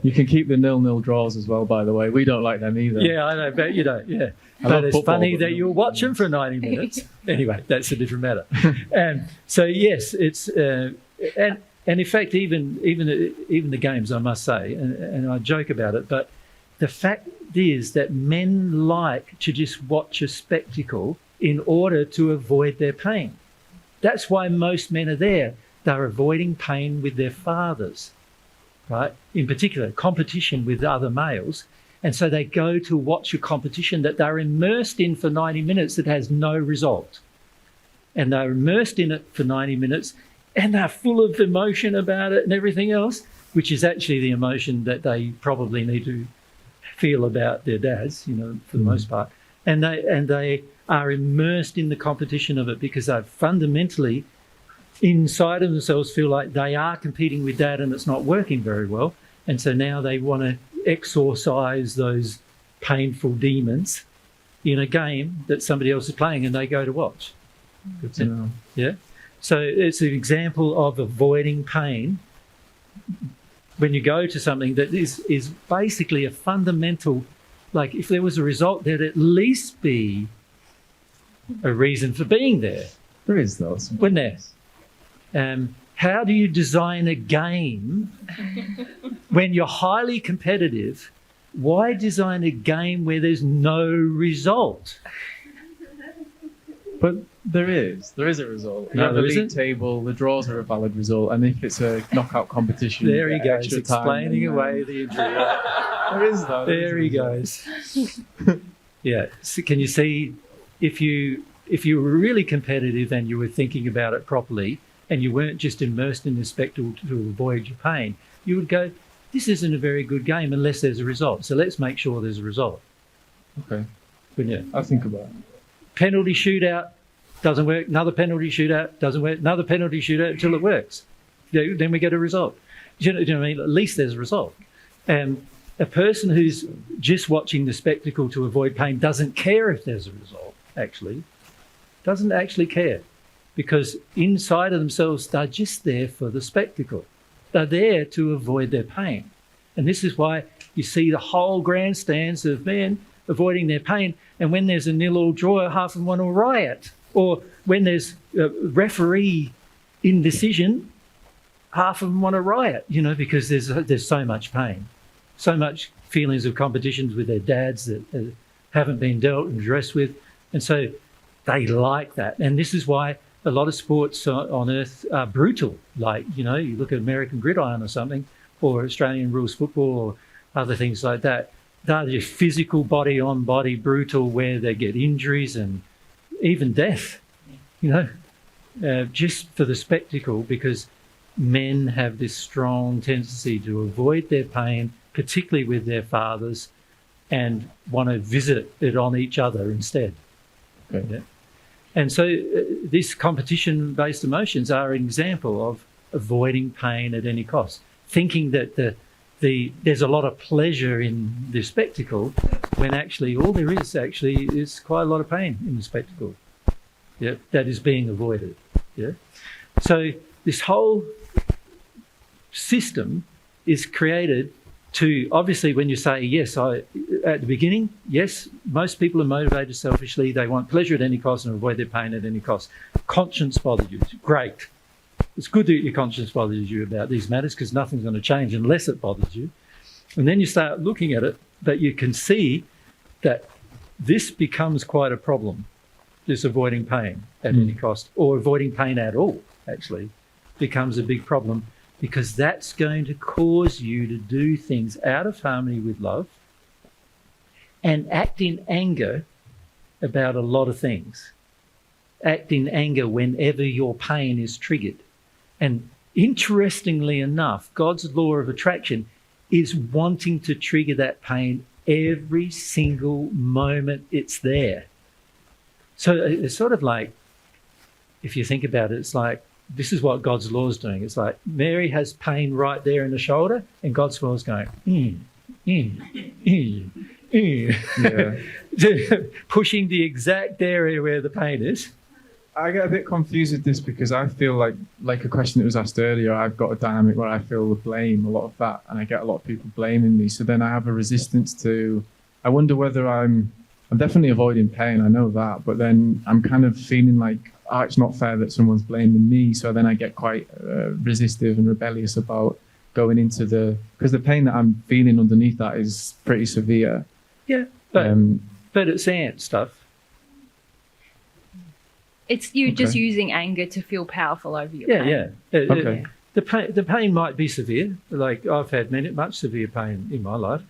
You can keep the 0-0 draws as well, by the way. We don't like them either. Yeah, I know, but you don't, yeah. But it's funny that you'll watch them for 90 minutes. Anyway, that's a different matter. So yes, it's and in fact, even the games, I must say, and I joke about it, but the fact is that men like to just watch a spectacle in order to avoid their pain. That's why most men are there. They're avoiding pain with their fathers, right? In particular, competition with other males. And so they go to watch a competition that they're immersed in for 90 minutes that has no result. And they're immersed in it for 90 minutes and they're full of emotion about it and everything else, which is actually the emotion that they probably need to feel about their dads, you know, for the most part. And they are immersed in the competition of it because they fundamentally inside of themselves feel like they are competing with dad and it's not working very well. And so now they want to exorcise those painful demons in a game that somebody else is playing and they go to watch. Good to know. Yeah. So it's an example of avoiding pain when you go to something that is basically a fundamental, like if there was a result, there'd at least be a reason for being there. There is, though. Wouldn't there? How do you design a game when you're highly competitive? Why design a game where there's no result? But there is a result. No, The there league isn't. table, the draws are a valid result, and if it's a knockout competition, There he you get goes, extra time, explaining away the injury. There is, though. There he goes. Yeah. So can you see, if you were really competitive and you were thinking about it properly and you weren't just immersed in the spectacle to avoid your pain, you would go, this isn't a very good game unless there's a result. So let's make sure there's a result. Okay. Wouldn't you? I'll think about it. Penalty shootout, doesn't work. Another penalty shootout, doesn't work. Another penalty shootout until it works. Then we get a result. Do you know what I mean? At least there's a result. And a person who's just watching the spectacle to avoid pain doesn't care if there's a result, actually. Doesn't actually care. Because inside of themselves, they're just there for the spectacle. They're there to avoid their pain. And this is why you see the whole grandstands of men avoiding their pain. And when there's a 0-0 draw, half of them want to riot. Or when there's a referee indecision, half of them want to riot, you know, because there's so much pain, so much feelings of competitions with their dads that haven't been dealt and addressed with. And so they like that. And this is why a lot of sports on earth are brutal. Like, you know, you look at American gridiron or something, or Australian rules football or other things like that. They're just physical, body-on-body, brutal, where they get injuries and even death, you know, just for the spectacle, because men have this strong tendency to avoid their pain, particularly with their fathers, and want to visit it on each other instead. Okay. Yeah? And so these competition-based emotions are an example of avoiding pain at any cost, thinking that there's a lot of pleasure in the spectacle when actually all there is actually is quite a lot of pain in the spectacle. Yeah, that is being avoided. Yeah. So this whole system is created to, obviously, when you say yes, at the beginning, yes, most people are motivated selfishly. They want pleasure at any cost and avoid their pain at any cost. Conscience bothers you. Great. It's good that your conscience bothers you about these matters, because nothing's going to change unless it bothers you. And then you start looking at it, but you can see that this becomes quite a problem, this avoiding pain at any cost, or avoiding pain at all, actually. becomes a big problem, because that's going to cause you to do things out of harmony with love and act in anger about a lot of things. Act in anger whenever your pain is triggered. And interestingly enough, God's law of attraction is wanting to trigger that pain every single moment it's there. So it's sort of like, if you think about it, it's like, this is what God's law is doing. It's like Mary has pain right there in the shoulder, and God's law is going, pushing the exact area where the pain is. I get a bit confused with this because I feel like a question that was asked earlier, I've got a dynamic where I feel the blame, a lot of that, and I get a lot of people blaming me. So then I have a resistance to, I wonder whether I'm definitely avoiding pain, I know that, but then I'm kind of feeling like, oh, it's not fair that someone's blaming me. So then I get quite resistive and rebellious about going into because the pain that I'm feeling underneath that is pretty severe. Yeah, but it's ant stuff. It's you just using anger to feel powerful over your pain. Okay. The pain might be severe. Like, I've had much severe pain in my life.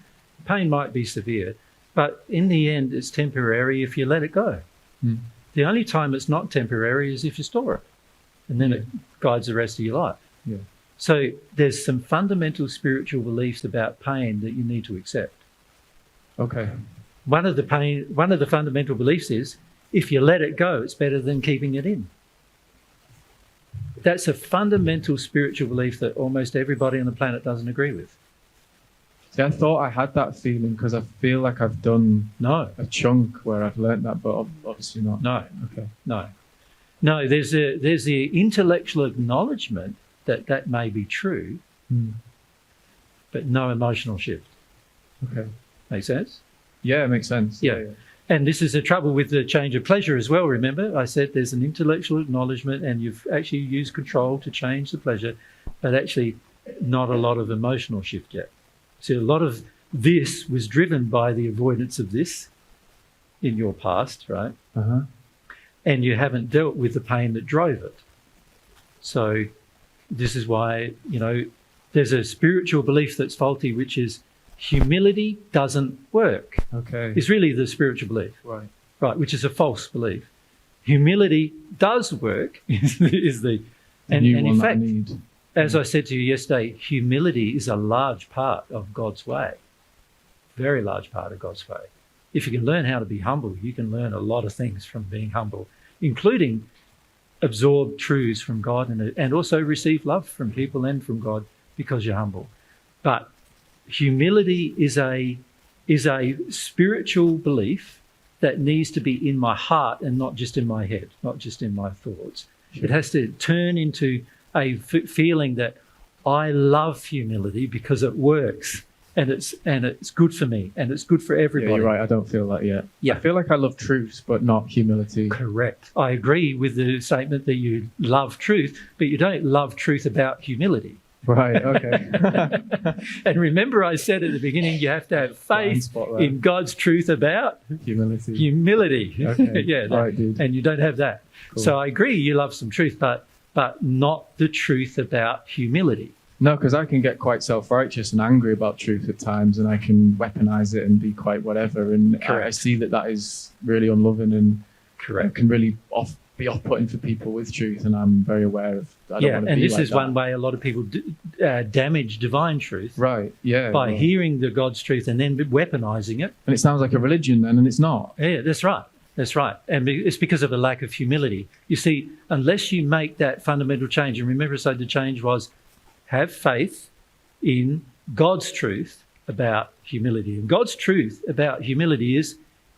Pain might be severe, but in the end, it's temporary if you let it go. Mm. The only time it's not temporary is if you store it, and then it guides the rest of your life. Yeah. So there's some fundamental spiritual beliefs about pain that you need to accept. Okay. One of the fundamental beliefs is, if you let it go, it's better than keeping it in. That's a fundamental spiritual belief that almost everybody on the planet doesn't agree with. See, I thought I had that feeling because I feel like I've done a chunk where I've learnt that, but obviously not. No. Okay. No, there's the intellectual acknowledgement that may be true, but no emotional shift. Okay. Make sense? Yeah, it makes sense. Yeah. And this is the trouble with the change of pleasure as well. Remember, I said there's an intellectual acknowledgement and you've actually used control to change the pleasure, but actually not a lot of emotional shift yet. So a lot of this was driven by the avoidance of this in your past, right? Uh-huh. And you haven't dealt with the pain that drove it. So this is why, there's a spiritual belief that's faulty, which is humility doesn't work. Okay. It's really the spiritual belief. Right. Which is a false belief. Humility does work, and in fact, as I said to you yesterday, humility is a large part of God's way. Very large part of God's way. If you can learn how to be humble, you can learn a lot of things from being humble, including absorb truths from God and also receive love from people and from God because you're humble. But humility is a spiritual belief that needs to be in my heart and not just in my head, not just in my thoughts. Sure. It has to turn into a feeling that I love humility because it works and it's good for me and it's good for everybody. Yeah, you're right. I don't feel that yet. Yeah. I feel like I love truth, but not humility. Correct. I agree with the statement that you love truth, but you don't love truth about humility. Right, okay. And remember I said at the beginning, you have to have faith in God's truth about humility. Okay. Yeah, right, dude. And you don't have that. Cool. So I agree you love some truth, but not the truth about humility. No, because I can get quite self-righteous and angry about truth at times, and I can weaponize it and be quite whatever. And I see that is really unloving and can really be off-putting for people with truth, and I'm very aware of that. And this is one way a lot of people damage divine truth. Right, yeah. By hearing the God's truth and then weaponizing it. And it sounds like a religion then, and it's not. Yeah, that's right. That's right. And it's because of a lack of humility. You see, unless you make that fundamental change, and remember I said the change was have faith in God's truth about humility. And God's truth about humility is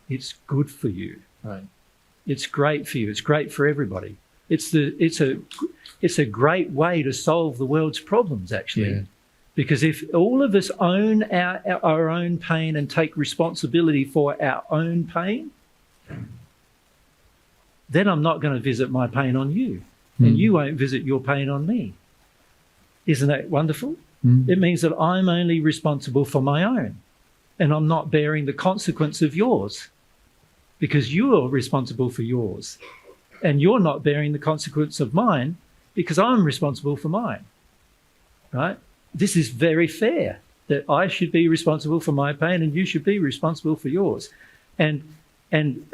it's good for you. Right. It's great for you. It's great for everybody. It's a great way to solve the world's problems, actually. Yeah. Because if all of us own our own pain and take responsibility for our own pain, then I'm not going to visit my pain on you, and you won't visit your pain on me. Isn't that wonderful? It means that I'm only responsible for my own, and I'm not bearing the consequence of yours. Because you're responsible for yours and you're not bearing the consequence of mine because I'm responsible for mine, right? This is very fair that I should be responsible for my pain and you should be responsible for yours. And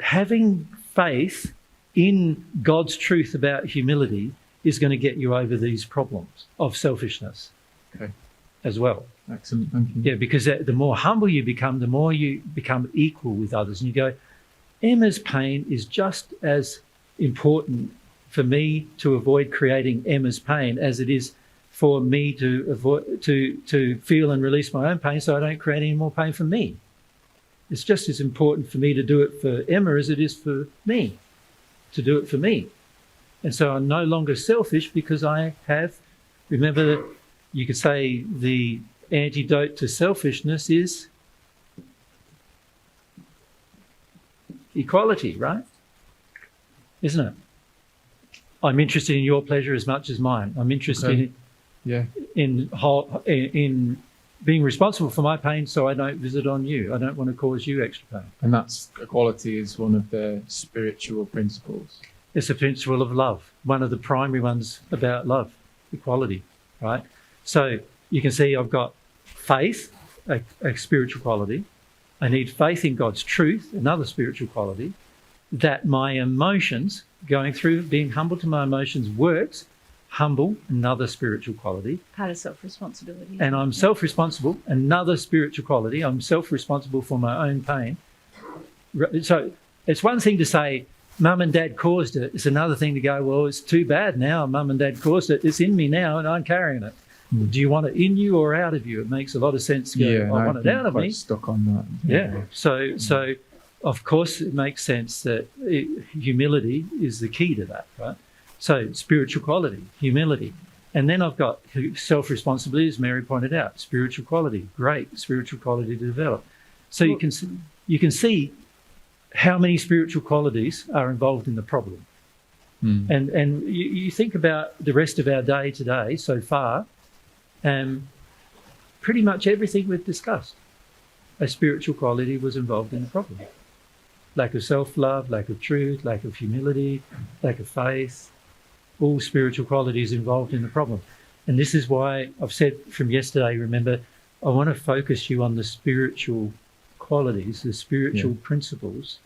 having faith in God's truth about humility is going to get you over these problems of selfishness as well. Excellent, thank you. Yeah, because the more humble you become, the more you become equal with others. And you go, Emma's pain is just as important for me to avoid creating Emma's pain as it is for me to avoid to feel and release my own pain so I don't create any more pain for me. It's just as important for me to do it for Emma as it is for me to do it for me. And so I'm no longer selfish because I have, remember, you could say the antidote to selfishness is equality, right? Isn't it? I'm interested in your pleasure as much as mine. I'm interested in being responsible for my pain so I don't visit on you. I don't want to cause you extra pain. And that's equality is one of the spiritual principles. It's a principle of love, one of the primary ones about love, equality, right? So you can see I've got faith, a spiritual quality. I need faith in God's truth, another spiritual quality, that my emotions, going through being humble to my emotions works, humble, another spiritual quality. Part of self-responsibility. And I'm self-responsible, another spiritual quality. I'm self-responsible for my own pain. So it's one thing to say, Mum and Dad caused it. It's another thing to go, well, it's too bad now. Mum and Dad caused it. It's in me now and I'm carrying it. Do you want it in you or out of you? It makes a lot of sense to go, I want it out of me. Stuck on that. Yeah. So of course it makes sense that humility is the key to that, right? So spiritual quality, humility. And then I've got self-responsibility, as Mary pointed out, spiritual quality, great spiritual quality to develop. So you can see how many spiritual qualities are involved in the problem. And you think about the rest of our day today so far, pretty much everything we've discussed, a spiritual quality was involved in the problem. Lack of self-love, lack of truth, lack of humility, lack of faith, all spiritual qualities involved in the problem. And this is why I've said from yesterday, remember, I want to focus you on the spiritual qualities, the spiritual principles,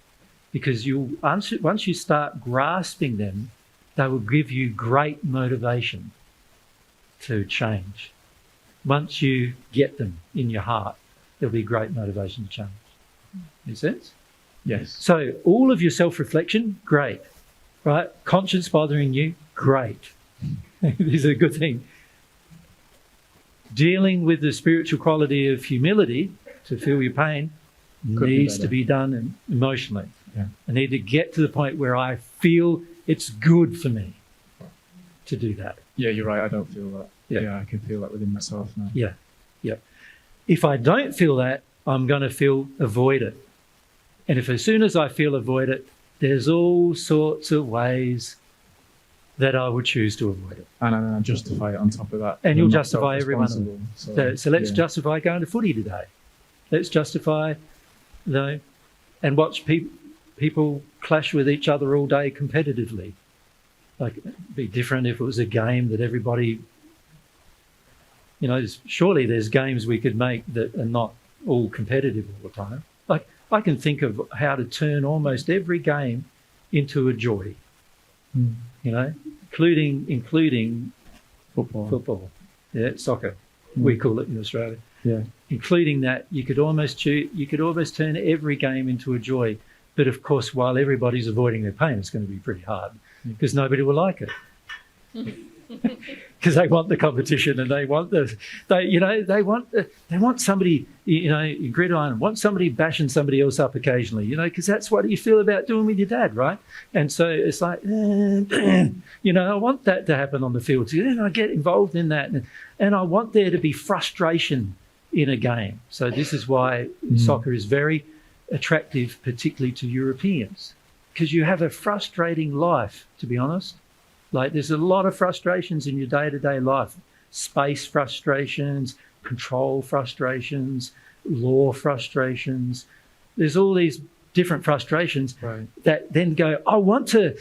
because once you start grasping them, they will give you great motivation to change. Once you get them in your heart, there'll be great motivation to change. Make sense? Yes. So all of your self-reflection, great. Right? Conscience bothering you, great. This is a good thing. Dealing with the spiritual quality of humility to feel your pain needs to be done emotionally. I need to get to the point where I feel it's good for me to do that. Yeah, you're right. I don't feel that. Yeah, I can feel that within myself now. Yeah. If I don't feel that, I'm going to feel avoided. And if as soon as I feel avoided, there's all sorts of ways that I would choose to avoid it. And I justify it on top of that. And you'll justify every one of them. So let's justify going to footy today. Let's justify, and watch people clash with each other all day competitively. Like, it'd be different if it was a game that everybody, surely there's games we could make that are not all competitive all the time. Like, I can think of how to turn almost every game into a joy, including football. Yeah, soccer. We call it in Australia. Yeah. Including that, you could almost turn every game into a joy. But of course, while everybody's avoiding their pain, it's going to be pretty hard because nobody will like it. Because they want the competition and they want somebody, in gridiron, want somebody bashing somebody else up occasionally, because that's what you feel about doing with your dad, right? And so it's like, I want that to happen on the field. So then I get involved in that, and I want there to be frustration in a game. So this is why soccer is very attractive, particularly to Europeans, because you have a frustrating life, to be honest. Like, there's a lot of frustrations in your day-to-day life. Space frustrations, control frustrations, law frustrations. There's all these different frustrations Right. that then go, I want to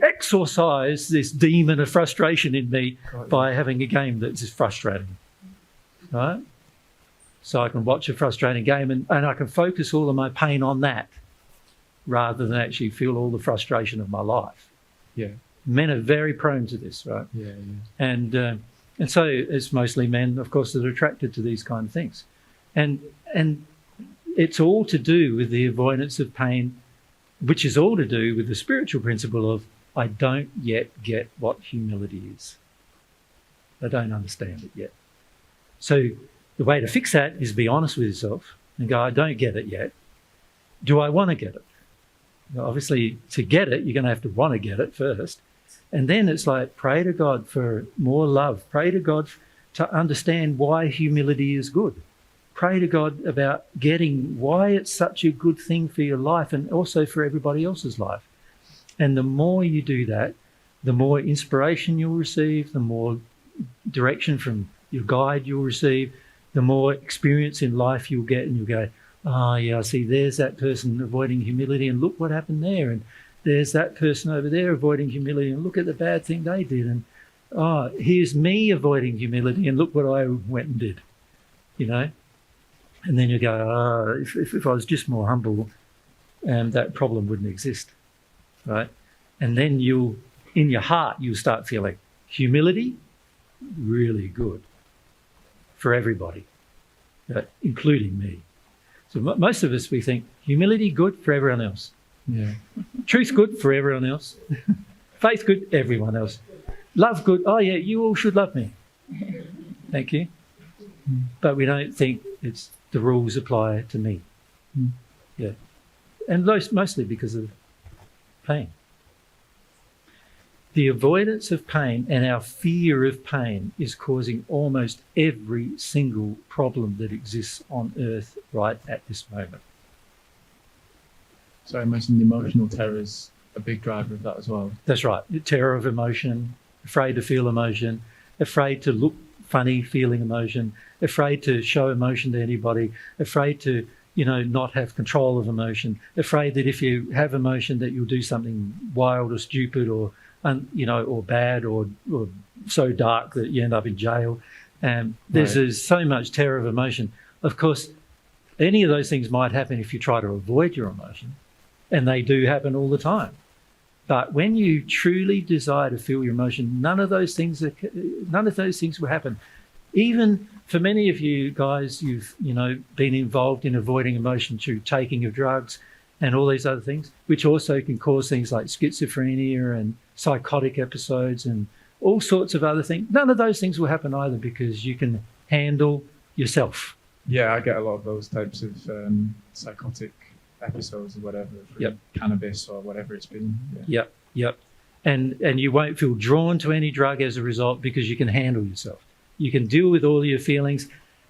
exorcise this demon of frustration in me by having a game that's just frustrating, right? So I can watch a frustrating game and I can focus all of my pain on that rather than actually feel all the frustration of my life. Yeah. Men are very prone to this, right? Yeah. And so it's mostly men, of course, that are attracted to these kind of things. And it's all to do with the avoidance of pain, which is all to do with the spiritual principle of, I don't yet get what humility is. I don't understand it yet. So the way to fix that is be honest with yourself and go, I don't get it yet. Do I want to get it? Now, obviously, to get it, you're going to have to want to get it first. And then it's like, pray to God for more love. Pray to God to understand why humility is good. Pray to God about getting why it's such a good thing for your life and also for everybody else's life. And the more you do that, the more inspiration you'll receive, the more direction from your guide you'll receive, the more experience in life you'll get, and you'll go, oh, yeah, I see, there's that person avoiding humility, and look what happened there. And there's that person over there avoiding humility, and look at the bad thing they did. And, oh, here's me avoiding humility, and look what I went and did, you know? And then you go, oh, if I was just more humble, that problem wouldn't exist, right? And then in your heart, you'll start feeling humility, really good for everybody, including me. So most of us, we think humility good for everyone else. Yeah. Truth good for everyone else. Faith good, everyone else. Love good, oh yeah, you all should love me. Thank you. But we don't think it's the rules apply to me. Yeah. And mostly because of pain. The avoidance of pain and our fear of pain is causing almost every single problem that exists on earth right at this moment. So I imagine the emotional terror is a big driver of that as well. That's right. Terror of emotion, afraid to feel emotion, afraid to look funny feeling emotion, afraid to show emotion to anybody, afraid to, not have control of emotion, afraid that if you have emotion that you'll do something wild or stupid or bad or so dark that you end up in jail. There's so much terror of emotion. Of course, any of those things might happen if you try to avoid your emotion, and they do happen all the time. But when you truly desire to feel your emotion, none of those things will happen. Even for many of you guys, you've been involved in avoiding emotion through taking of drugs and all these other things, which also can cause things like schizophrenia and psychotic episodes and all sorts of other things. None of those things will happen either because you can handle yourself. Yeah, I get a lot of those types of psychotic episodes or whatever, Yep. cannabis or whatever it's been. Yeah. Yep. And you won't feel drawn to any drug as a result because you can handle yourself. You can deal with all your feelings.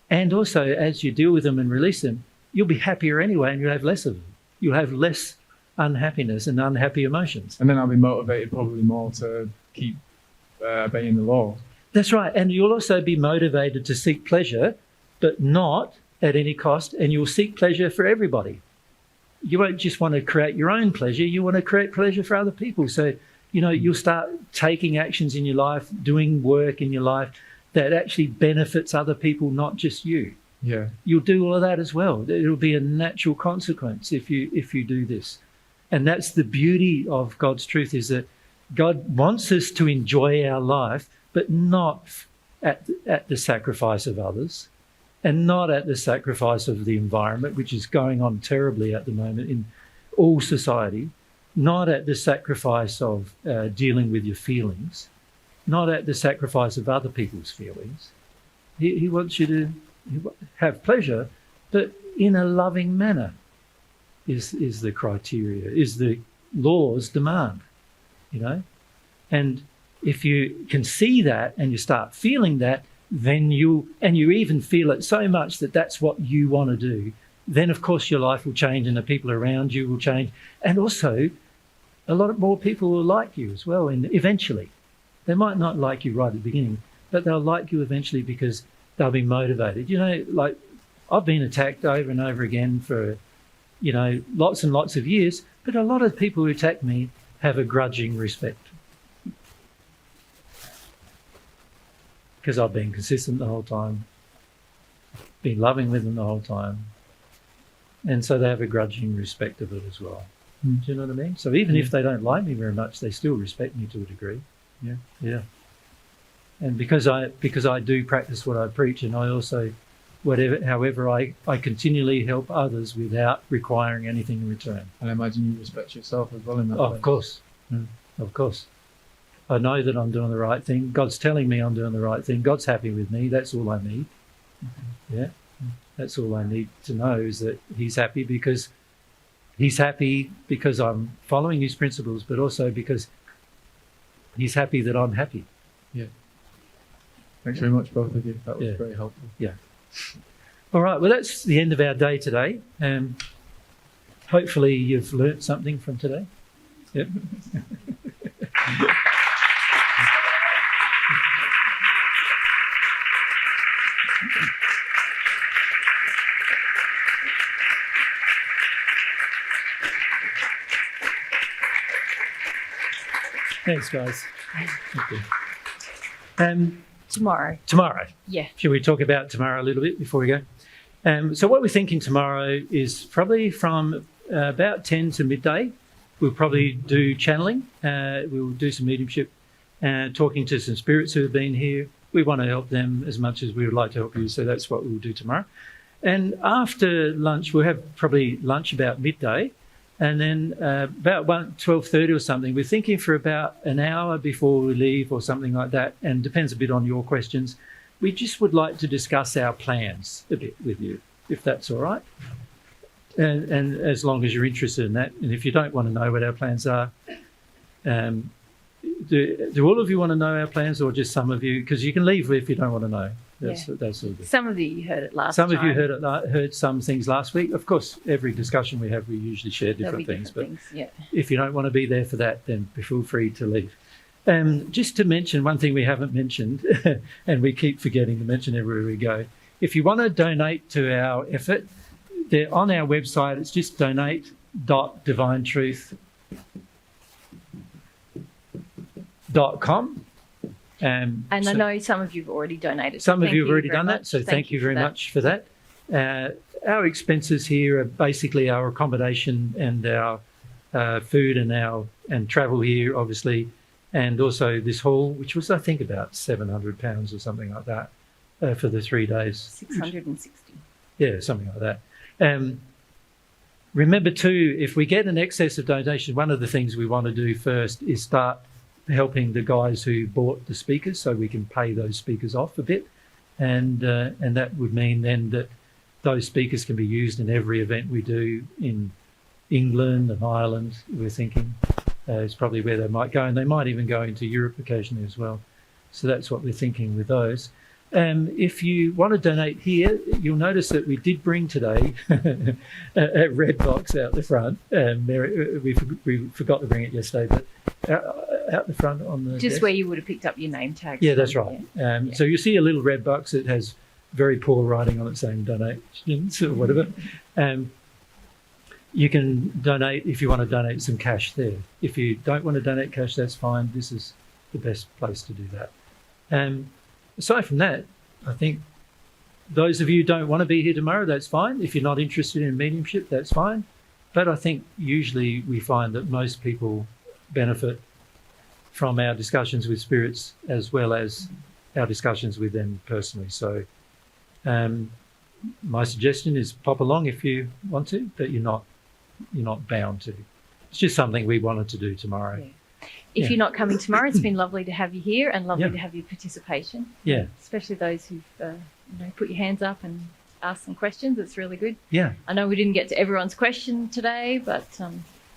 And also, as you deal with them and release them, you'll be happier anyway and you'll have less of them. You'll have less unhappiness and unhappy emotions. And then I'll be motivated probably more to keep obeying the law. That's right. And you'll also be motivated to seek pleasure, but not at any cost. And you'll seek pleasure for everybody. You won't just want to create your own pleasure. You want to create pleasure for other people. So, you'll start taking actions in your life, doing work in your life that actually benefits other people, not just you. Yeah. You'll do all of that as well. It'll be a natural consequence if you do this. And that's the beauty of God's truth, is that God wants us to enjoy our life, but not at the sacrifice of others and not at the sacrifice of the environment, which is going on terribly at the moment in all society, not at the sacrifice of dealing with your feelings, not at the sacrifice of other people's feelings. He wants you to have pleasure, but in a loving manner is the criteria, is the law's demand, And if you can see that and you start feeling that, then you even feel it so much that that's what you want to do, then of course your life will change and the people around you will change. And also a lot more people will like you as well. And eventually they might not like you right at the beginning, but they'll like you eventually because they'll be motivated. Like I've been attacked over and over again for, lots and lots of years. But a lot of people who attack me have a grudging respect because I've been consistent the whole time, been loving with them the whole time. And so they have a grudging respect of it as well. Do you know what I mean? So even if they don't like me very much, they still respect me to a degree. Yeah. Yeah. And because I do practice what I preach, and I also, however I continually help others without requiring anything in return. And I imagine you respect yourself as well in that. Of course. Of course. I know that I'm doing the right thing. God's telling me I'm doing the right thing. God's happy with me. That's all I need. Yeah. That's all I need to know, is that he's happy because I'm following his principles, but also because he's happy that I'm happy. Yeah. Thanks very much, both of you. That was very helpful. Yeah. All right. Well, that's the end of our day today. Hopefully you've learnt something from today. Yep. Thanks, guys. Thank you. Tomorrow. Yeah. Shall we talk about tomorrow a little bit before we go? So what we're thinking tomorrow is probably from about 10 to midday. We'll probably do channeling. We'll do some mediumship, talking to some spirits who have been here. We want to help them as much as we would like to help you, so that's what we'll do tomorrow. And after lunch, we'll have probably lunch about midday. And then about 12:30 or something, we're thinking for about an hour before we leave or something like that, and depends a bit on your questions. We just would like to discuss our plans a bit with you, if that's all right. And as long as you're interested in that. And if you don't want to know what our plans are, do all of you want to know our plans, or just some of you? Because you can leave if you don't want to know. That's all good. Some of you heard it last time. Some of you heard some things last week. Of course, every discussion we have, we usually share different things. But if you don't want to be there for that, then feel free to leave. Just to mention one thing we haven't mentioned, and we keep forgetting to mention everywhere we go. If you want to donate to our effort, they're on our website. It's just donate.divinetruth.com. And I know some of you have already donated. Some of you have already done that, so thank you very much for that. Our expenses here are basically our accommodation and our food and travel here, obviously, and also this hall, which was, I think, about £700 or something like that for the 3 days. 660. Yeah, something like that. Remember too, if we get an excess of donation, one of the things we want to do first is start helping the guys who bought the speakers, so we can pay those speakers off a bit, and that would mean then that those speakers can be used in every event we do in England and Ireland. We're thinking is probably where they might go, and they might even go into Europe occasionally as well. So that's what we're thinking with those. If you want to donate here, you'll notice that we did bring today a red box out the front. We forgot to bring it yesterday, but out the front on the just desk. where you would have picked up your name tag. Yeah, that's right. So you see a little red box that has very poor writing on it saying donations or whatever. You can donate if you want to donate some cash there. If you don't want to donate cash, that's fine. This is the best place to do that. Aside from that, I think those of you who don't want to be here tomorrow, that's fine. If you're not interested in mediumship, that's fine. But I think usually we find that most people benefit from our discussions with spirits as well as our discussions with them personally. So my suggestion is pop along if you want to, but you're not bound to. It's just something we wanted to do tomorrow. Yeah. If you're not coming tomorrow, it's been lovely to have you here and lovely to have your participation. Yeah. Especially those who've put your hands up and asked some questions. It's really good. Yeah. I know we didn't get to everyone's question today, but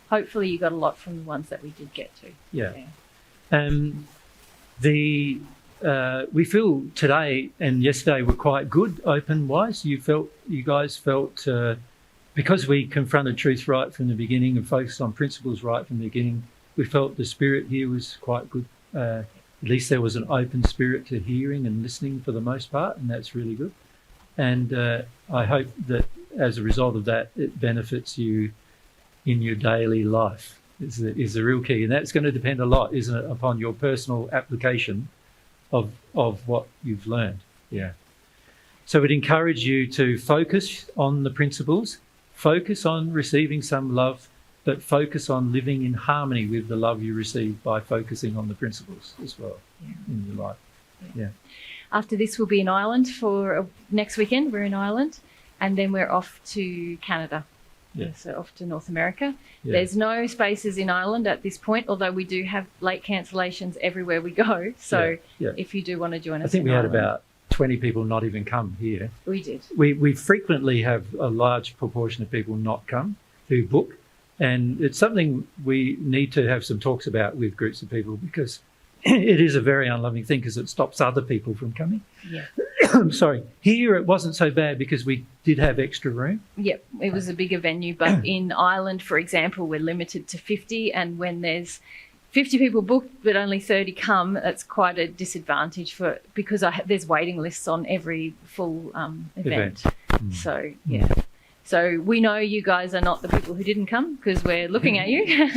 hopefully you got a lot from the ones that we did get to. Yeah. We feel today and yesterday were quite good open-wise. You guys felt because we confronted truth right from the beginning and focused on principles right from the beginning, we felt the spirit here was quite good. At least there was an open spirit to hearing and listening for the most part, and that's really good. And I hope that as a result of that, it benefits you in your daily life is the real key. And that's going to depend a lot, isn't it, upon your personal application of what you've learned. Yeah. So it encouraged you to focus on the principles, focus on receiving some love, but focus on living in harmony with the love you receive by focusing on the principles as well in your life. Yeah. After this, we'll be in Ireland for next weekend. We're in Ireland, and then we're off to Canada. Yeah. So off to North America. Yeah. There's no spaces in Ireland at this point, although we do have late cancellations everywhere we go. So if you do want to join us, I think we had Ireland, about 20 people not even come here. we did. We frequently have a large proportion of people not come who book, and it's something we need to have some talks about with groups of people, because it is a very unloving thing because it stops other people from coming. Yeah. I'm sorry. Here it wasn't so bad because we did have extra room. Yep, it was a bigger venue, but in Ireland, for example, we're limited to 50, and when there's 50 people booked but only 30 come, that's quite a disadvantage because there's waiting lists on every full event. So, yeah. So we know you guys are not the people who didn't come because we're looking at you,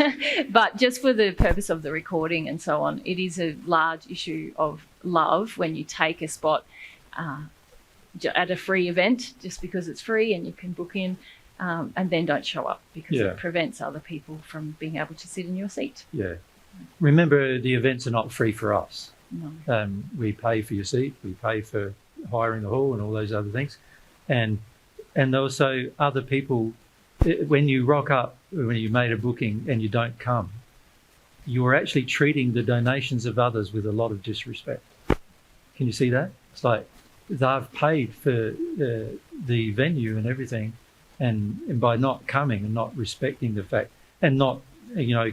but just for the purpose of the recording and so on, it is a large issue of love when you take a spot at a free event just because it's free and you can book in, and then don't show up because it prevents other people from being able to sit in your seat. Yeah. Remember, the events are not free for us. No. We pay for your seat, we pay for hiring the hall and all those other things. And also other people, when you rock up, when you made a booking and you don't come, you're actually treating the donations of others with a lot of disrespect. Can you see that? It's like they've paid for the venue and everything, and by not coming and not respecting the fact and not,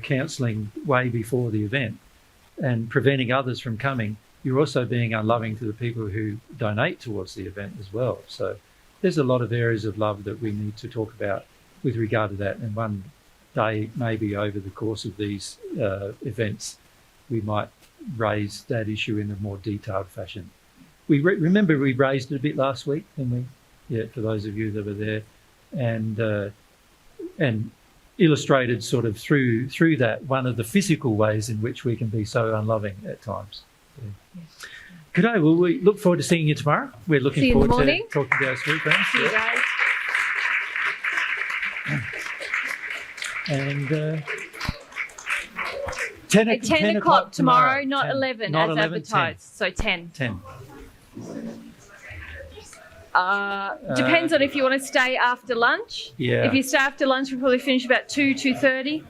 cancelling way before the event and preventing others from coming, you're also being unloving to the people who donate towards the event as well. So there's a lot of areas of love that we need to talk about with regard to that. And one day, maybe over the course of these events, we might raise that issue in a more detailed fashion. We remember we raised it a bit last week, didn't we? Yeah, for those of you that were there, and illustrated sort of through that one of the physical ways in which we can be so unloving at times. Yeah. Yes. Good day. Well, we look forward to seeing you tomorrow. We're looking See you in the forward to morning. talking to our school friends. See you guys. And 10 o'clock tomorrow, not 10. 11 Not as 11, advertised. So 10. 10. Depends on if you want to stay after lunch. Yeah. If you stay after lunch, we'll probably finish about 2:30.